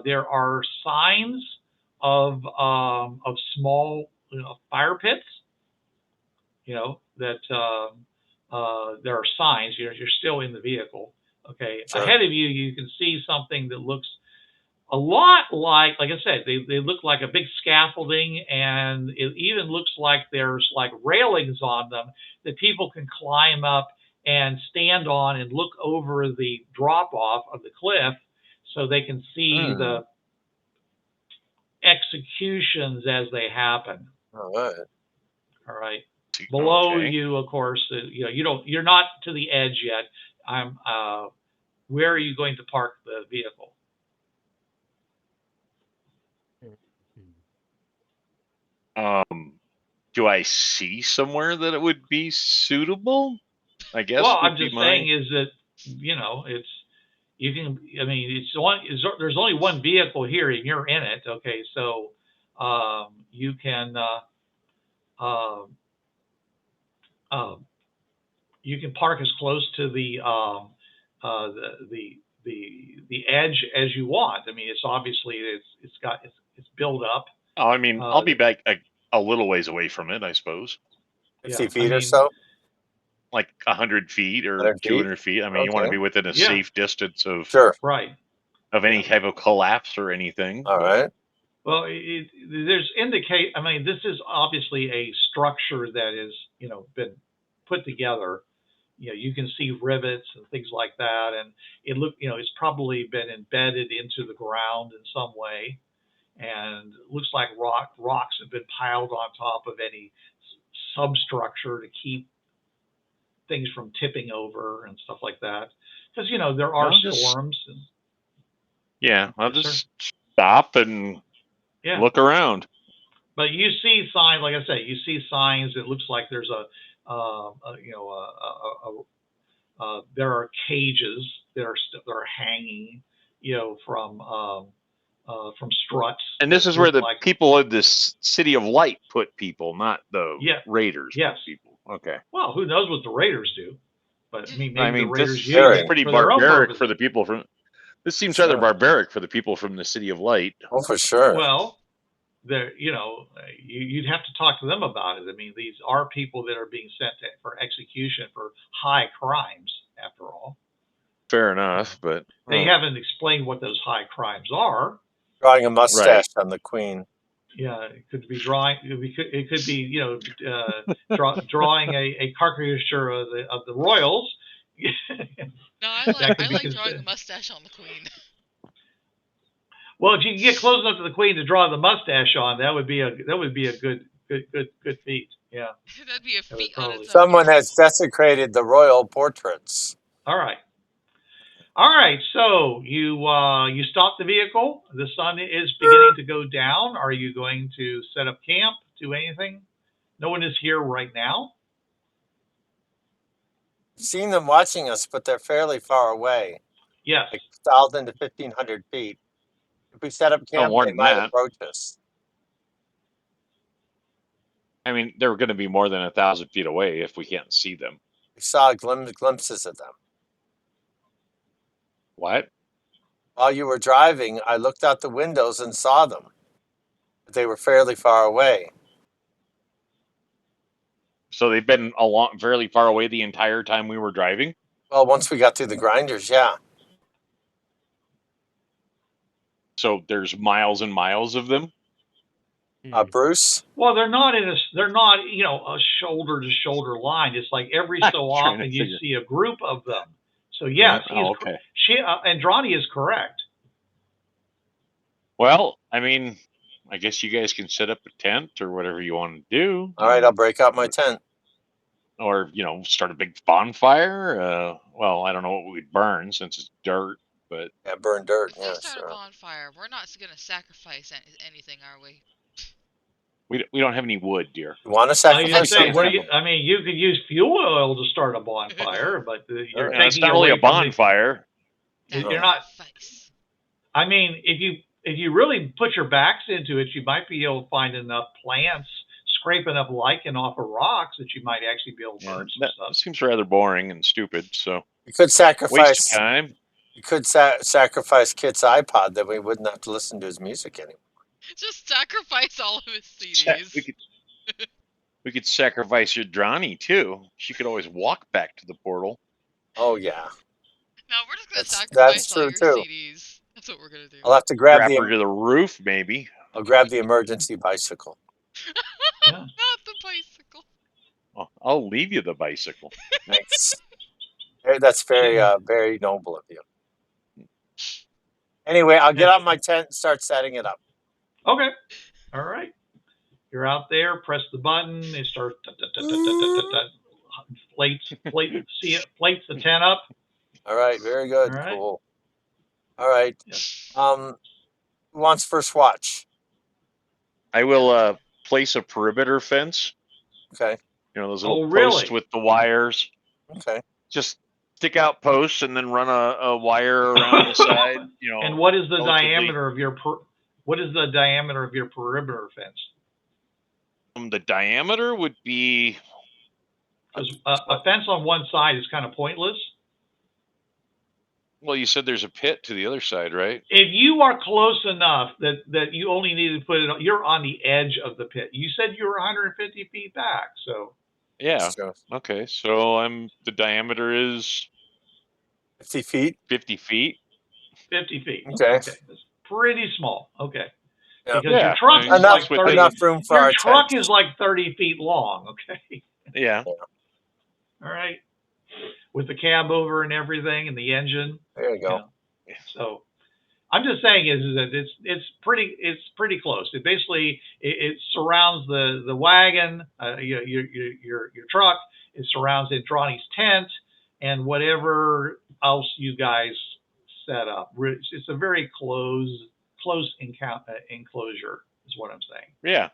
There are signs of small fire pits. That there are signs. You're still in the vehicle. Okay, Sure. Ahead of you, you can see something that looks a lot like I said, they look like a big scaffolding, and it even looks like there's like railings on them that people can climb up and stand on and look over the drop off of the cliff so they can see the executions as they happen. All right. All right. Below Okay. you, of course, you're not to the edge yet. Where are you going to park the vehicle? Do I see somewhere that it would be suitable? I guess. Well, I'm just saying is that it's you can. I mean, there's only one vehicle here, and you're in it. Okay, so you can you can park as close to the edge as you want. I mean, it's obviously it's built up. Oh, I mean, I'll be back a little ways away from it, I suppose. 50 feet or so? Like 100 feet or 100 feet? 200 feet. I mean, you want to be within a safe distance of right of any type of collapse or anything. All right. Well, there's indicate. I mean, this is obviously a structure that is been put together. You can see rivets and things like that, and it's probably been embedded into the ground in some way, and it looks like rocks have been piled on top of any substructure to keep things from tipping over and stuff like that. Because there are storms. I'll just stop and look around. But you see signs, like I say, you see signs. It looks like there's there are cages that are hanging, from struts. And this is where the people of this City of Light put people, not the Raiders. Yes. People. Okay. Well, who knows what the Raiders do? But I mean, maybe the Raiders use it pretty barbaric for the people from. This seems rather barbaric for the people from the City of Light. Oh, for sure. Well, you'd have to talk to them about it. I mean, these are people that are being sent for execution for high crimes, after all. Fair enough, but they haven't explained what those high crimes are. Drawing a mustache on the Queen. Yeah, it could be drawing. It could be drawing a caricature of the royals. No, I like drawing a mustache on the Queen. Well, if you can get close enough to the Queen to draw the mustache on, that would be a good feat. Yeah, that'd be a feat on its own. Someone has desecrated the royal portraits. All right. So you stop the vehicle. The sun is beginning to go down. Are you going to set up camp? Do anything? No one is here right now. I've seen them watching us, but they're fairly far away. Yes, like 1,000 to 1,500 feet. If we set up camp, they might approach us. I mean, they're going to be more than 1,000 feet away if we can't see them. We saw glimpses of them. What? While you were driving, I looked out the windows and saw them. But they were fairly far away. So they've been fairly far away the entire time we were driving? Well, once we got through the grinders, yeah. So there's miles and miles of them? Bruce? Well, they're not a shoulder to shoulder line. It's like every so often you see a group of them. So yes, Indrani is correct. Well, I mean, I guess you guys can set up a tent or whatever you want to do. All right, I'll break out my tent. or start a big bonfire. Well, I don't know what we'd burn since it's dirt, but Yeah, burn dirt. If we Yeah, start a sure. bonfire, we're not going to sacrifice anything, are we? we don't have any wood, dear. You want to I was gonna sacrifice say, something? I mean, you could use fuel oil to start a bonfire, but you're It's taking not really away a from the. bonfire. You're not. Sacrifice. I mean, if you really put your backs into it, you might be able to find enough plants, scrape enough lichen off of rocks that you might actually be able to burn some That stuff. seems rather boring and stupid. So You could waste sacrifice. of time. You could sacrifice Kit's iPod, then we wouldn't have to listen to his music anymore. Just sacrifice all of his Yeah, CDs. we could sacrifice Indrani too. She could always walk back to the portal. Oh yeah, No, we're just gonna that's sacrifice all true your too. CDs. That's what we're gonna do. I'll have to grab Strap her to the roof, maybe. I'll grab the emergency bicycle. Yeah. Not the bicycle. Well, I'll leave you the bicycle. Thanks. Hey, that's very very noble of you. Anyway, I'll get out my tent and start setting it up. Okay. All right. You're out there. Press the button. They start plates the tent up. All right. Very good. All right. Cool. All right. Yep. Who wants first watch? I will place a perimeter fence. Okay. Those little really? posts with the wires. Okay. Just stick out posts and then run a wire around the side. And what is the diameter of your perimeter fence? The diameter would be. Because a fence on one side is kind of pointless. Well, you said there's a pit to the other side, right? If you are close enough that you only need to put it, you're on the edge of the pit. You said you were 150 feet back, so. Yeah. Okay. So the diameter is 50 feet. 50 feet. 50 feet. Okay. That's pretty small. Okay. Yeah. Because your truck is like 30. Enough room for your truck is like 30 feet long. Okay. Yeah. All right. With the cab over and everything and the engine. There you go. So I'm just saying is that it's pretty close. It basically it surrounds the wagon, your truck. It surrounds Indrani's tent and whatever else you guys set up. It's a very close enclosure is what I'm saying. Yeah.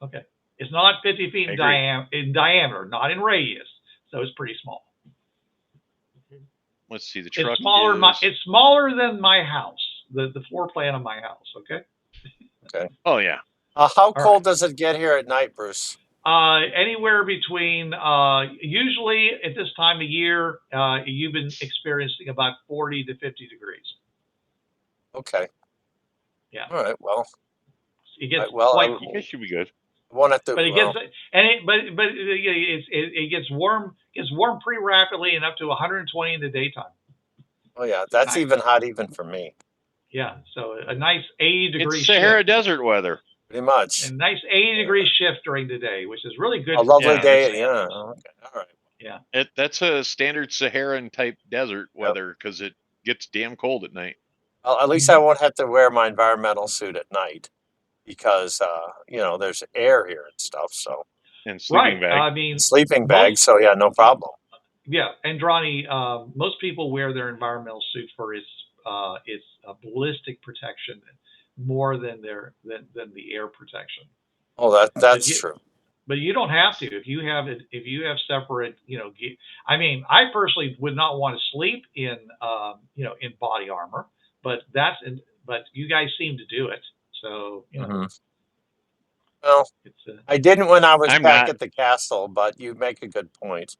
Okay. It's not 50 feet in diameter, not in radius, so it's pretty small. Let's see. The truck it's smaller than my house, the floor plan of my house. Okay. Okay. Oh yeah. How cold does it get here at night, Bruce? Anywhere between usually at this time of year, you've been experiencing about 40 to 50 degrees. Okay. Yeah. All right. Well, it gets quite cold. I guess you'll be good. Won't have to. But it gets it gets warm. Gets warm pretty rapidly and up to 120 in the daytime. Oh yeah, that's nice. Even hot even for me. Yeah, so a nice 80 degree. It's Sahara desert weather. Pretty much. A nice 80 degree shift during the day, which is really good. A lovely day. Yeah. Okay. All right. Yeah. That's a standard Saharan type desert weather because it gets damn cold at night. Well, at least I won't have to wear my environmental suit at night because there's air here and stuff. So. And sleeping bag. I mean, sleeping bag. So yeah, no problem. Yeah, Indrani. Most people wear their environmental suit for its ballistic protection more than the air protection. Oh, that's true. But you don't have to if you have separate. I mean, I personally would not want to sleep in in body armor, but you guys seem to do it. So Mm-hmm. Well, I didn't when I was back at the castle, but you make a good point.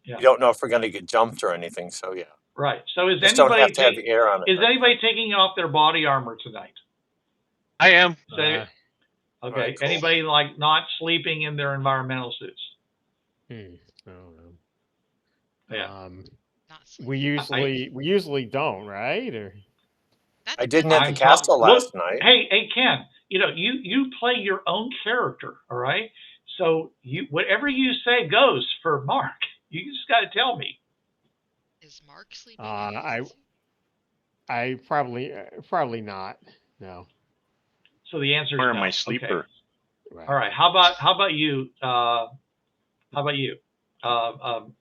Yeah. You don't know if we're going to get jumped or anything, so yeah. Right. So is Just anybody don't have to have the air on it? Is anybody taking off their body armor tonight? I am. Okay. Right, cool. Anybody not sleeping in their environmental suits? I don't know. Yeah. We usually don't, right? Or I didn't at the castle last night. Hey, Ken. You play your own character, all right? So whatever you say goes for Mark. You just got to tell me. Is Mark sleeping? I probably not. No. So the answer is my sleeper. Okay. Right. All right. How about you? How about you? No.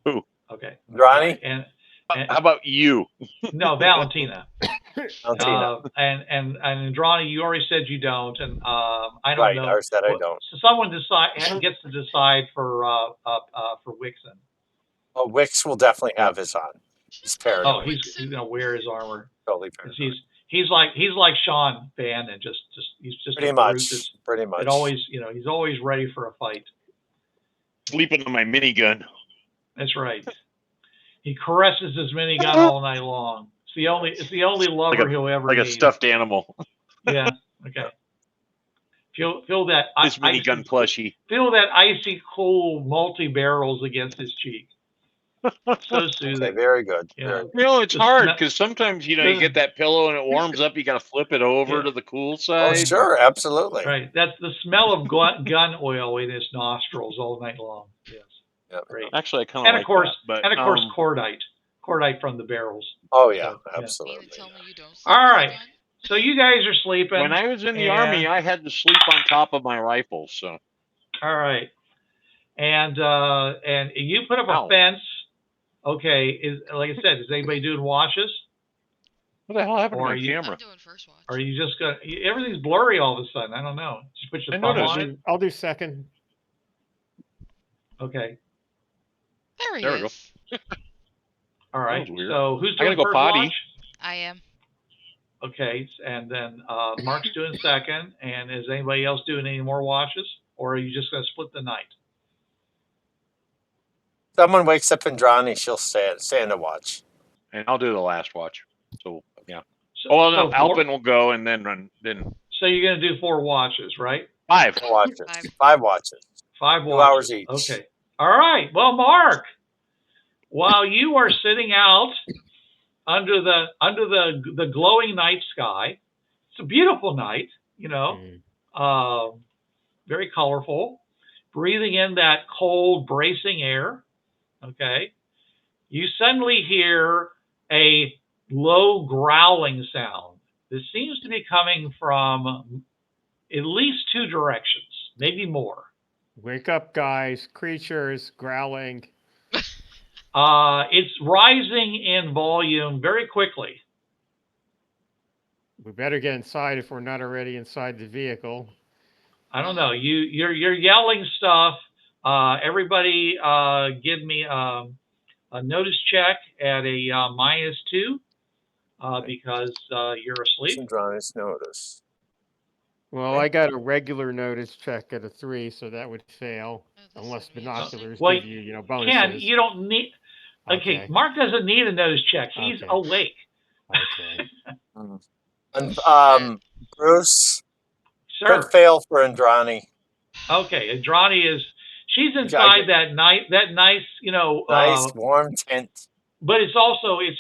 Who? Okay. Ronnie? And How about you? no, Valentina. Valentina. And Indrani, you already said you don't, and I don't Right, know. I said I don't. So someone gets to decide for Wixen. Oh, Wixx will definitely have his on. He's paranoid. Oh, he's gonna wear his armor. Totally paranoid. He's like Sean Van, and he's just Pretty a much. brute Pretty much. that always he's always ready for a fight. Sleeping on my minigun. That's right. He caresses his minigun all night long. It's the only lover he'll ever need. Like a stuffed animal. Yeah. Okay. Feel that His minigun plushie. Feel that icy cool multi barrels against his cheek. So soothing. Okay, very good. It's hard because sometimes you get that pillow and it warms up. You got to flip it over to the cool side. Oh, sure, absolutely. Right. That's the smell of gun oil in his nostrils all night long. Yes. Yep. Great. Actually, I kind of like that. And of course, cordite from the barrels. Oh yeah, absolutely. Tell me you don't sleep all right. again? So you guys are sleeping. When I was in the army, I had to sleep on top of my rifle. So. All right. And you put up a fence. Okay. Like I said, is anybody doing watches? What the hell happened to my camera? I'm doing first watch. Are you just gonna? Everything's blurry all of a sudden. I don't know. Just put your thumb on it. I'll do second. Okay. There we go. All right. So who's doing first potty. watch? I am. Okay, and then Mark's doing second, and is anybody else doing any more watches, or are you just going to split the night? Someone wakes up Indrani, she'll stay in a watch. And I'll do the last watch. So, yeah. No, Alpin will go and then run. So you're going to do 4 watches, right? 5 watches. 5 watches. 5 watches. 2 hours each. Okay. All right. Well, Mark, while you are sitting out under the glowing night sky, it's a beautiful night, very colorful, breathing in that cold, bracing air. Okay. You suddenly hear a low growling sound. This seems to be coming from at least 2 directions, maybe more. Wake up, guys. Creatures growling. It's rising in volume very quickly. We better get inside if we're not already inside the vehicle. I don't know. You're yelling stuff. Everybody, give me a notice check at a -2 because you're asleep. Synchronous notice. Well, I got a regular notice check at a 3, so that would fail unless binoculars give you, bonuses. Ken, you don't need. Okay, Mark doesn't need a notice check. He's awake. Okay. Bruce. Sir. Could fail for Indrani. Okay, Indrani she's inside that nice, nice warm tent. But it's also it's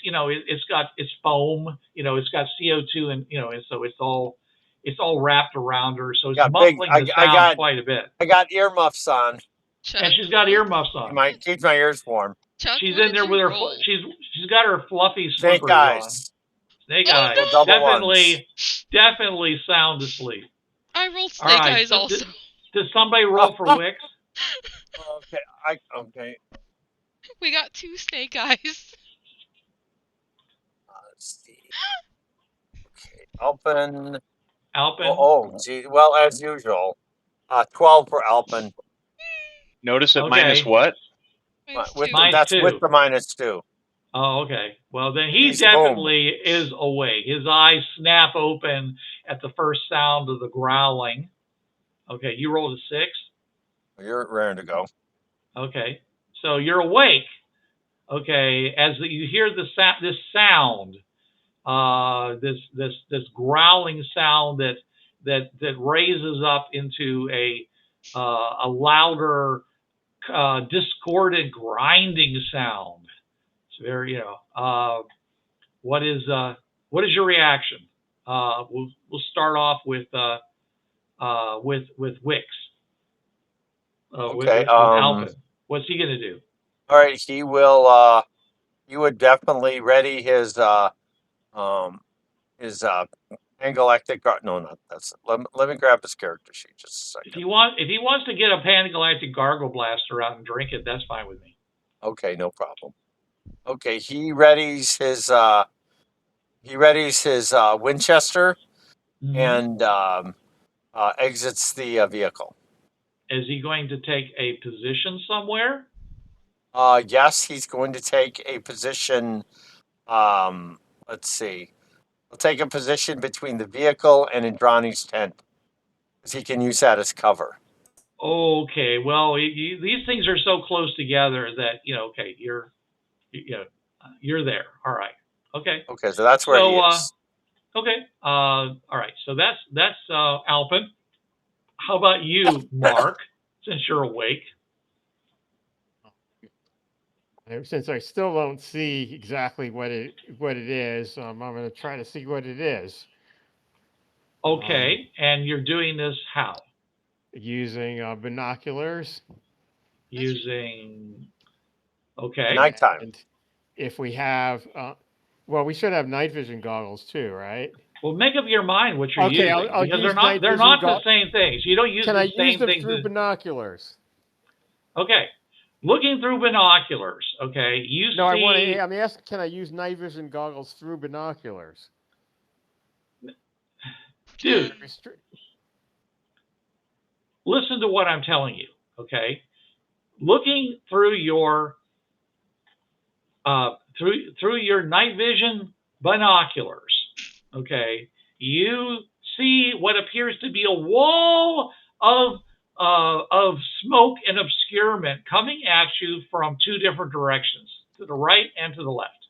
foam, it's got CO2 and and so it's all wrapped around her, so it's muffling the sound quite a bit. I got earmuffs on. Chuck, and she's got earmuffs on. Keeps my ears warm. Chuck, she's in there with her. She's got her fluffy snake slippers eyes. on. Snake eyes. No. Definitely sound asleep. I rolled snake eyes also. Does somebody roll for Wixx? Okay. Okay. We got 2 snake eyes. Let's see. Okay. Alpin. Alpin. Gee. Well, as usual. 12 for Alpin. Notice it minus what? That's with the -2. Oh, okay. Well, then he definitely is awake. His eyes snap open at the first sound of the growling. Okay, you rolled a 6. You're raring to go. Okay, so you're awake. Okay, as you hear this sound, this growling sound that raises up into a louder, discordant grinding sound. It's very, what is your reaction? We'll start off with Wixx. Okay. With Alpin. What's he gonna do? All right, he will. He would definitely ready his pen Pangalactic Guard. No, not that's. Let me grab his character sheet just a second. If he wants to get a Pangalactic Gargle Blaster out and drink it, that's fine with me. Okay, no problem. Okay, he readies his Winchester and exits the vehicle. Is he going to take a position somewhere? Yes, he's going to take a position. Let's see. He'll take a position between the vehicle and Indrani's tent, because he can use that as cover. Okay, well, these things are so close together that okay, you're there. All right. Okay. Okay, so that's where he is. Okay. All right. So that's Alpin. How about you, Mark? Since you're awake. Since I still don't see exactly what it is, I'm going to try to see what it is. Okay, and you're doing this how? Using binoculars. Using. Okay. Nighttime. And if we have, well, we should have night vision goggles too, right? Well, make up your mind what you're using, I'll because use they're not the same things. You don't use the same things. Can I use them through binoculars? Okay. Looking through binoculars, okay, you see... No, I'm asking, can I use night vision goggles through binoculars? Dude, listen to what I'm telling you, okay? Looking through your through your night vision binoculars, okay, you see what appears to be a wall of smoke and obscurement coming at you from two different directions, to the right and to the left.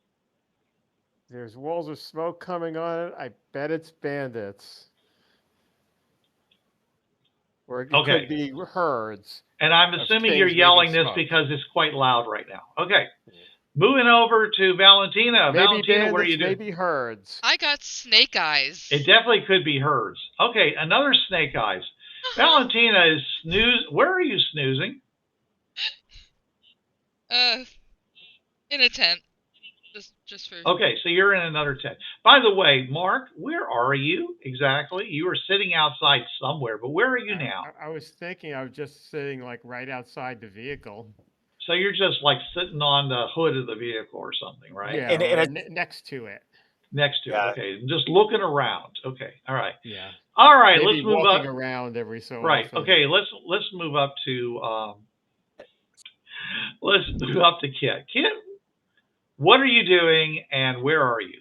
There's walls of smoke coming on it. I bet it's bandits. Or it could be herds. And I'm assuming you're yelling this because it's quite loud right now. Okay. Moving over to Valentina. Maybe Valentina, bandits, what are you doing? Maybe herds. I got snake eyes. It definitely could be herds. Okay, another snake eyes. Valentina is Where are you snoozing? In a tent. Just for. Okay, so you're in another tent. By the way, Mark, where are you exactly? You were sitting outside somewhere, but where are you now? I was thinking I was just sitting like right outside the vehicle. So you're just like sitting on the hood of the vehicle or something, right? Yeah, next to it. Next to it. Okay, just looking around. Okay, all right. Yeah. All right, maybe let's move walking up. around every so right. often. Okay, let's move up to Kit. Kit, what are you doing and where are you?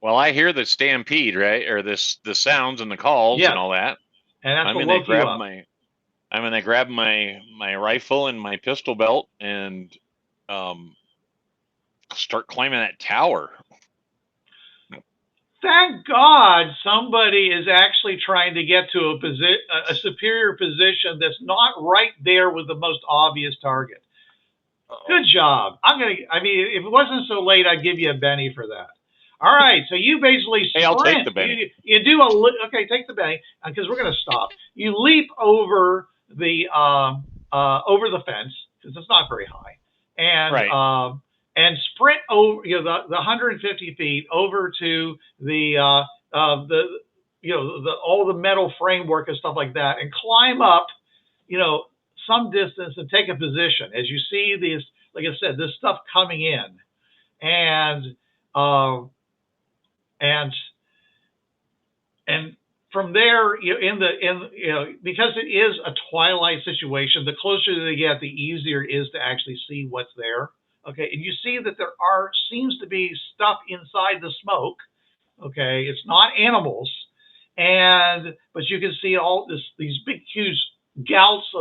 Well, I hear the stampede, right? Or the sounds and the calls and all that. And that's what woke you up. I'm gonna grab my rifle and my pistol belt and start climbing that tower. Thank God somebody is actually trying to get to a superior position that's not right there with the most obvious target. Good job. If it wasn't so late, I'd give you a Benny for that. All right, so you basically sprint. Hey, I'll take the Benny. You do take the Benny, because we're going to stop. You leap over the fence, because it's not very high, and and sprint over the 150 feet over to the all the metal framework and stuff like that, and climb up some distance and take a position as you see these, like I said, this stuff coming in, and from there, because it is a twilight situation, the closer they get, the easier it is to actually see what's there. Okay, and you see that there seems to be stuff inside the smoke. Okay, it's not animals, but you can see these big, huge gouts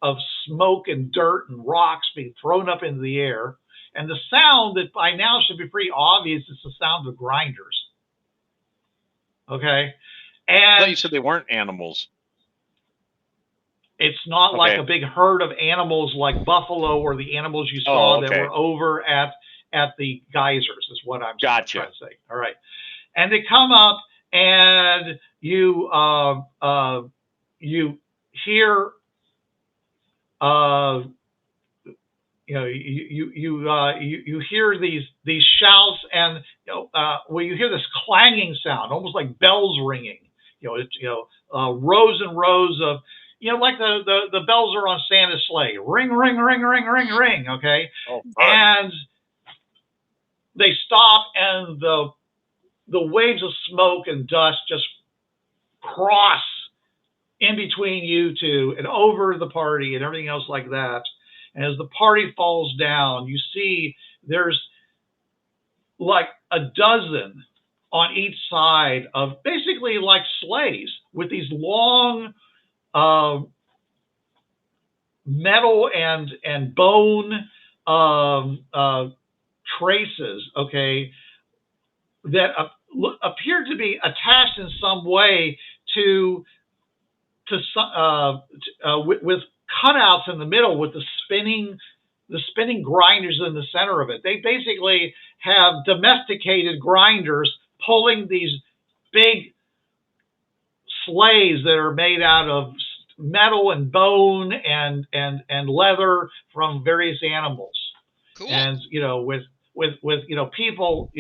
of smoke and dirt and rocks being thrown up into the air, and the sound that by now should be pretty obvious is the sound of grinders. Okay, and I thought you said they weren't animals. It's not like a big herd of animals like buffalo or the animals you saw that were over at the geysers, is what I'm trying to say. All right. And they come up and you hear you hear these shouts, and you hear this clanging sound, almost like bells ringing. Rows and rows of, like the bells are on Santa's sleigh, ring, ring, ring, ring, ring, ring. Okay, and they stop, and the waves of smoke and dust just cross in between you two and over the party and everything else like that. And as the party falls down, you see there's like a dozen on each side of basically like sleighs with these long metal and bone traces, okay, that appear to be attached in some way to with cutouts in the middle with the spinning grinders in the center of it. They basically have domesticated grinders pulling these big sleighs that are made out of metal and bone and leather from various animals. Cool. And with people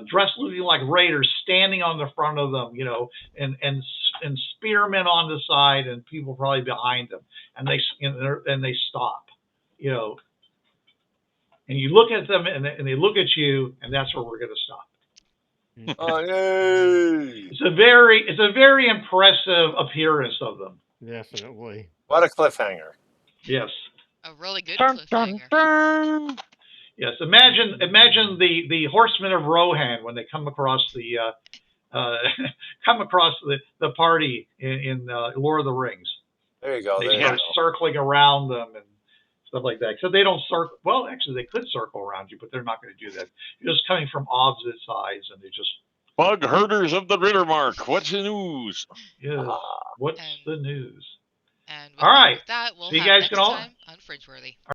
dressed looking like raiders standing on the front of them, and spearmen on the side, and people probably behind them, and they stop, and you look at them, and they look at you, and that's where we're going to stop. Oh, yay! It's a very impressive appearance of them. Definitely. What a cliffhanger! Yes. A really good cliffhanger. Dun. Yes. Imagine the horsemen of Rohan when they come across the party in Lord of the Rings. There you go. They start circling around them and stuff like that. So they don't circle. Well, actually, they could circle around you, but they're not going to do that. You're just coming from opposite sides, and they just. Bug herders of the Rittermark. What's the news? Yes. What's the news? And all right. With that, we'll so you have guys next can all. Time on Fringeworthy.